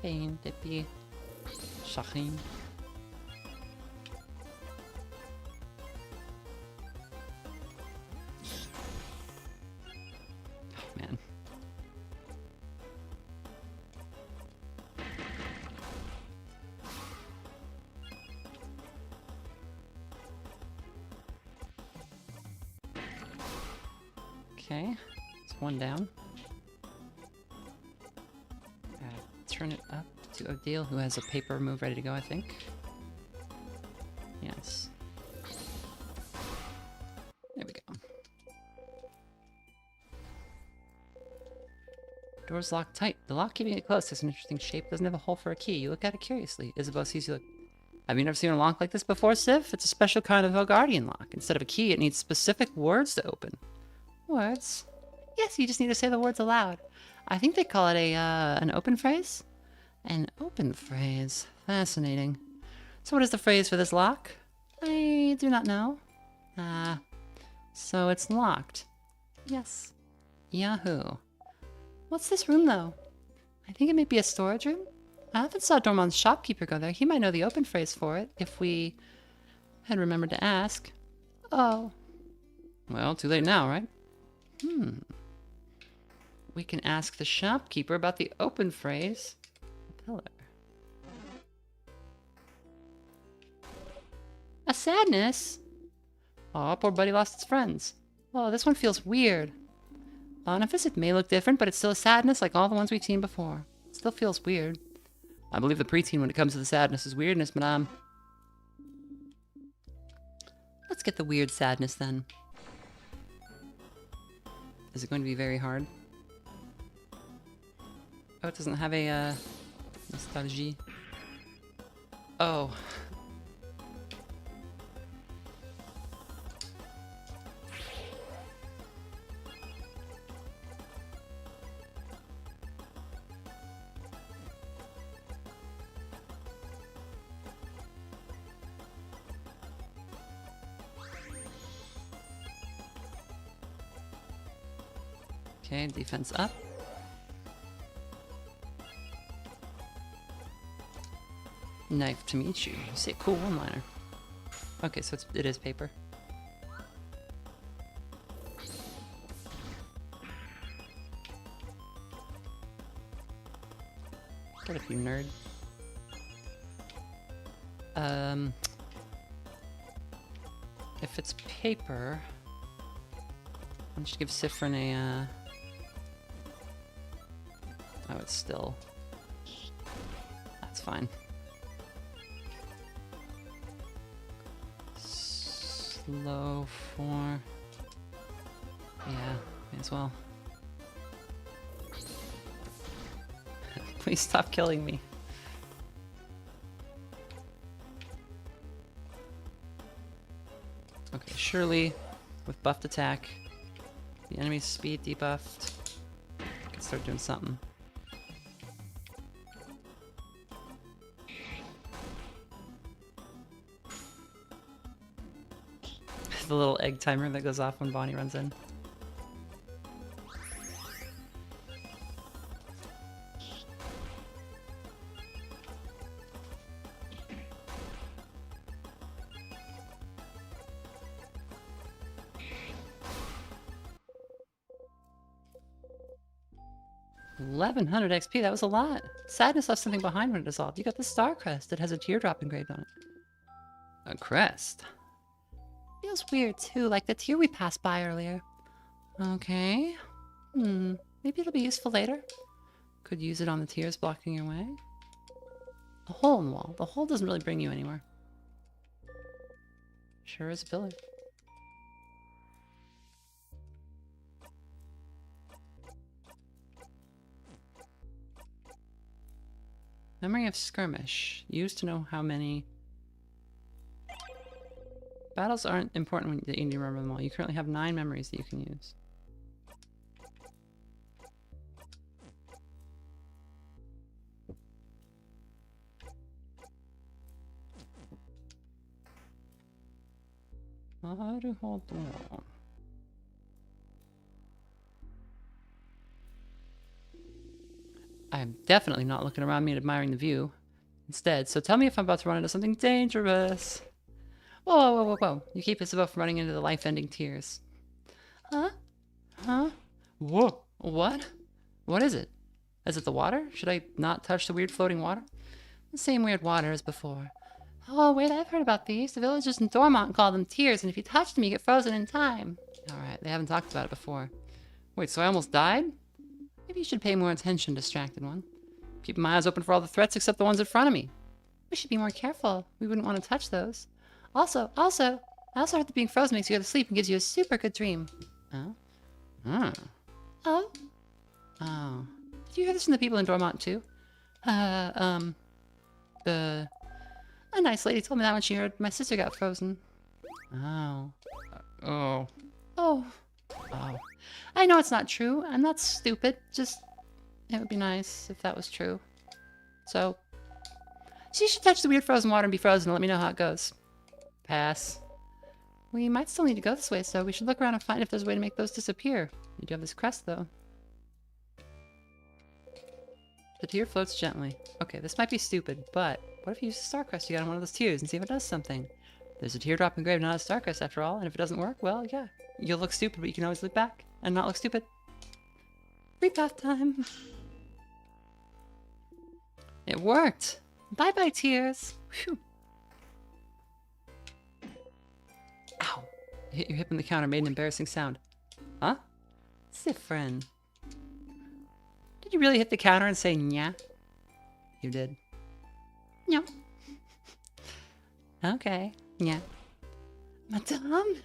Pain, Dippy, Shaheen. Oh, man. Okay, it's 1 down. Turn it up to Odile, who has a paper move ready to go, I think. Yes. There we go. Door's locked tight. The lock keeping it closed has an interesting shape. Doesn't have a hole for a key. You look at it curiously. Isabel sees you look. Have you never seen a lock like this before, Sif? It's a special kind of Vaugardian lock. Instead of a key, it needs specific words to open. Words? Yes, you just need to say the words aloud. I think they call it an open phrase? An open phrase. Fascinating. So what is the phrase for this lock? I do not know. So it's locked. Yes. Yahoo. What's this room, though? I think it might be a storage room. I often saw Dormon's shopkeeper go there. He might know the open phrase for it, if we had remembered to ask. Oh. Well, too late now, right? We can ask the shopkeeper about the open phrase. Pillar. A sadness? Aw, poor buddy lost its friends. Oh, this one feels weird. On a visit may look different, but it's still a sadness like all the ones we've seen before. It still feels weird. I believe the preteen when it comes to the sadness is weirdness, madame. Let's get the weird sadness then. Is it going to be very hard? Oh, it doesn't have a, nostalgie. Oh. Okay, defense up. Knife to meet you. You say cool one-liner. Okay, so it is paper. Get a few nerd. If it's paper, I should give Siffrin a, oh, it's still... That's fine. Slow for... Yeah, may as well. Please stop killing me. Okay, surely with buffed attack, the enemy's speed debuffed, I can start doing something. The little egg timer that goes off when Bonnie runs in. $1,100 XP, that was a lot. Sadness left something behind when it dissolved. You got the star crest. It has a teardrop engraved on it. A crest? Feels weird too, like the tear we passed by earlier. Okay. Maybe it'll be useful later. Could use it on the tears blocking your way. A hole in the wall. The hole doesn't really bring you anywhere. Sure is a pillar. Memory of skirmish. Used to know how many... Battles aren't important when you need to remember them all. You currently have 9 memories that you can use. Hold on. I'm definitely not looking around me and admiring the view. Instead, so tell me if I'm about to run into something dangerous. Whoa, whoa, whoa, whoa, whoa. You keep us above from running into the life-ending tears. Huh? Huh? Whoa. What? What is it? Is it the water? Should I not touch the weird floating water? The same weird water as before. Oh, wait, I've heard about these. The villagers in Dormont call them tears, and if you touch them, you get frozen in time. Alright, they haven't talked about it before. Wait, so I almost died? Maybe you should pay more attention, distracted one. Keep my eyes open for all the threats except the ones in front of me. We should be more careful. We wouldn't want to touch those. I also heard that being frozen makes you go to sleep and gives you a super good dream. Oh? Oh. Oh? Oh. Did you hear this from the people in Dormont too? A nice lady told me that when she heard my sister got frozen. Oh. Oh. Oh. Oh. I know it's not true. I'm not stupid. Just, it would be nice if that was true. So, she should touch the weird frozen water and be frozen and let me know how it goes. Pass. We might still need to go this way, so we should look around and find if there's a way to make those disappear. You do have this crest, though. The tear floats gently. Okay, this might be stupid, but what if you use a star crest you got on one of those tears and see if it does something? There's a teardrop engraved, not a star crest after all, and if it doesn't work, well, yeah. You'll look stupid, but you can always look back and not look stupid. Repath time! It worked! Bye-bye, tears! Whew. Ow! You hit your hip on the counter, made an embarrassing sound. Huh? Siffrin. Did you really hit the counter and say nya? You did. No. Okay. Yeah. Madame?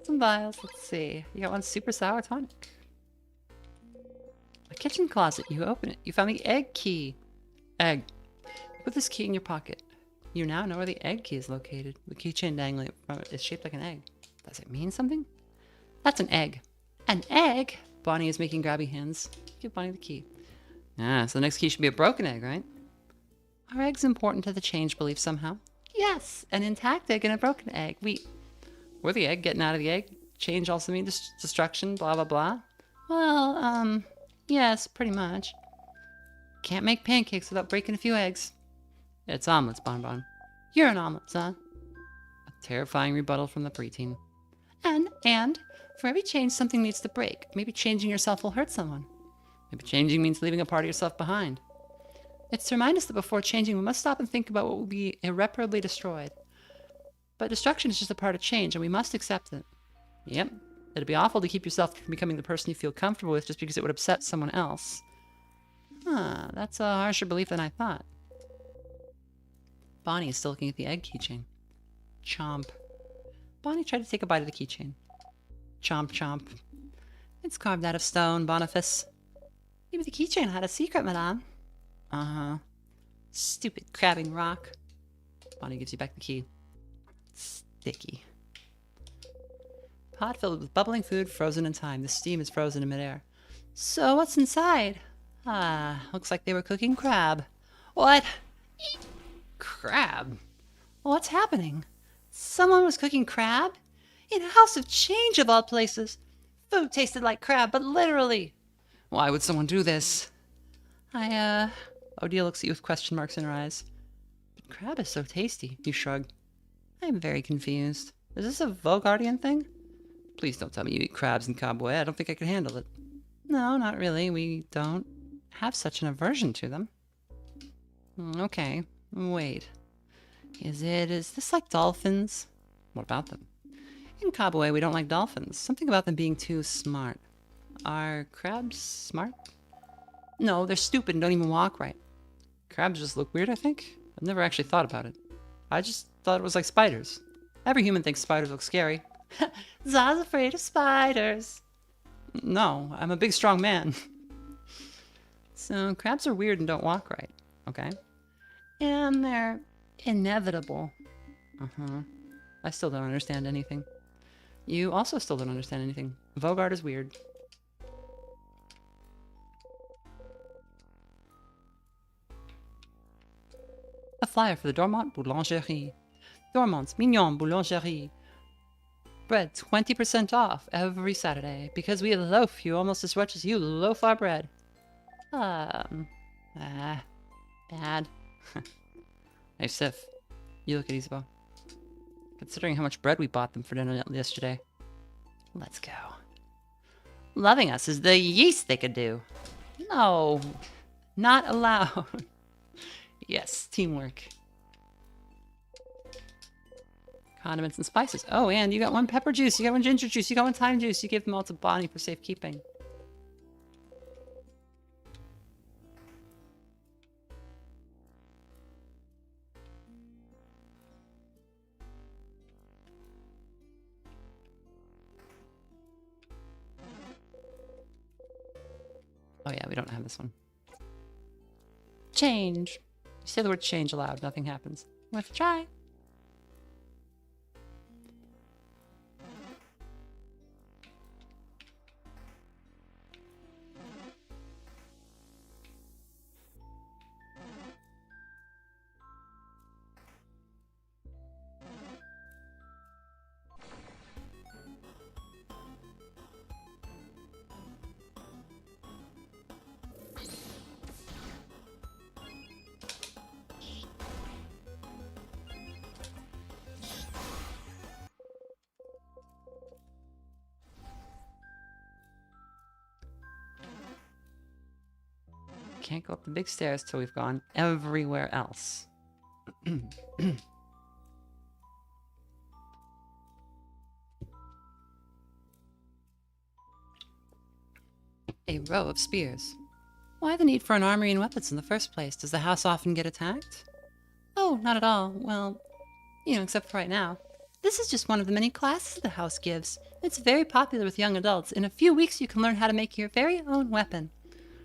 Some vials. Let's see. You got one super sour tonic. A kitchen closet. You open it. You found the egg key. Egg. Put this key in your pocket. You now know where the egg key is located. The keychain dangling from it is shaped like an egg. Does it mean something? That's an egg. An egg? Bonnie is making grabby hands. Give Bonnie the key. Ah, so the next key should be a broken egg, right? Are eggs important to the change belief somehow? Yes, an intact egg and a broken egg. Were the egg getting out of the egg? Change also mean destruction, blah, blah, blah? Well, yes, pretty much. Can't make pancakes without breaking a few eggs. It's omelets, Bonbon. You're an omelet, son. A terrifying rebuttal from the preteen. And, for every change, something needs to break. Maybe changing yourself will hurt someone. Maybe changing means leaving a part of yourself behind. It's to remind us that before changing, we must stop and think about what will be irreparably destroyed. But destruction is just a part of change, and we must accept it. Yep. It'd be awful to keep yourself from becoming the person you feel comfortable with just because it would upset someone else. Huh, that's a harsher belief than I thought. Bonnie is still looking at the egg keychain. Chomp. Bonnie tried to take a bite of the keychain. Chomp, chomp. It's carved out of stone, Boniface. Maybe the keychain had a secret, madame. Uh-huh. Stupid crabbing rock. Bonnie gives you back the key. Sticky. Pot filled with bubbling food, frozen in time. The steam is frozen in midair. So what's inside? Ah, looks like they were cooking crab. What? Eat crab? What's happening? Someone was cooking crab? In a house of change of all places. Food tasted like crab, but literally. Why would someone do this? Odile looks at you with question marks in her eyes. But crab is so tasty. You shrug. I'm very confused. Is this a Vaugardian thing? Please don't tell me you eat crabs in Cobway. I don't think I could handle it. No, not really. We don't have such an aversion to them. Okay. Wait. Is this like dolphins? What about them? In Cobway, we don't like dolphins. Something about them being too smart. Are crabs smart? No, they're stupid and don't even walk right. Crabs just look weird, I think. I've never actually thought about it. I just thought it was like spiders. Every human thinks spiders look scary. Za's afraid of spiders. No, I'm a big, strong man. So, crabs are weird and don't walk right, okay? And they're inevitable. Uh-huh. I still don't understand anything. You also still don't understand anything. Vaugarde is weird. A flyer for the Dormont Boulangerie. Dormont's Mignon Boulangerie. Bread 20% off every Saturday because we loaf you almost as much as you loaf our bread. Bad. Hey, Sif. You look at Isabeau. Considering how much bread we bought them for dinner yesterday. Let's go. Loving us is the yeast they could do. No. Not allowed. Yes, teamwork. Condiments and spices. Oh, and you got one pepper juice, you got one ginger juice, you got one thyme juice. You gave them all to Bonnie for safekeeping. Oh yeah, we don't have this one. Change. You say the word change aloud, nothing happens. Worth a try. can't go up the big stairs till we've gone everywhere else. A row of spears. Why the need for an armory and weapons in the first place? Does the house often get attacked? Oh, not at all. Well, except for right now. This is just one of the many classes the house gives. It's very popular with young adults. In a few weeks, you can learn how to make your very own weapon.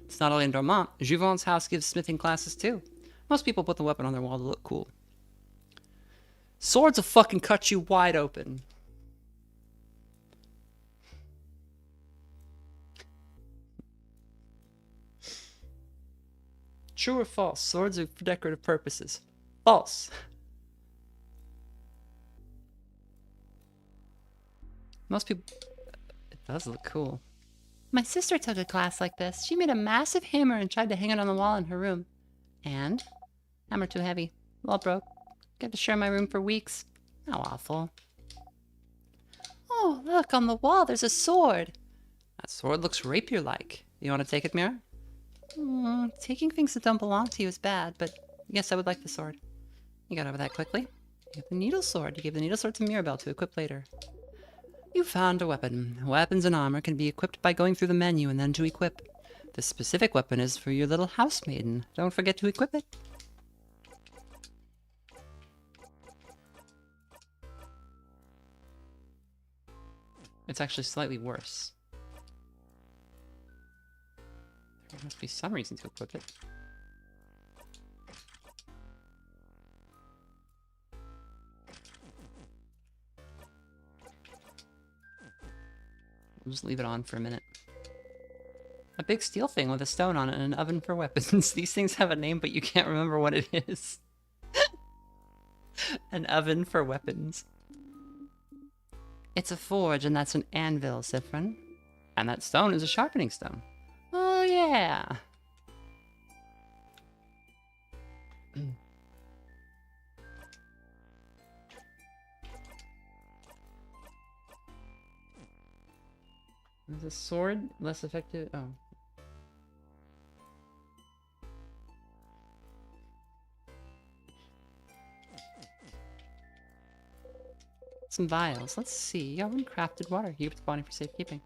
It's not only in Dormont. Juvon's house gives smithing classes too. Most people put the weapon on their wall to look cool. Swords will fucking cut you wide open. True or false? Swords are for decorative purposes. False. Most people... It does look cool. My sister took a class like this. She made a massive hammer and tried to hang it on the wall in her room. And? Hammer too heavy. Wall broke. Got to share my room for weeks. How awful. Oh, look, on the wall there's a sword. That sword looks rapier-like. You want to take it, Mira? Taking things that don't belong to you is bad, but yes, I would like the sword. You got over that quickly. You have the needle sword. You gave the needle sword to Mirabelle to equip later. You found a weapon. Weapons and armor can be equipped by going through the menu and then to equip. This specific weapon is for your little house maiden. Don't forget to equip it. It's actually slightly worse. There must be some reason to equip it. We'll just leave it on for a minute. A big steel thing with a stone on it and an oven for weapons. These things have a name, but you can't remember what it is. An oven for weapons. It's a forge, and that's an anvil, Siffrin. And that stone is a sharpening stone. Oh, yeah. Is a sword less effective? Oh. Some vials. Let's see. Oven crafted water. Heaped body for safekeeping.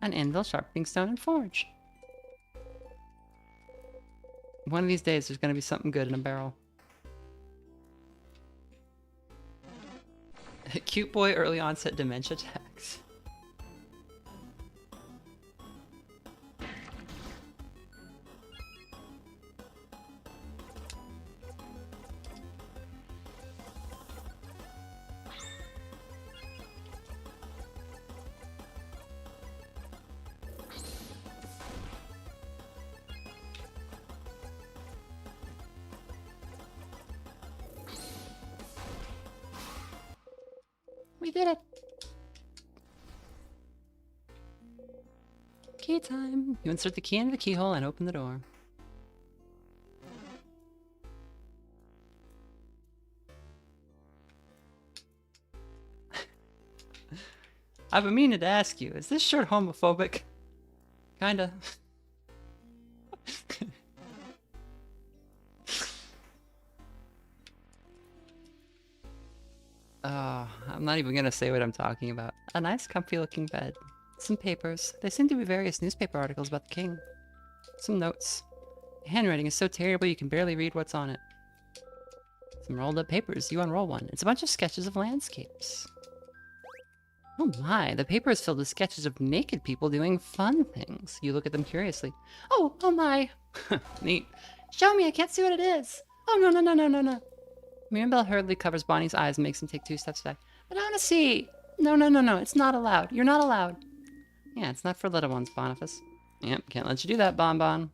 An anvil, sharpening stone, and forge. One of these days, there's going to be something good in a barrel. Cute boy early onset dementia attacks. We did it! Key time! You insert the key into the keyhole and open the door. I've been meaning to ask you, is this shirt homophobic? Kinda. I'm not even gonna say what I'm talking about. A nice comfy looking bed. Some papers. They seem to be various newspaper articles about the king. Some notes. The handwriting is so terrible you can barely read what's on it. Some rolled up papers. You unroll one. It's a bunch of sketches of landscapes. Oh my, the paper is filled with sketches of naked people doing fun things. You look at them curiously. Oh my. Neat. Show me, I can't see what it is. Oh, no. Mirabelle hurriedly covers Bonnie's eyes and makes him take 2 steps back. But I want to see. No, it's not allowed. You're not allowed. Yeah, it's not for little ones, Boniface. Yep, can't let you do that, Bonbon.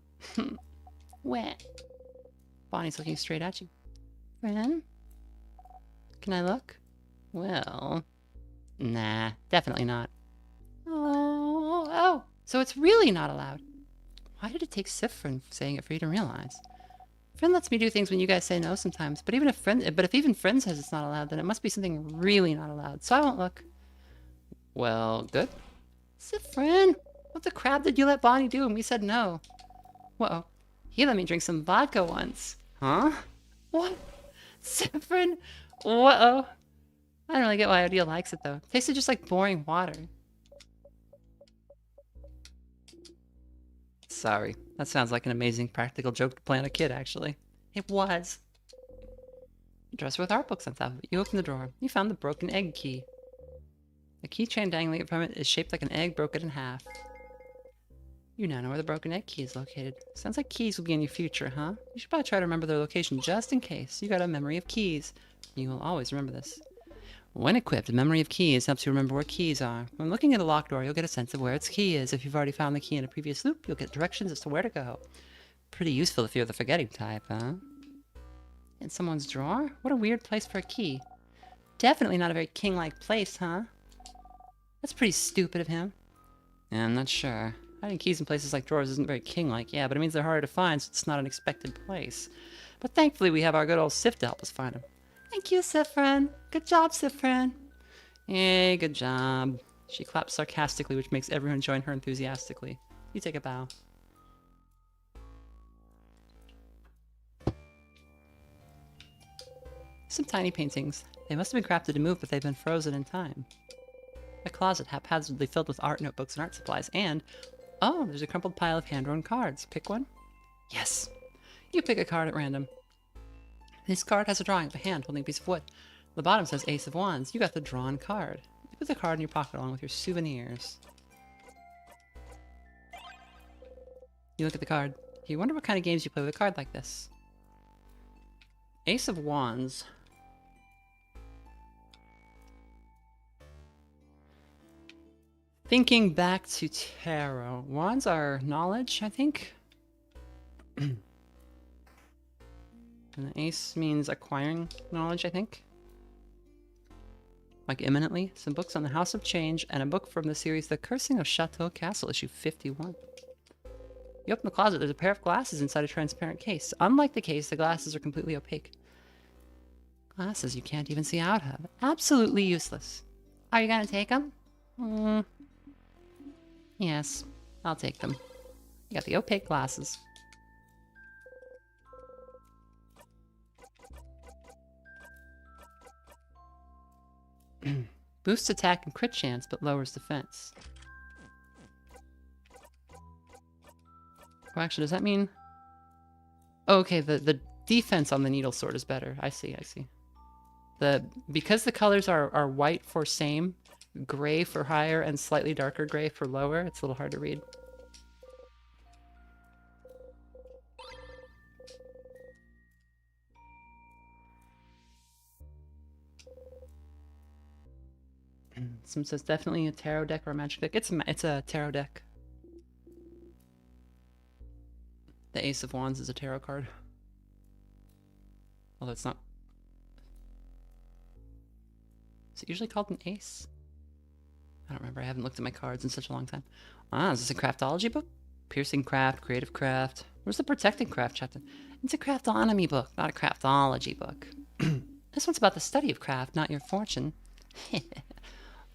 Wet. Bonnie's looking straight at you. Friend? Can I look? Well... Nah, definitely not. Oh, so it's really not allowed. Why did it take Siffrin saying it for you to realize? Friend lets me do things when you guys say no sometimes, but if even friend says it's not allowed, then it must be something really not allowed, so I won't look. Well, good. Siffrin, what the crap did you let Bonnie do when we said no? Whoa. He let me drink some vodka once. Huh? What? Siffrin? Whoa. I don't really get why Odile likes it, though. It tasted just like boring water. Sorry. That sounds like an amazing practical joke to play on a kid, actually. It was. A dresser with art books on top of it. You open the drawer. You found the broken egg key. The keychain dangling from it is shaped like an egg broken in half. You now know where the broken egg key is located. Sounds like keys will be in your future, huh? You should probably try to remember their location just in case. You got a memory of keys. You will always remember this. When equipped, a memory of keys helps you remember where keys are. When looking at a locked door, you'll get a sense of where its key is. If you've already found the key in a previous loop, you'll get directions as to where to go. Pretty useful if you're the forgetting type, huh? In someone's drawer? What a weird place for a key. Definitely not a very king-like place, huh? That's pretty stupid of him. Yeah, I'm not sure. Hiding keys in places like drawers isn't very king-like, yeah, but it means they're harder to find, so it's not an expected place. But thankfully we have our good old Sif to help us find them. Thank you, Siffrin. Good job, Siffrin. Yay, good job. She claps sarcastically, which makes everyone join her enthusiastically. You take a bow. Some tiny paintings. They must have been crafted to move, but they've been frozen in time. A closet haphazardly filled with art notebooks and art supplies, and... oh, there's a crumpled pile of hand-drawn cards. Pick one? Yes. You pick a card at random. This card has a drawing of a hand holding a piece of wood. The bottom says Ace of Wands. You got the drawn card. You put the card in your pocket along with your souvenirs. You look at the card. You wonder what kind of games you play with a card like this. Ace of Wands. Thinking back to tarot. Wands are knowledge, I think. And the ace means acquiring knowledge, I think. Like imminently. Some books on the House of Change and a book from the series The Cursing of Chateau Castle, issue 51. You open the closet, there's a pair of glasses inside a transparent case. Unlike the case, the glasses are completely opaque. Glasses you can't even see out of. Absolutely useless. Are you gonna take them? Yes, I'll take them. You got the opaque glasses. Boosts attack and crit chance, but lowers defense. Well, actually, does that mean... oh, okay, the defense on the needle sword is better. I see, I see. Because the colors are white for same, gray for higher, and slightly darker gray for lower, it's a little hard to read. Someone says definitely a tarot deck or a magic deck. It's a tarot deck. The Ace of Wands is a tarot card. Although it's not. Is it usually called an ace? I don't remember. I haven't looked at my cards in such a long time. Ah, is this a craftology book? Piercing craft, creative craft. Where's the protecting craft chapter? It's a craftonomy book, not a craftology book. This one's about the study of craft, not your fortune.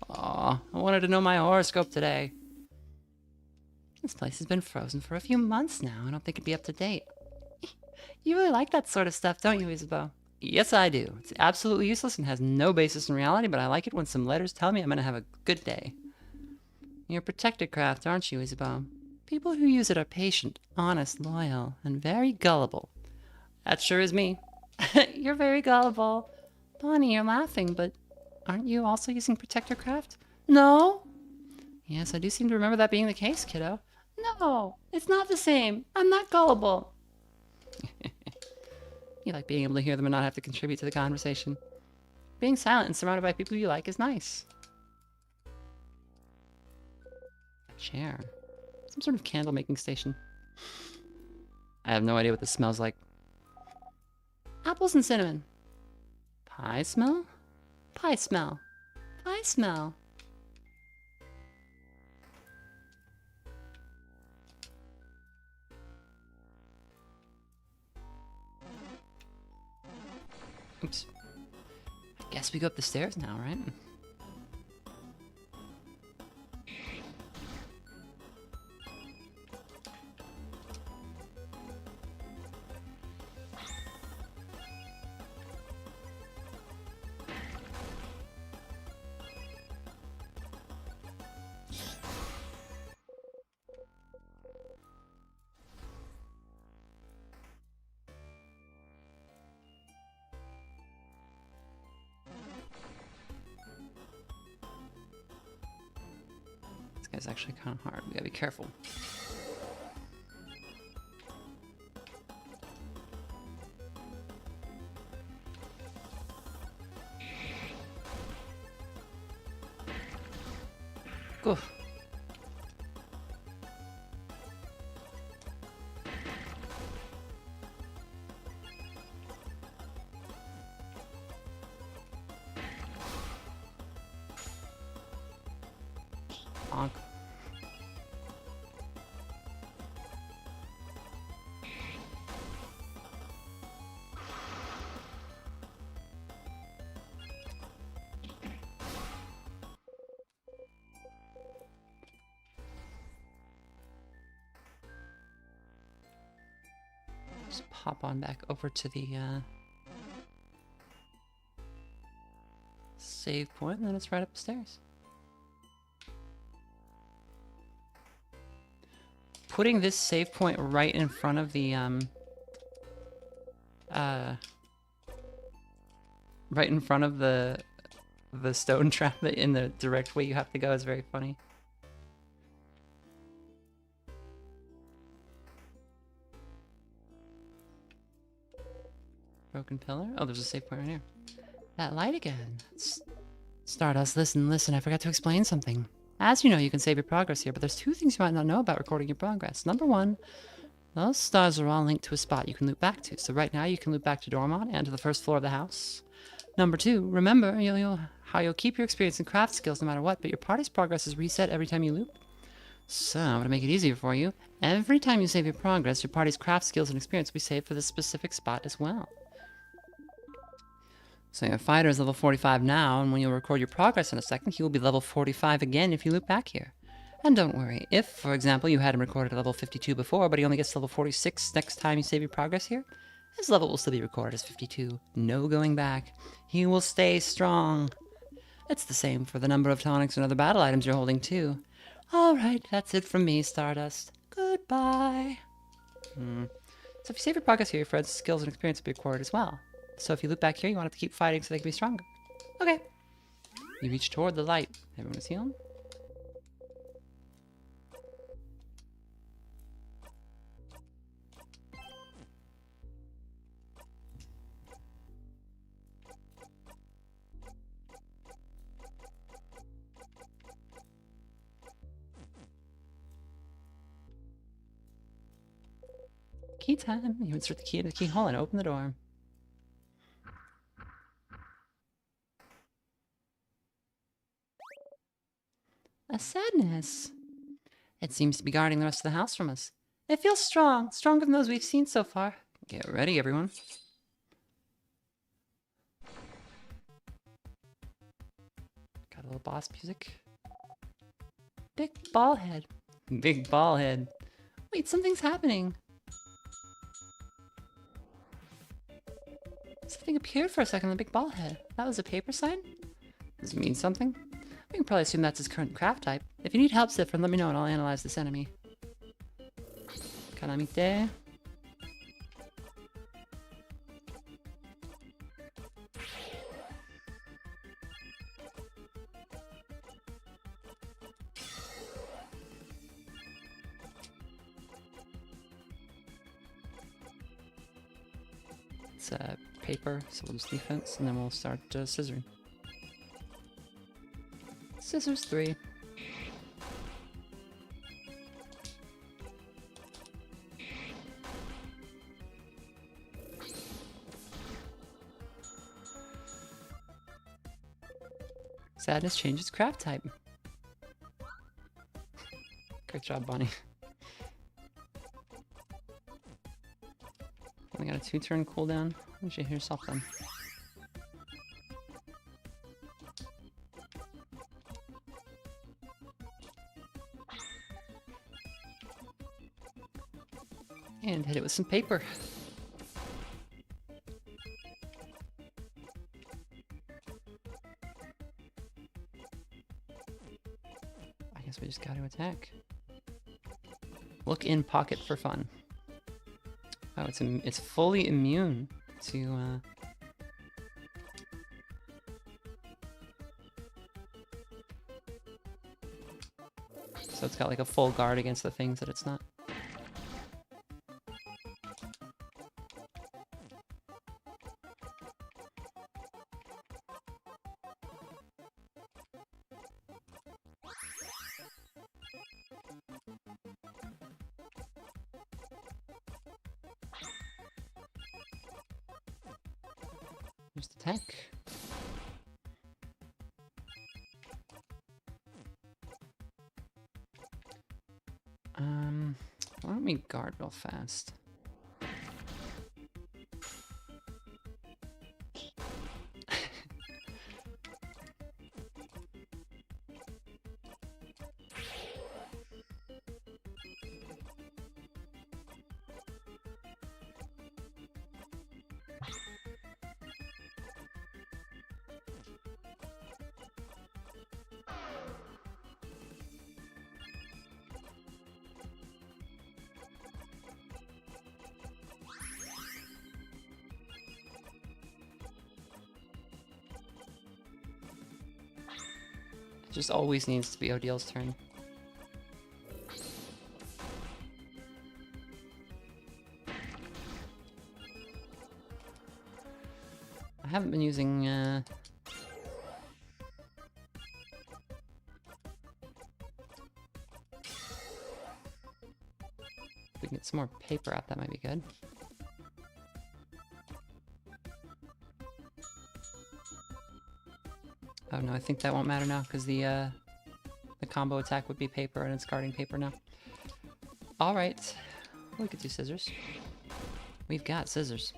Aw, I wanted to know my horoscope today. This place has been frozen for a few months now. I don't think it'd be up to date. You really like that sort of stuff, don't you, Isabeau? Yes, I do. It's absolutely useless and has no basis in reality, but I like it when some letters tell me I'm gonna have a good day. You're a protected craft, aren't you, Isabeau? People who use it are patient, honest, loyal, and very gullible. That sure is me. You're very gullible. Bonnie, you're laughing, but aren't you also using protector craft? No. Yes, I do seem to remember that being the case, kiddo. No, it's not the same. I'm not gullible. You like being able to hear them and not have to contribute to the conversation. Being silent and surrounded by people you like is nice. A chair. Some sort of candle making station. I have no idea what this smells like. Apples and cinnamon. Pie smell? Pie smell. Pie smell. Oops. I guess we go up the stairs now, right? guy's actually kind of hard. We gotta be careful. Go. Bonk. Just pop on back over to the save point, and then it's right up the stairs. Putting this save point right in front of the right in front of the stone trap in the direct way you have to go is very funny. Broken pillar? Oh, there's a save point right here. That light again. Stardust, listen, I forgot to explain something. As you know, you can save your progress here, but there's two things you might not know about recording your progress. Number one, those stars are all linked to a spot you can loop back to. So right now you can loop back to Dormont and to the first floor of the house. Number two, remember how you'll keep your experience and craft skills no matter what, but your party's progress is reset every time you loop. So, to make it easier for you, every time you save your progress, your party's craft skills and experience will be saved for this specific spot as well. So your fighter is level 45 now, and when you record your progress in a second, he will be level 45 again if you loop back here. And don't worry, if, for example, you had him recorded at level 52 before, but he only gets to level 46 next time you save your progress here, his level will still be recorded as 52. No going back. He will stay strong. It's the same for the number of tonics and other battle items you're holding, too. Alright, that's it from me, Stardust. Goodbye. So if you save your progress here, your friend's skills and experience will be recorded as well. So if you loop back here, you want to keep fighting so they can be stronger. Okay. You reach toward the light. Everyone is healed. Key time. You insert the key into the keyhole and open the door. A sadness. It seems to be guarding the rest of the house from us. It feels strong, stronger than those we've seen so far. Get ready, everyone. Got a little boss music. Big ball head. Big ball head. Wait, something's happening. Something appeared for a second on the big ball head. That was a paper sign? Does it mean something? We can probably assume that's his current craft type. If you need help, Siffrin, let me know and I'll analyze this enemy. Calamite. It's paper, so we'll just defense, and then we'll start scissoring. Scissors 3. Sadness changes craft type. Great job, Bonnie. Only got a 2-turn cooldown. You should hear yourself then. And hit it with some paper. I guess we just got to attack. Look in pocket for fun. Oh, it's fully immune to So it's got like a full guard against the things that it's not. Just attack. Why don't we guard real fast? It just always needs to be Odil's turn. I haven't been using, if we can get some more paper out, that might be good. Oh no, I think that won't matter now, because the combo attack would be paper, and it's guarding paper now. Alright. We could do scissors. We've got scissors.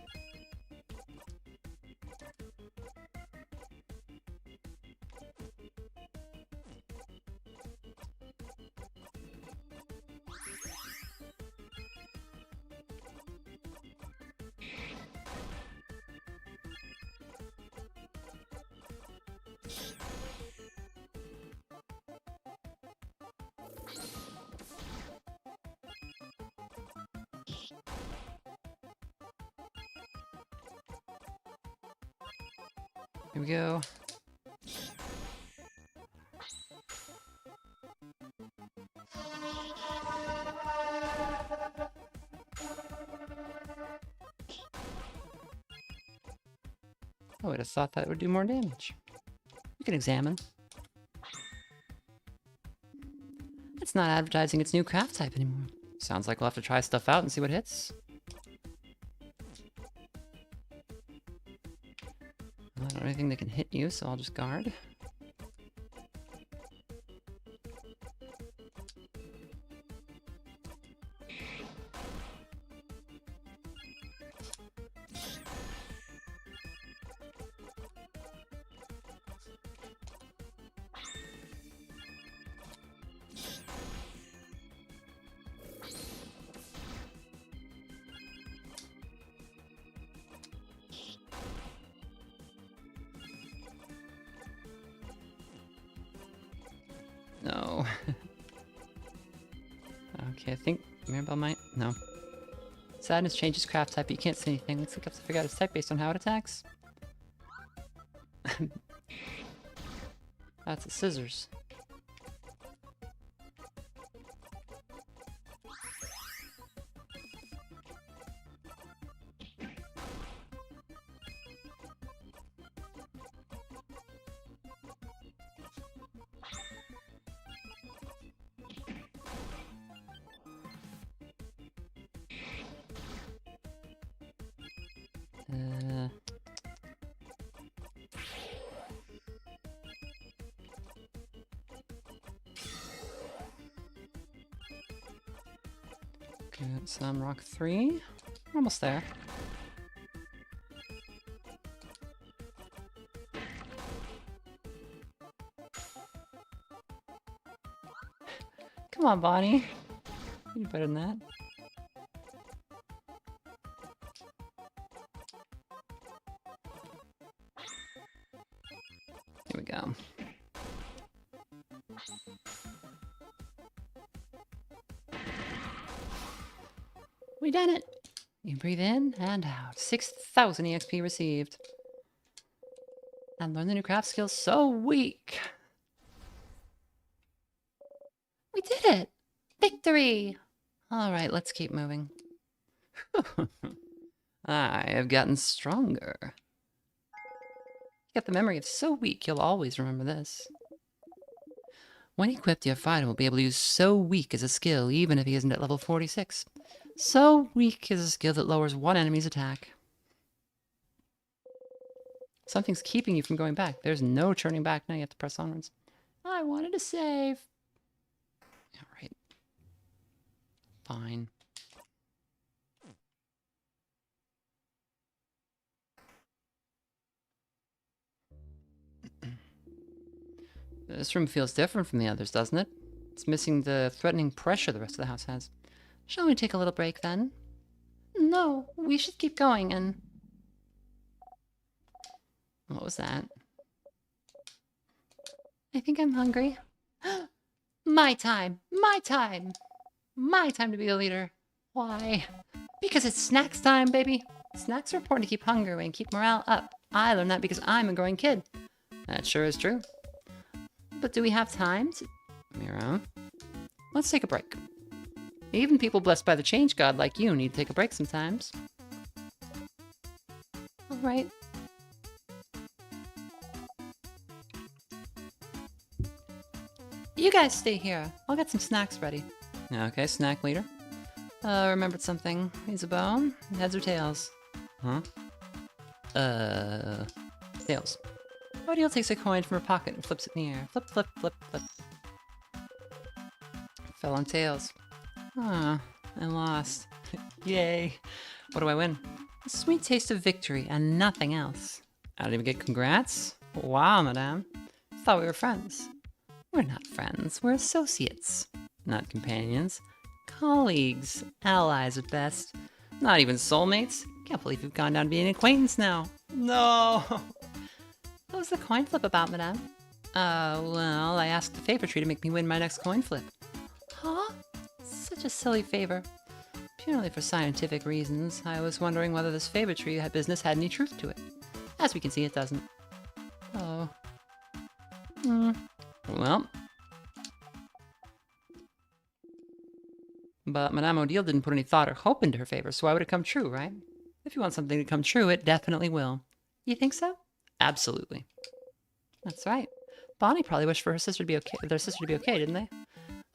Here we go. I would have thought that would do more damage. You can examine. It's not advertising its new craft type anymore. Sounds like we'll have to try stuff out and see what hits. I don't have anything that can hit you, so I'll just guard. No. Okay, I think Mirabelle might... No. Sadness changes craft type, but you can't see anything. Let's look up to figure out its type based on how it attacks. That's the scissors. Got some rock 3. We're almost there. Come on, Bonnie. You do better than that. Here we go. We done it! You breathe in and out. 6,000 EXP received. And learn the new craft skills so weak. We did 3. All right, let's keep moving. I have gotten stronger. You got the memory of so weak, you'll always remember this. When equipped, your fighter will be able to use So Weak as a skill, even if he isn't at level 46. So Weak is a skill that lowers one enemy's attack. Something's keeping you from going back. There's no turning back now. You have to press onwards. I wanted to save. Yeah, right. Fine. This room feels different from the others, doesn't it? It's missing the threatening pressure the rest of the house has. Shall we take a little break then? No, we should keep going and... What was that? I think I'm hungry. My time! My time! My time to be a leader. Why? Because it's snacks time, baby. Snacks are important to keep hunger away and keep morale up. I learned that because I'm a growing kid. That sure is true. But do we have time to... Mira, let's take a break. Even people blessed by the change god like you need to take a break sometimes. All right. You guys stay here. I'll get some snacks ready. Okay, snack leader. Remembered something. Here's a bone. Heads or tails? Huh? Tails. Odile takes a coin from her pocket and flips it in the air. Flip, flip, flip, flip. Fell on tails. Ah, I lost. Yay. What do I win? A sweet taste of victory and nothing else. I don't even get congrats? Wow, madame. Thought we were friends. We're not friends. We're associates. Not companions. Colleagues. Allies at best. Not even soulmates. Can't believe you've gone down to being an acquaintance now. No! What was the coin flip about, madame? Well, I asked the favor tree to make me win my next coin flip. Huh? Such a silly favor. Purely for scientific reasons, I was wondering whether this favor tree business had any truth to it. As we can see, it doesn't. Oh. Well. But Madame Odile didn't put any thought or hope into her favor, so why would it come true, right? If you want something to come true, it definitely will. You think so? Absolutely. That's right. Bonnie probably wished for her sister to be okay, their sister to be okay, didn't they?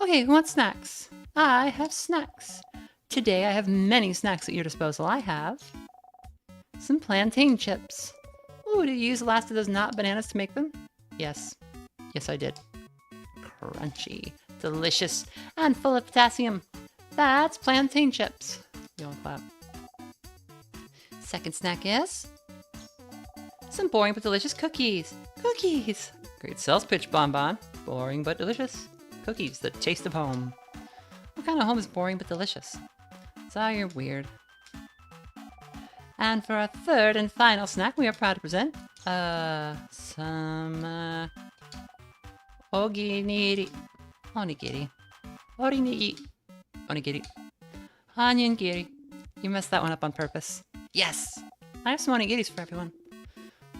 Okay, who wants snacks? I have snacks. Today I have many snacks at your disposal. I have some plantain chips. Ooh, did you use the last of those not bananas to make them? Yes. Yes, I did. Crunchy, delicious, and full of potassium. That's plantain chips. You want to clap? Second snack is some boring but delicious cookies. Cookies! Great sales pitch, Bonbon. Boring but delicious. Cookies, the taste of home. What kind of home is boring but delicious? So you're weird. And for our third and final snack, we are proud to present, some, onigiri. Onigiri. Onion-giri. You messed that one up on purpose. Yes! I have some onigiris for everyone.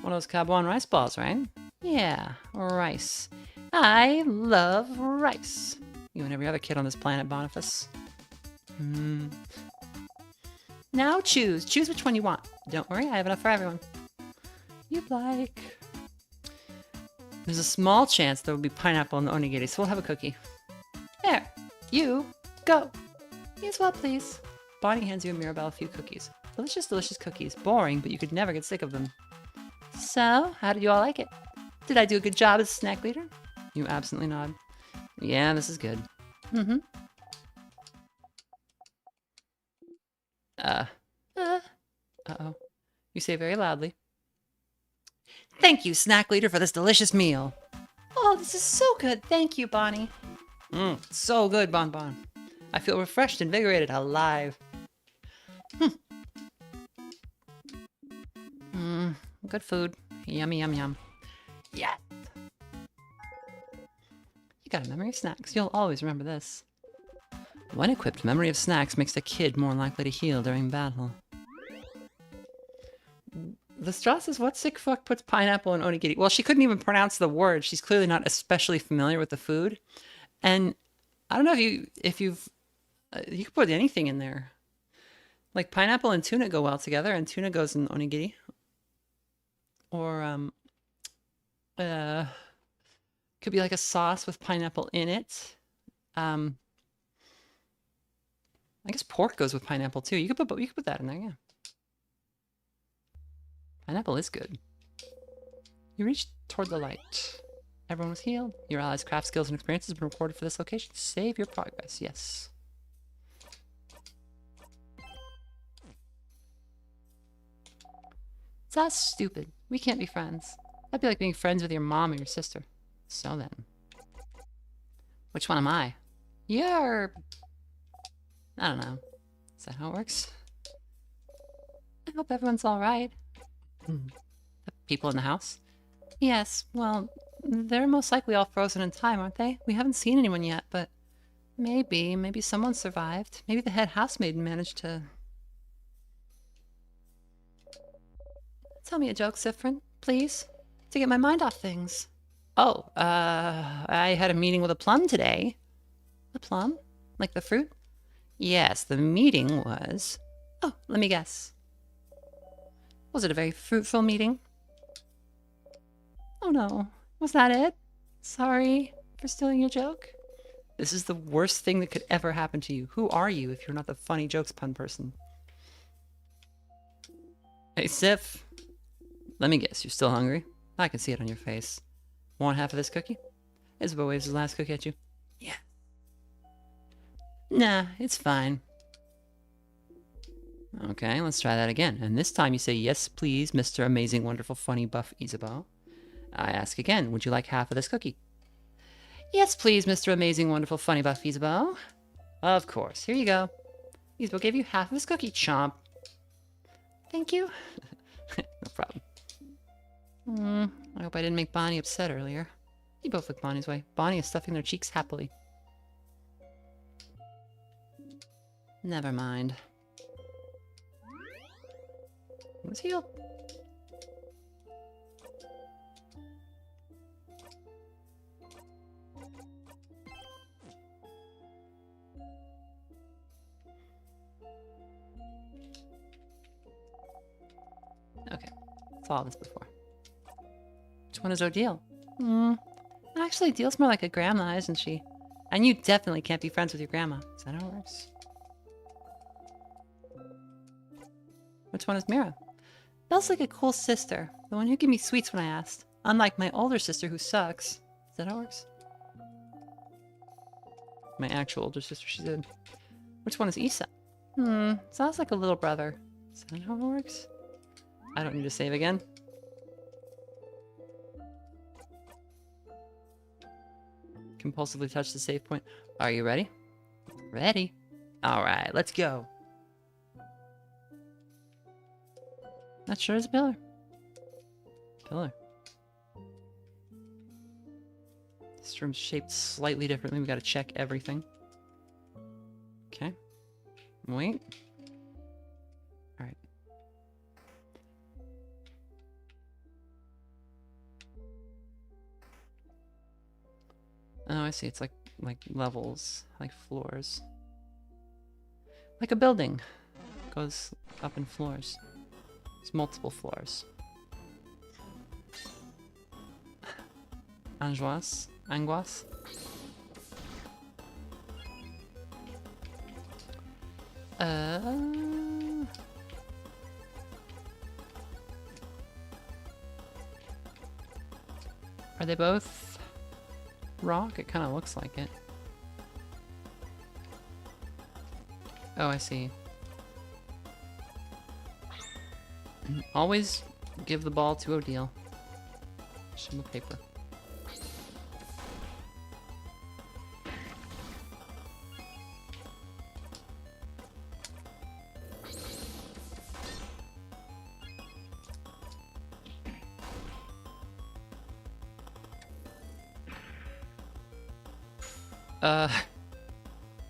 One of those Caboan rice balls, right? Yeah, rice. I love rice. You and every other kid on this planet, Boniface. Now choose. Choose which one you want. Don't worry, I have enough for everyone. You'd like... There's a small chance there will be pineapple in the onigiri, so we'll have a cookie. There. You go. Me as well, please. Bonnie hands you and Mirabelle a few cookies. Delicious, delicious cookies. Boring, but you could never get sick of them. So, how did you all like it? Did I do a good job as snack leader? You absently nod. Yeah, this is good. Uh-oh. You say very loudly. Thank you, snack leader, for this delicious meal. Oh, this is so good. Thank you, Bonnie. So good, Bonbon. I feel refreshed, invigorated, alive. Good food. Yummy, yum, yum. Yeah. You got a memory of snacks. You'll always remember this. When equipped, memory of snacks makes the kid more likely to heal during battle. The straw says, what sick fuck puts pineapple in onigiri? Well, she couldn't even pronounce the word. She's clearly not especially familiar with the food. And I don't know if you've You could put anything in there. Like pineapple and tuna go well together, and tuna goes in onigiri. Or uh, could be like a sauce with pineapple in it. I guess pork goes with pineapple too. You could put that in there, yeah. Pineapple is good. You reached toward the light. Everyone was healed. Your allies' craft skills and experiences have been recorded for this location. Save your progress. Yes. That's stupid. We can't be friends. That'd be like being friends with your mom or your sister. So then. Which one am I? You're... I don't know. Is that how it works? I hope everyone's alright. The people in the house? Yes, well, they're most likely all frozen in time, aren't they? We haven't seen anyone yet, but maybe someone survived. Maybe the head housemaid managed to... Tell me a joke, Siffrin, please, to get my mind off things. Oh, I had a meeting with a plum today. A plum? Like the fruit? Yes, the meeting was... Oh, let me guess. Was it a very fruitful meeting? Oh no, was that it? Sorry for stealing your joke. This is the worst thing that could ever happen to you. Who are you if you're not the funny jokes pun person? Hey, Sif. Let me guess, you're still hungry? I can see it on your face. Want half of this cookie? Isabel waves his last cookie at you. Yeah. Nah, it's fine. Okay, let's try that again. And this time you say, yes, please, Mr. Amazing, Wonderful, Funny, Buff Isabel. I ask again, would you like half of this cookie? Yes, please, Mr. Amazing, Wonderful, Funny, Buff Isabel. Of course. Here you go. Isabel gave you half of this cookie, chomp. Thank you. No problem. I hope I didn't make Bonnie upset earlier. You both look Bonnie's way. Bonnie is stuffing their cheeks happily. Never mind. Who's healed? Okay, saw this before. Which one is Odile? Actually, Deal's more like a grandma, isn't she? And you definitely can't be friends with your grandma. Is that how it works? Which one is Mira? Belle's like a cool sister. The one who gave me sweets when I asked. Unlike my older sister who sucks. Is that how it works? My actual older sister, she did. Which one is Isa? Sounds like a little brother. Is that how it works? I don't need to save again. Compulsively touch the save point. Are you ready? Ready. Alright, let's go. That sure is a pillar. Pillar. This room's shaped slightly differently. We gotta check everything. Okay. Wait. Alright. Oh, I see. It's like levels, like floors. Like a building. Goes up in floors. It's multiple floors. Angoisse? Angoisse? Are they both rock? It kind of looks like it. Oh, I see. Always give the ball to Odile. Shim of paper.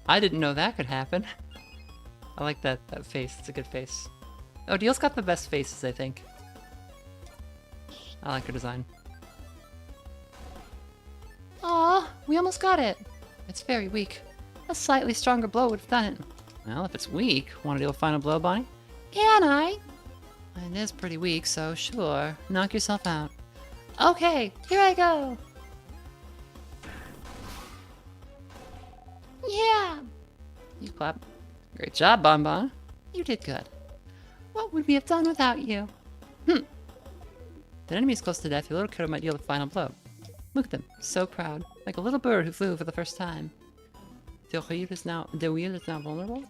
I didn't know that could happen. I like that face. It's a good face. Odile's got the best faces, I think. I like her design. Aw, we almost got it. It's very weak. A slightly stronger blow would have done it. Well, if it's weak, want to deal a final blow, Bonnie? Can I? It is pretty weak, so sure. Knock yourself out. Okay, here I go. Yeah! You clap. Great job, Bonbon. You did good. What would we have done without you? If an enemy is close to death, your little critter might deal the final blow. Look at them, so proud. Like a little bird who flew for the first time. The wheel is now vulnerable?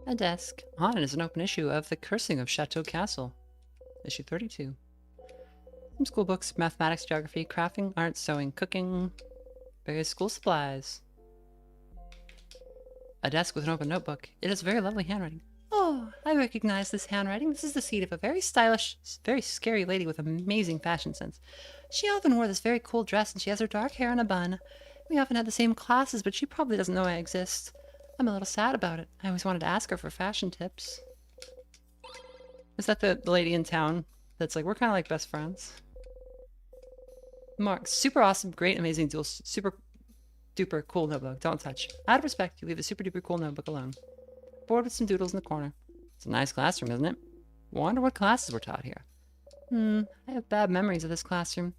A desk. On it is an open issue of The Cursing of Chateau Castle. Issue 32. Some school books, mathematics, geography, crafting, art, sewing, cooking, various school supplies. A desk with an open notebook. It is very lovely handwriting. Oh, I recognize this handwriting. This is the seat of a very stylish, very scary lady with amazing fashion sense. She often wore this very cool dress, and she has her dark hair in a bun. We often had the same classes, but she probably doesn't know I exist. I'm a little sad about it. I always wanted to ask her for fashion tips. Is that the lady in town that's like, we're kind of like best friends? Mark, super awesome, great, amazing dual, super duper cool notebook. Don't touch. Out of respect, you leave the super duper cool notebook alone. Board with some doodles in the corner. It's a nice classroom, isn't it? Wonder what classes were taught here. I have bad memories of this classroom.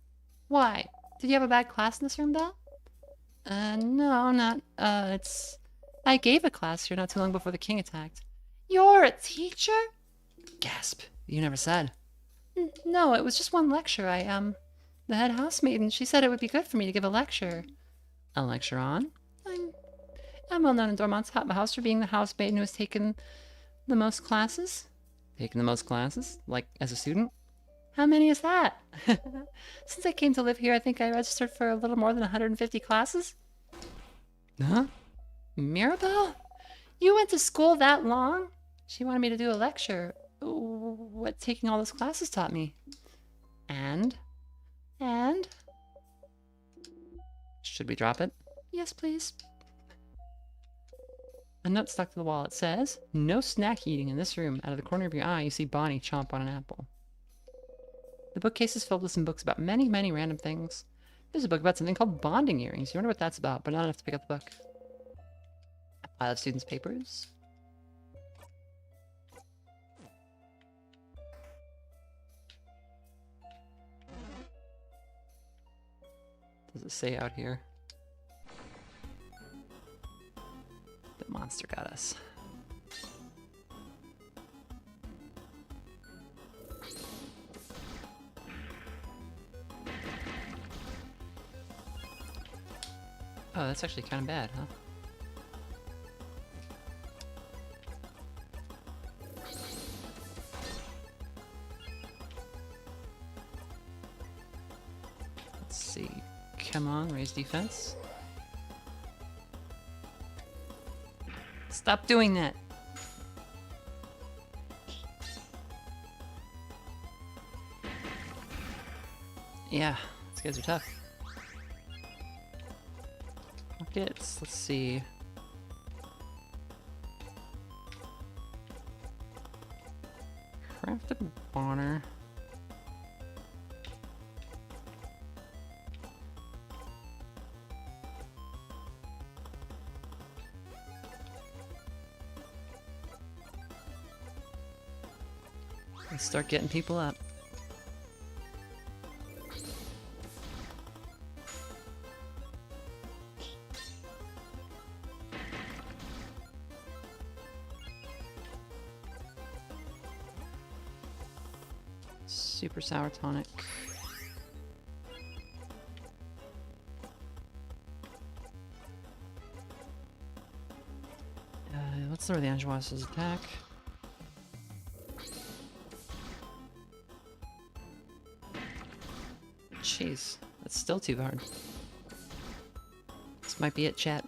Why? Did you have a bad class in this room, Belle? No, not, I gave a class here not too long before the king attacked. You're a teacher? Gasp. You never said. No, it was just one lecture. The head housemaid, and she said it would be good for me to give a lecture. A lecture on? I'm well known in Dormont's house for being the housemaid who has taken the most classes. Taken the most classes? Like, as a student? How many is that? Since I came to live here, I think I registered for a little more than 150 classes. Huh? Mirabelle? You went to school that long? She wanted me to do a lecture. What taking all those classes taught me. And? Should we drop it? Yes, please. A note stuck to the wall. It says, no snack eating in this room. Out of the corner of your eye, you see Bonnie chomp on an apple. The bookcase is filled with some books about many, many random things. There's a book about something called bonding earrings. You wonder what that's about, but not enough to pick up the book. A pile of students' papers. Does it say out here? The monster got us. Oh, that's actually kind of bad, huh? Let's see. Come on, raise defense. Stop doing that. Yeah, these guys are tough. Pockets, let's see. Crafted Bonner. Let's start getting people up. Super sour tonic. Let's lower the Angelois' attack. Jeez, that's still too hard. This might be it, chat.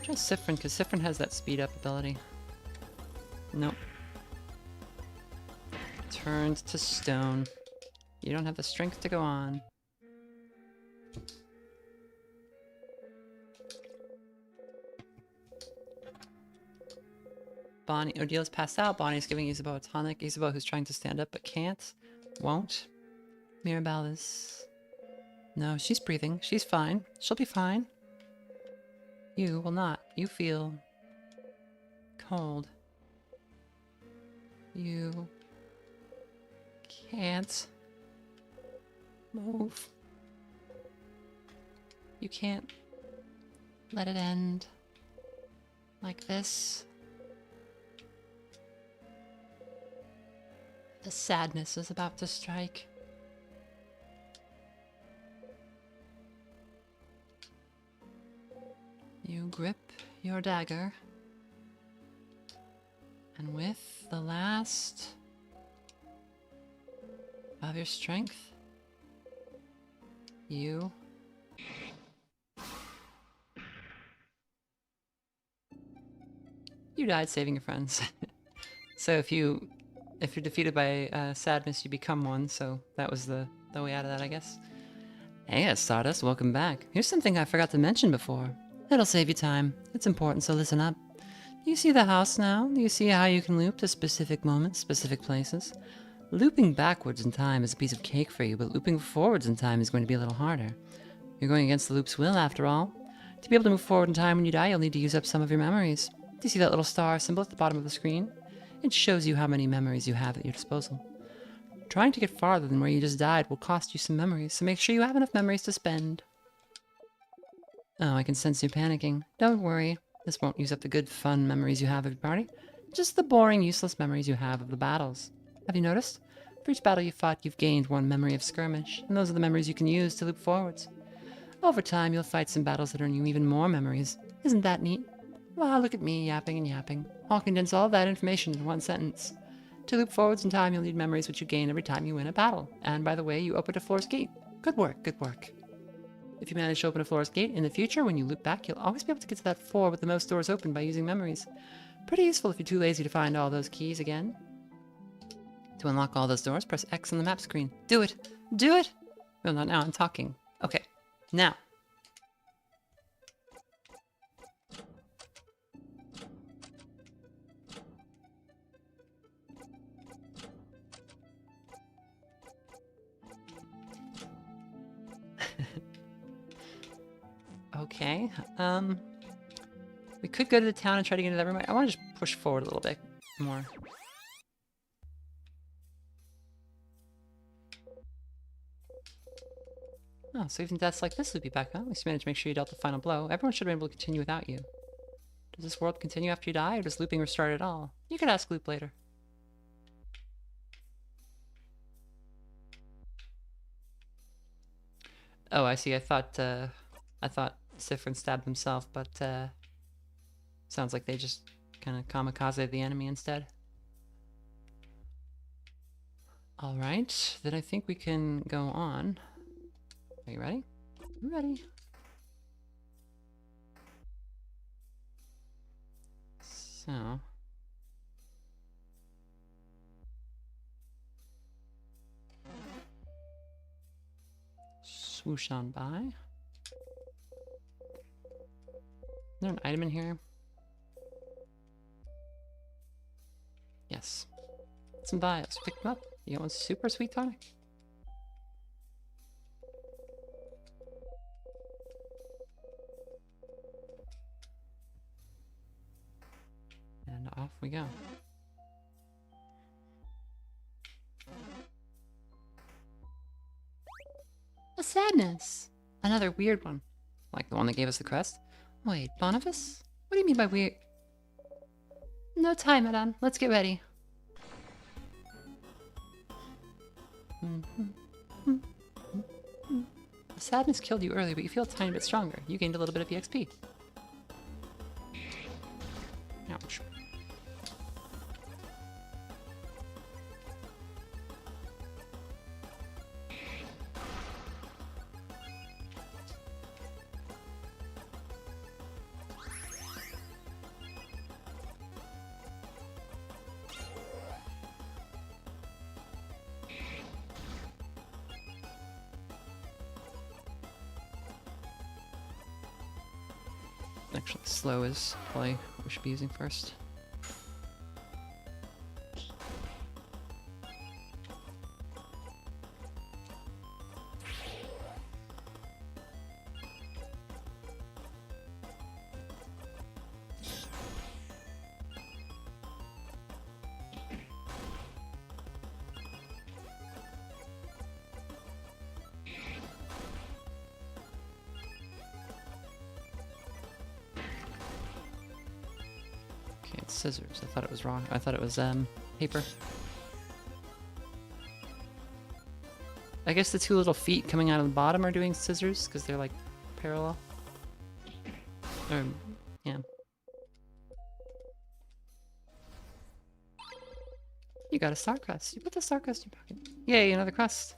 Try Siffrin, because Siffrin has that speed up ability. Nope. Turned to stone. You don't have the strength to go on. Bonnie, Odile's passed out. Bonnie's giving Isabeau a tonic. Isabeau, who's trying to stand up but can't, won't. Mirabelle is... No, she's breathing. She's fine. She'll be fine. You will not. You feel... cold. You... can't... move. You can't... let it end... like this. The sadness is about to strike. You grip your dagger, and with the last of your strength, you died saving your friends. So if you're defeated by sadness, you become one, so that was the way out of that, I guess. Hey, Stardust, welcome back. Here's something I forgot to mention before. It'll save you time. It's important, so listen up. Do you see the house now? Do you see how you can loop to specific moments, specific places? Looping backwards in time is a piece of cake for you, but looping forwards in time is going to be a little harder. You're going against the loop's will, after all. To be able to move forward in time when you die, you'll need to use up some of your memories. Do you see that little star symbol at the bottom of the screen? It shows you how many memories you have at your disposal. Trying to get farther than where you just died will cost you some memories, so make sure you have enough memories to spend. Oh, I can sense you panicking. Don't worry. This won't use up the good, fun memories you have of your party. Just the boring, useless memories you have of the battles. Have you noticed? For each battle you fought, you've gained one memory of skirmish, and those are the memories you can use to loop forwards. Over time, you'll fight some battles that earn you even more memories. Isn't that neat? Well, look at me, yapping and yapping. I'll condense all of that information in one sentence. To loop forwards in time, you'll need memories which you gain every time you win a battle. And by the way, you opened a floor's gate. Good work, good work. If you manage to open a floor's gate, in the future, when you loop back, you'll always be able to get to that floor with the most doors open by using memories. Pretty useful if you're too lazy to find all those keys again. To unlock all those doors, press X on the map screen. Do it! Do it! Well, not now, I'm talking. Okay, now. Okay, we could go to the town and try to get into that room. I want to just push forward a little bit more. Oh, so even deaths like this would be back, huh? At least you managed to make sure you dealt the final blow. Everyone should have been able to continue without you. Does this world continue after you die, or does looping restart at all? You could ask Loop later. Oh, I see. I thought Siffrin stabbed himself, but sounds like they just kind of kamikaze the enemy instead. Alright, then I think we can go on. Are you ready? I'm ready. So... swoosh on by. Is there an item in here? Yes. Some vials. Pick them up. You get one super sweet tonic. And off we go. A sadness. Another weird one. Like the one that gave us the crest? Wait, Boniface? What do you mean by weird? No time, madame. Let's get ready. The sadness killed you earlier, but you feel a tiny bit stronger. You gained a little bit of EXP. Actually, slow is probably what we should be using first. Okay, it's scissors. I thought it was wrong. I thought it was paper. I guess the two little feet coming out of the bottom are doing scissors because they're like parallel. Yeah. You got a star crust. You put the star crust in your pocket. Yay, another crust.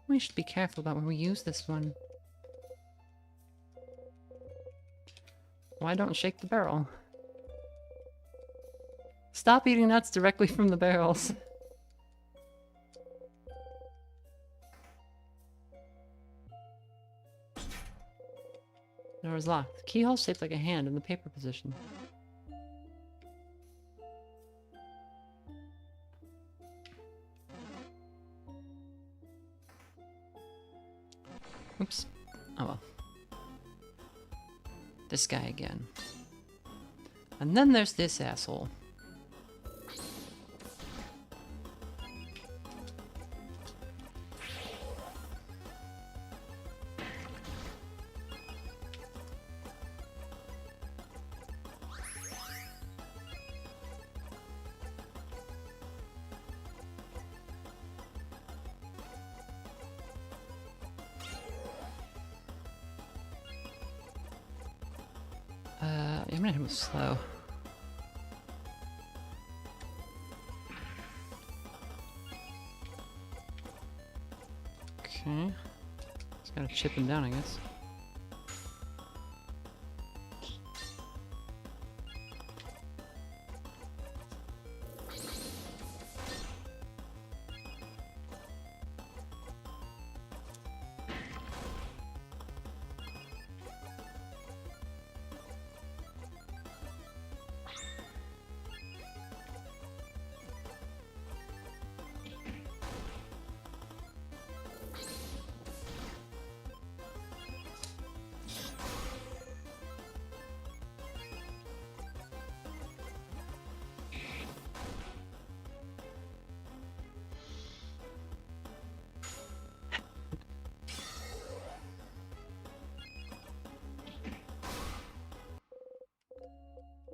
We should be careful about when we use this one. Why don't shake the barrel? Stop eating nuts directly from the barrels. The door is locked. The keyhole shaped like a hand in the paper position. Oops. Oh well. This guy again. And then there's this asshole. I'm gonna move slow. Okay. Just gotta chip him down, I guess.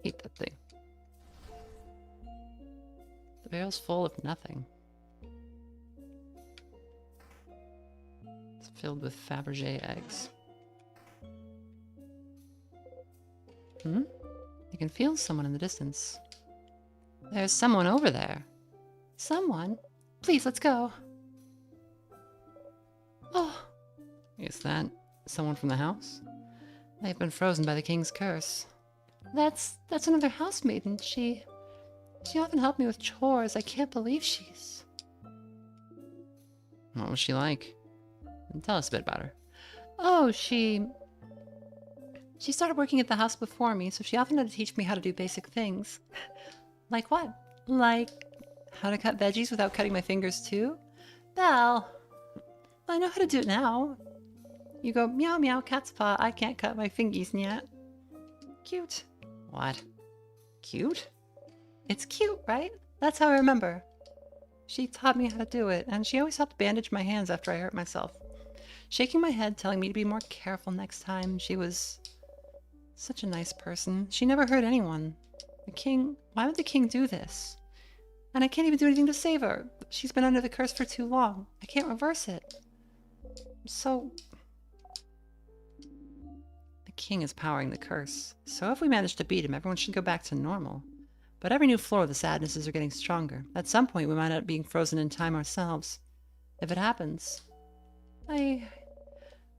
Hate that thing. The barrel's full of nothing. It's filled with Fabergé eggs. Hmm? I can feel someone in the distance. There's someone over there. Someone? Please, let's go. Oh. Is that someone from the house? They've been frozen by the king's curse. That's another housemaiden. She often helped me with chores. I can't believe she's... What was she like? Tell us a bit about her. Oh, she started working at the house before me, so she often had to teach me how to do basic things. Like what? Like how to cut veggies without cutting my fingers too? Belle, I know how to do it now. You go meow meow cat's paw. I can't cut my fingies yet. Cute. What? Cute? It's cute, right? That's how I remember. She taught me how to do it, and she always helped bandage my hands after I hurt myself. Shaking my head, telling me to be more careful next time. She was such a nice person. She never hurt anyone. The king... Why would the king do this? And I can't even do anything to save her. She's been under the curse for too long. I can't reverse it. So... The king is powering the curse. So if we manage to beat him, everyone should go back to normal. But every new floor, the sadnesses are getting stronger. At some point, we might end up being frozen in time ourselves. If it happens... I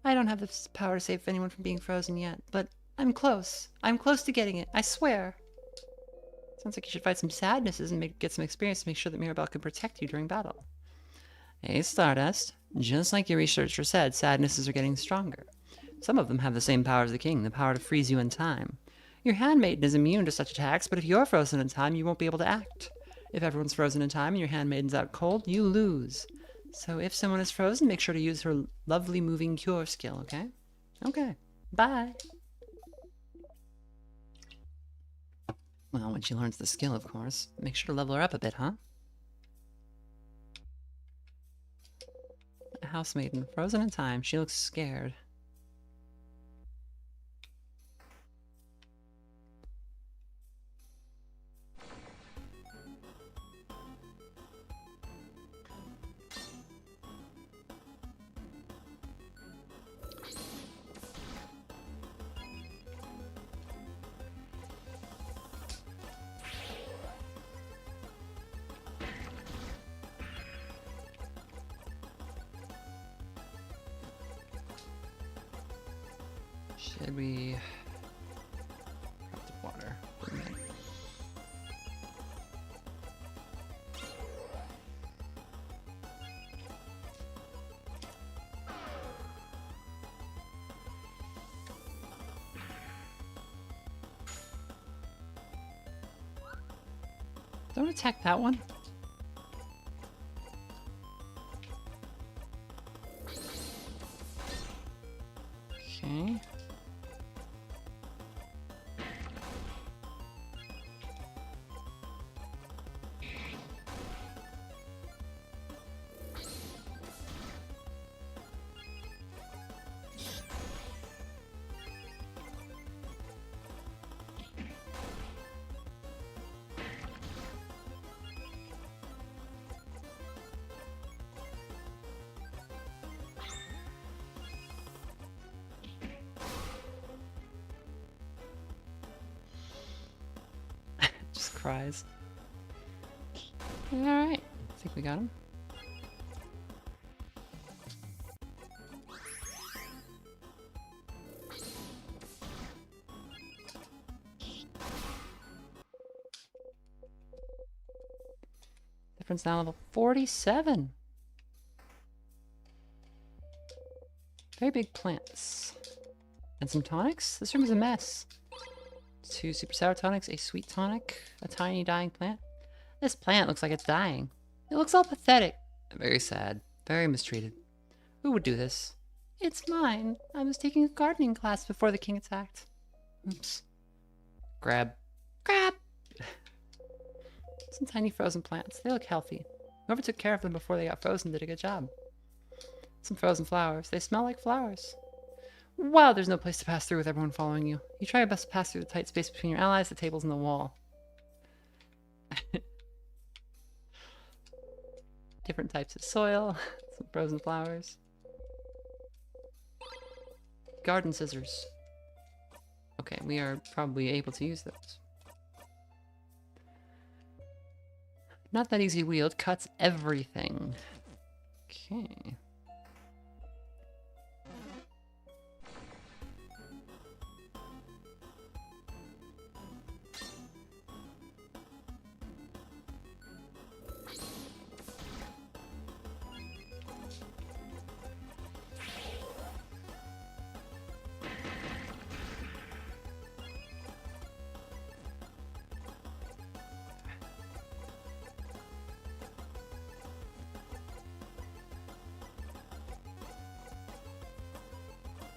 don't have the power to save anyone from being frozen yet, but I'm close. I'm close to getting it, I swear. Sounds like you should fight some sadnesses and get some experience to make sure that Mirabelle can protect you during battle. Hey, Stardust. Just like your researcher said, sadnesses are getting stronger. Some of them have the same power as the king, the power to freeze you in time. Your handmaiden is immune to such attacks, but if you're frozen in time, you won't be able to act. If everyone's frozen in time and your handmaiden's out cold, you lose. So if someone is frozen, make sure to use her lovely moving cure skill, okay? Okay. Bye. Well, when she learns the skill, of course. Make sure to level her up a bit, huh? A housemaiden, frozen in time. She looks scared. Should we... Drop the water. Don't attack that one. Okay. Just cries. Alright. I think we got him. Difference now level 47. Very big plants. And some tonics? This room is a mess. 2 super sour tonics, a sweet tonic, a tiny dying plant. This plant looks like it's dying. It looks all pathetic. Very sad. Very mistreated. Who would do this? It's mine. I was taking a gardening class before the king attacked. Oops. Grab. Grab! Some tiny frozen plants. They look healthy. Whoever took care of them before they got frozen did a good job. Some frozen flowers. They smell like flowers. Wow, there's no place to pass through with everyone following you. You try your best to pass through the tight space between your allies, the tables, and the wall. Different types of soil. Some frozen flowers. Garden scissors. Okay, we are probably able to use those. Not that easy wield. Cuts everything. Okay.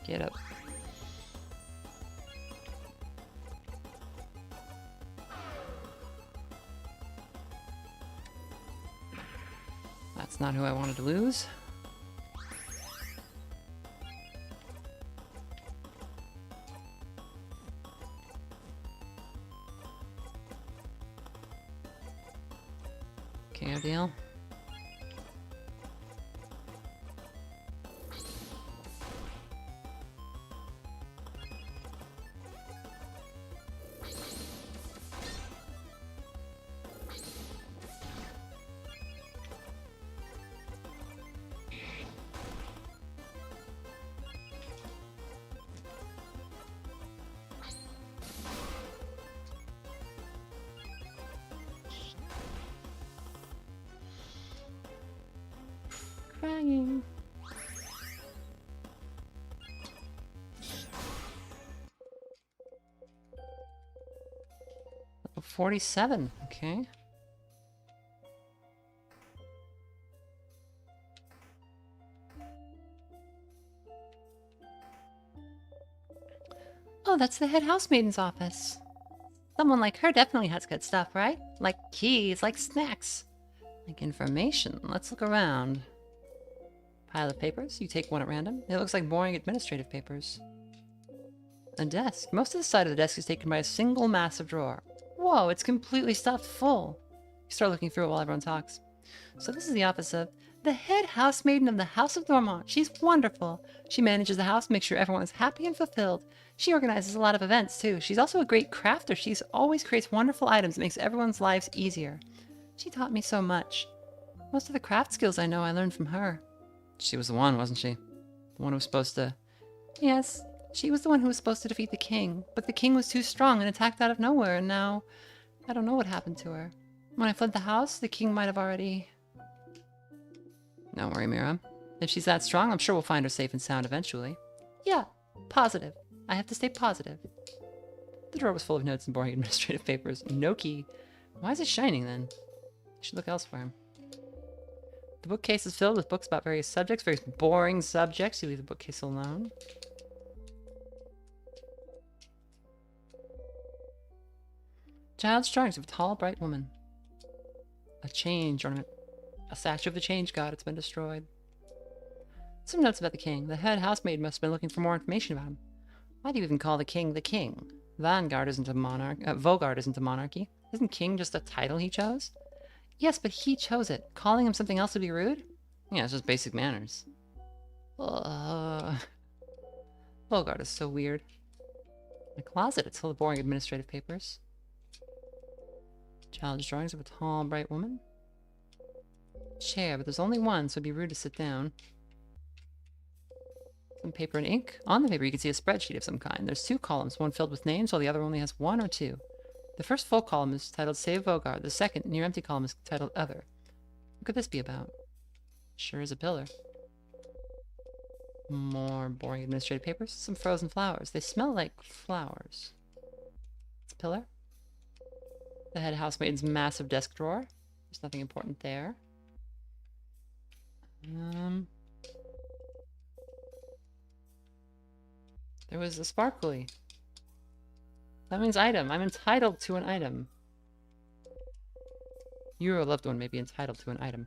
Get up. That's not who I wanted to lose. Okay, deal. Crying. 47. Okay. Oh, that's the head housemaiden's office. Someone like her definitely has good stuff, right? Like keys, like snacks, like information. Let's look around. Pile of papers. You take one at random. It looks like boring administrative papers. A desk. Most of the side of the desk is taken by a single massive drawer. Whoa, it's completely stuffed full. You start looking through it while everyone talks. So this is the office of the head housemaiden of the House of Dormont. She's wonderful. She manages the house, makes sure everyone is happy and fulfilled. She organizes a lot of events, too. She's also a great crafter. She always creates wonderful items that makes everyone's lives easier. She taught me so much. Most of the craft skills I know I learned from her. She was the one, wasn't she? The one who was supposed to... Yes, she was the one who was supposed to defeat the king. But the king was too strong and attacked out of nowhere, and now... I don't know what happened to her. When I fled the house, the king might have already... Don't worry, Mira. If she's that strong, I'm sure we'll find her safe and sound eventually. Yeah, positive. I have to stay positive. The drawer was full of notes and boring administrative papers. No key. Why is it shining, then? I should look elsewhere. The bookcase is filled with books about various subjects, various boring subjects. You leave the bookcase alone. Child's drawings of a tall, bright woman. A change ornament. A statue of the change god. It's been destroyed. Some notes about the king. The head housemaid must have been looking for more information about him. Why do you even call the king the king? Vaugarde isn't a monarchy. Isn't king just a title he chose? Yes, but he chose it. Calling him something else would be rude? Yeah, it's just basic manners. Vaugarde is so weird. My closet, it's full of boring administrative papers. Childish drawings of a tall, bright woman. Chair, but there's only one, so it'd be rude to sit down. Some paper and ink. On the paper, you can see a spreadsheet of some kind. There's 2 columns, one filled with names, while the other only has 1 or 2. The first full column is titled Save Vaugarde. The second, near empty column, is titled Other. What could this be about? Sure is a pillar. More boring administrative papers. Some frozen flowers. They smell like flowers. It's a pillar. The head housemaiden's massive desk drawer. There's nothing important there. There was a sparkly. That means item. I'm entitled to an item. You or a loved one may be entitled to an item.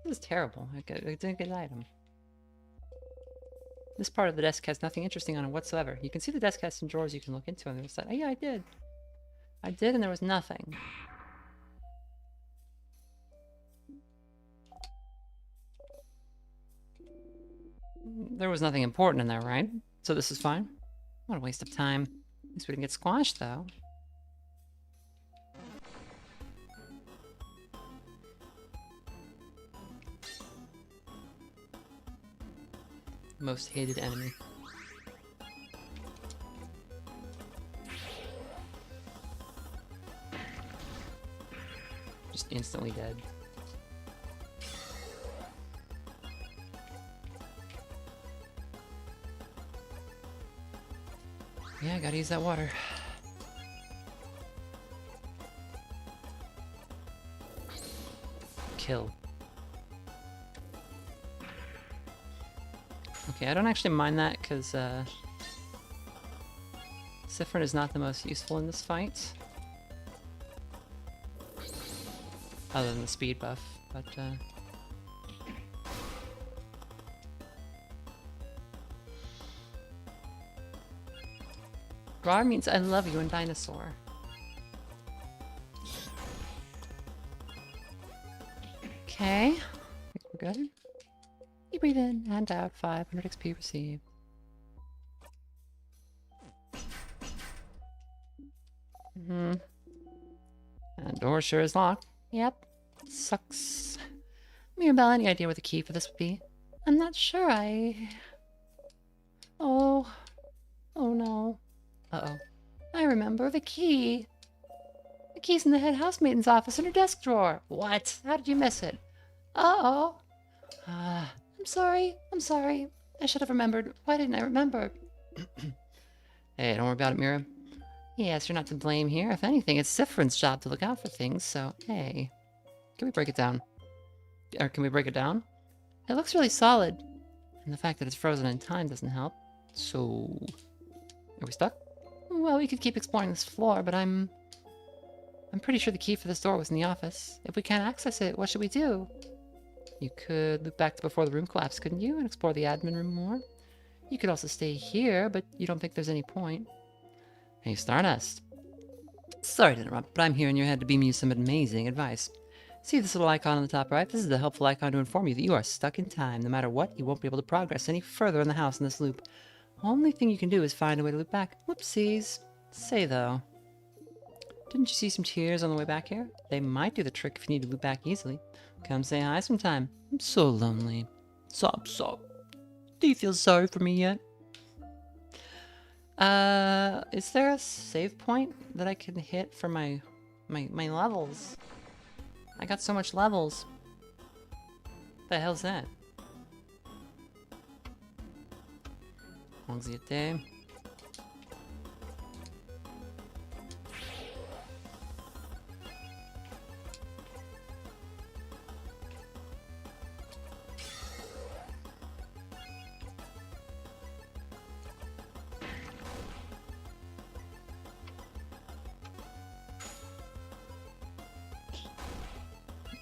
This is terrible. I didn't get an item. This part of the desk has nothing interesting on it whatsoever. You can see the desk has some drawers you can look into on the other side. Oh, yeah, I did. I did, and there was nothing. There was nothing important in there, right? So this is fine? What a waste of time. At least we didn't get squashed, though. Most hated enemy. Just instantly dead. Yeah, gotta use that water. Kill. Okay, I don't actually mind that because Siffrin is not the most useful in this fight. Other than the speed buff, but Rar means I love you in dinosaur. Okay, I think we're good. You breathe in and out, 500 XP received. And door sure is locked. Yep, sucks. Mirabelle, any idea what the key for this would be? I'm not sure, Oh no. Uh-oh. I remember the key. The key's in the head housemaiden's office in her desk drawer. What? How did you miss it? Uh-oh. I'm sorry. I should have remembered. Why didn't I remember? Hey, don't worry about it, Mira. Yes, you're not to blame here. If anything, it's Siffrin's job to look out for things, so hey. Can we break it down? Or can we break it down? It looks really solid. And the fact that it's frozen in time doesn't help. So... Are we stuck? Well, we could keep exploring this floor, but I'm pretty sure the key for this door was in the office. If we can't access it, what should we do? You could loop back to before the room collapsed, couldn't you? And explore the admin room more? You could also stay here, but you don't think there's any point. Hey, Stardust. Sorry to interrupt, but I'm here in your head to beam you some amazing advice. See this little icon on the top right? This is the helpful icon to inform you that you are stuck in time. No matter what, you won't be able to progress any further in the house in this loop. Only thing you can do is find a way to loop back. Whoopsies. Say though, didn't you see some tears on the way back here? They might do the trick if you need to loop back easily. Come say hi sometime. I'm so lonely. Sob, sob. Do you feel sorry for me yet? Is there a save point that I can hit for my levels? I got so much levels. The hell's that? Anxiété.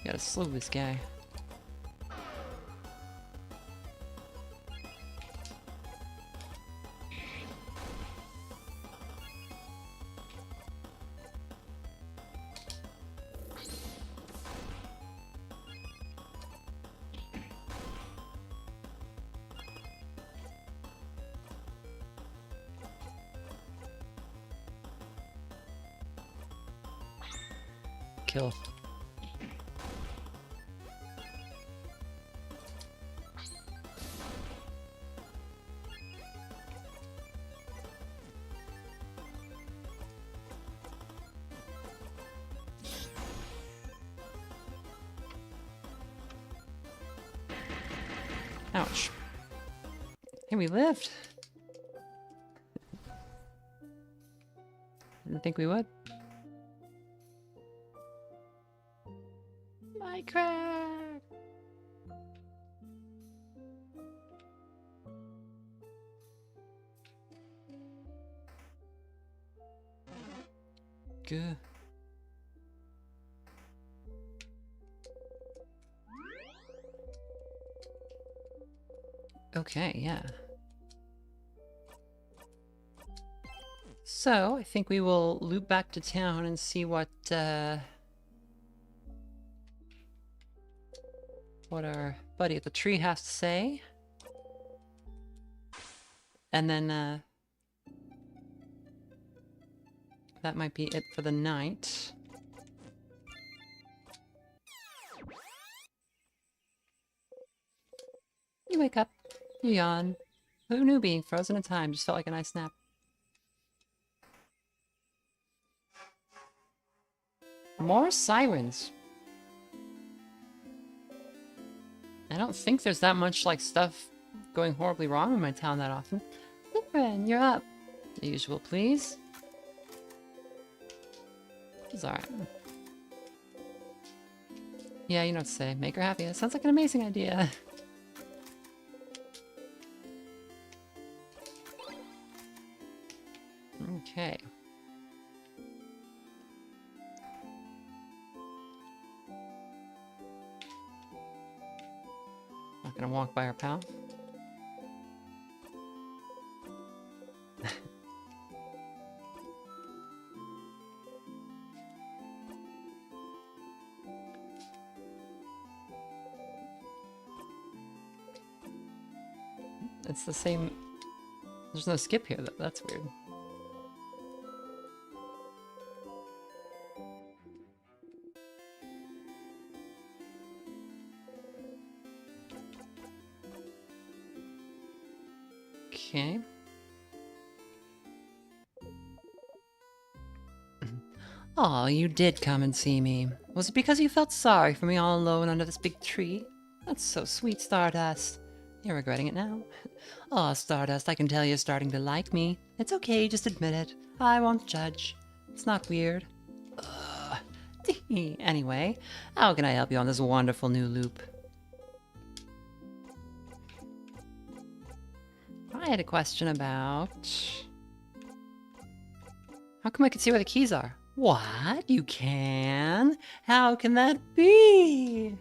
Gotta slow this guy. Kill. Ouch. Hey, we lived. Didn't think we would. My crack. Good. Okay, yeah. So, I think we will loop back to town and see what our buddy at the tree has to say. And then, that might be it for the night. You wake up. You yawn. Who knew being frozen in time just felt like a nice nap? More sirens. I don't think there's that much, like, stuff going horribly wrong in my town that often. Siffrin, you're up. The usual, please. It's alright. Yeah, you know what to say. Make her happy. That sounds like an amazing idea. Okay. Not gonna walk by our pal. It's the same. There's no skip here, though. That's weird. Okay. Aw, you did come and see me. Was it because you felt sorry for me all alone under this big tree? That's so sweet, Stardust. You're regretting it now. Oh, Stardust, I can tell you're starting to like me. It's okay, just admit it. I won't judge. It's not weird. Ugh. Anyway, how can I help you on this wonderful new loop? I had a question about... How come I can see where the keys are? What? You can? How can that be?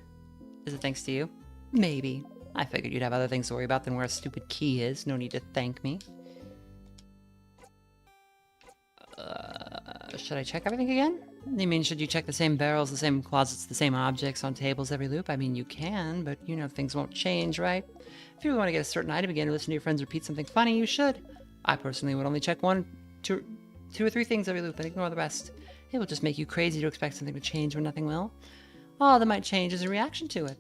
Is it thanks to you? Maybe. I figured you'd have other things to worry about than where a stupid key is. No need to thank me. Should I check everything again? You mean, should you check the same barrels, the same closets, the same objects on tables every loop? I mean, you can, but you know things won't change, right? If you really want to get a certain item again or listen to your friends repeat something funny, you should. I personally would only check two or three things every loop and ignore the rest. It will just make you crazy to expect something to change when nothing will. All that might change is a reaction to it.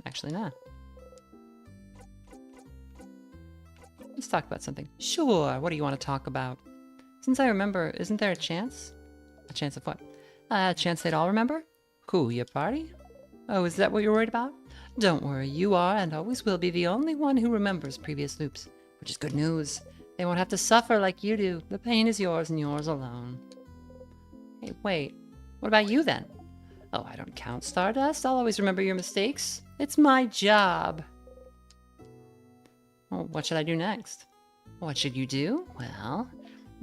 Actually, not. Let's talk about something. Sure, what do you want to talk about? Since I remember, isn't there a chance? A chance of what? A chance they'd all remember? Who, your party? Oh, is that what you're worried about? Don't worry, you are and always will be the only one who remembers previous loops, which is good news. They won't have to suffer like you do. The pain is yours and yours alone. Hey, wait. What about you then? Oh, I don't count, Stardust. I'll always remember your mistakes. It's my job. Well, what should I do next? What should you do? Well,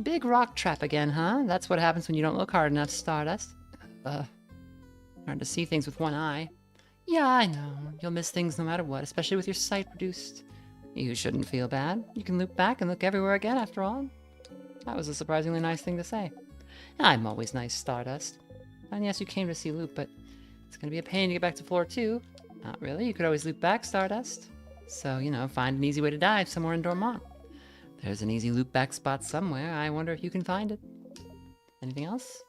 big rock trap again, huh? That's what happens when you don't look hard enough, Stardust. Hard to see things with one eye. Yeah, I know. You'll miss things no matter what, especially with your sight reduced. You shouldn't feel bad. You can loop back and look everywhere again, after all. That was a surprisingly nice thing to say. I'm always nice, Stardust. And yes, you came to see Loop, but it's gonna be a pain to get back to floor 2. Not really. You could always loop back, Stardust. So, you know, find an easy way to dive somewhere in Dormont. There's an easy loop back spot somewhere. I wonder if you can find it. Anything else?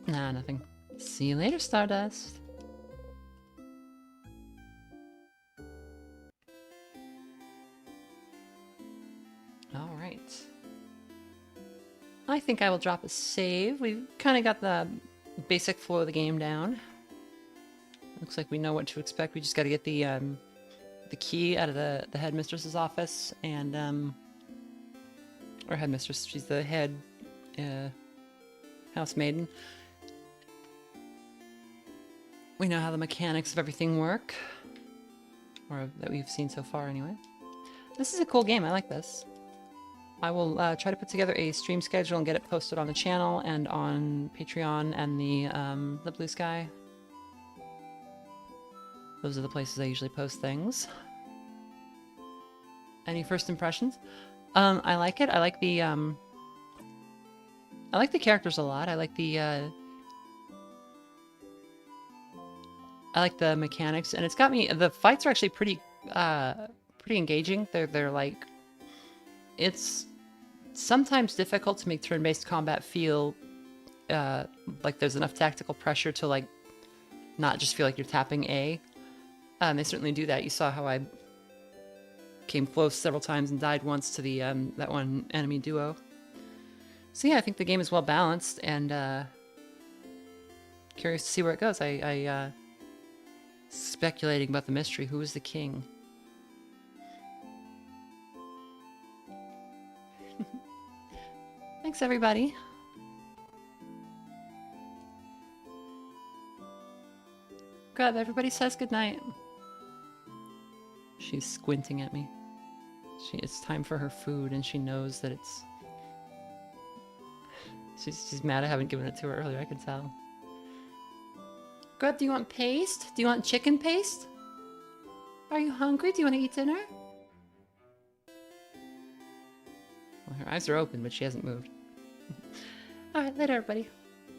Nah, nothing. See you later, Stardust. Alright. I think I will drop a save. We've kind of got the basic flow of the game down. Looks like we know what to expect. We just got to get the key out of the headmistress's office, and or headmistress. She's the head housemaiden. We know how the mechanics of everything work, or that we've seen so far, anyway. This is a cool game. I like this. I will try to put together a stream schedule and get it posted on the channel and on Patreon and the Blue Sky. Those are the places I usually post things. Any first impressions? I like it. I like the characters a lot. I like the mechanics, and it's got me. The fights are actually pretty engaging. They're like, it's sometimes difficult to make turn-based combat feel like there's enough tactical pressure to like not just feel like you're tapping A. They certainly do that. You saw how I came close several times and died once to the that one enemy duo. So yeah, I think the game is well balanced, and curious to see where it goes. I speculating about the mystery. Who is the king? Thanks, everybody. God, everybody says goodnight. She's squinting at me. It's time for her food, and she knows that it's... She's mad I haven't given it to her earlier, I can tell. Grub, do you want paste? Do you want chicken paste? Are you hungry? Do you want to eat dinner? Well, her eyes are open, but she hasn't moved. Alright, later, everybody.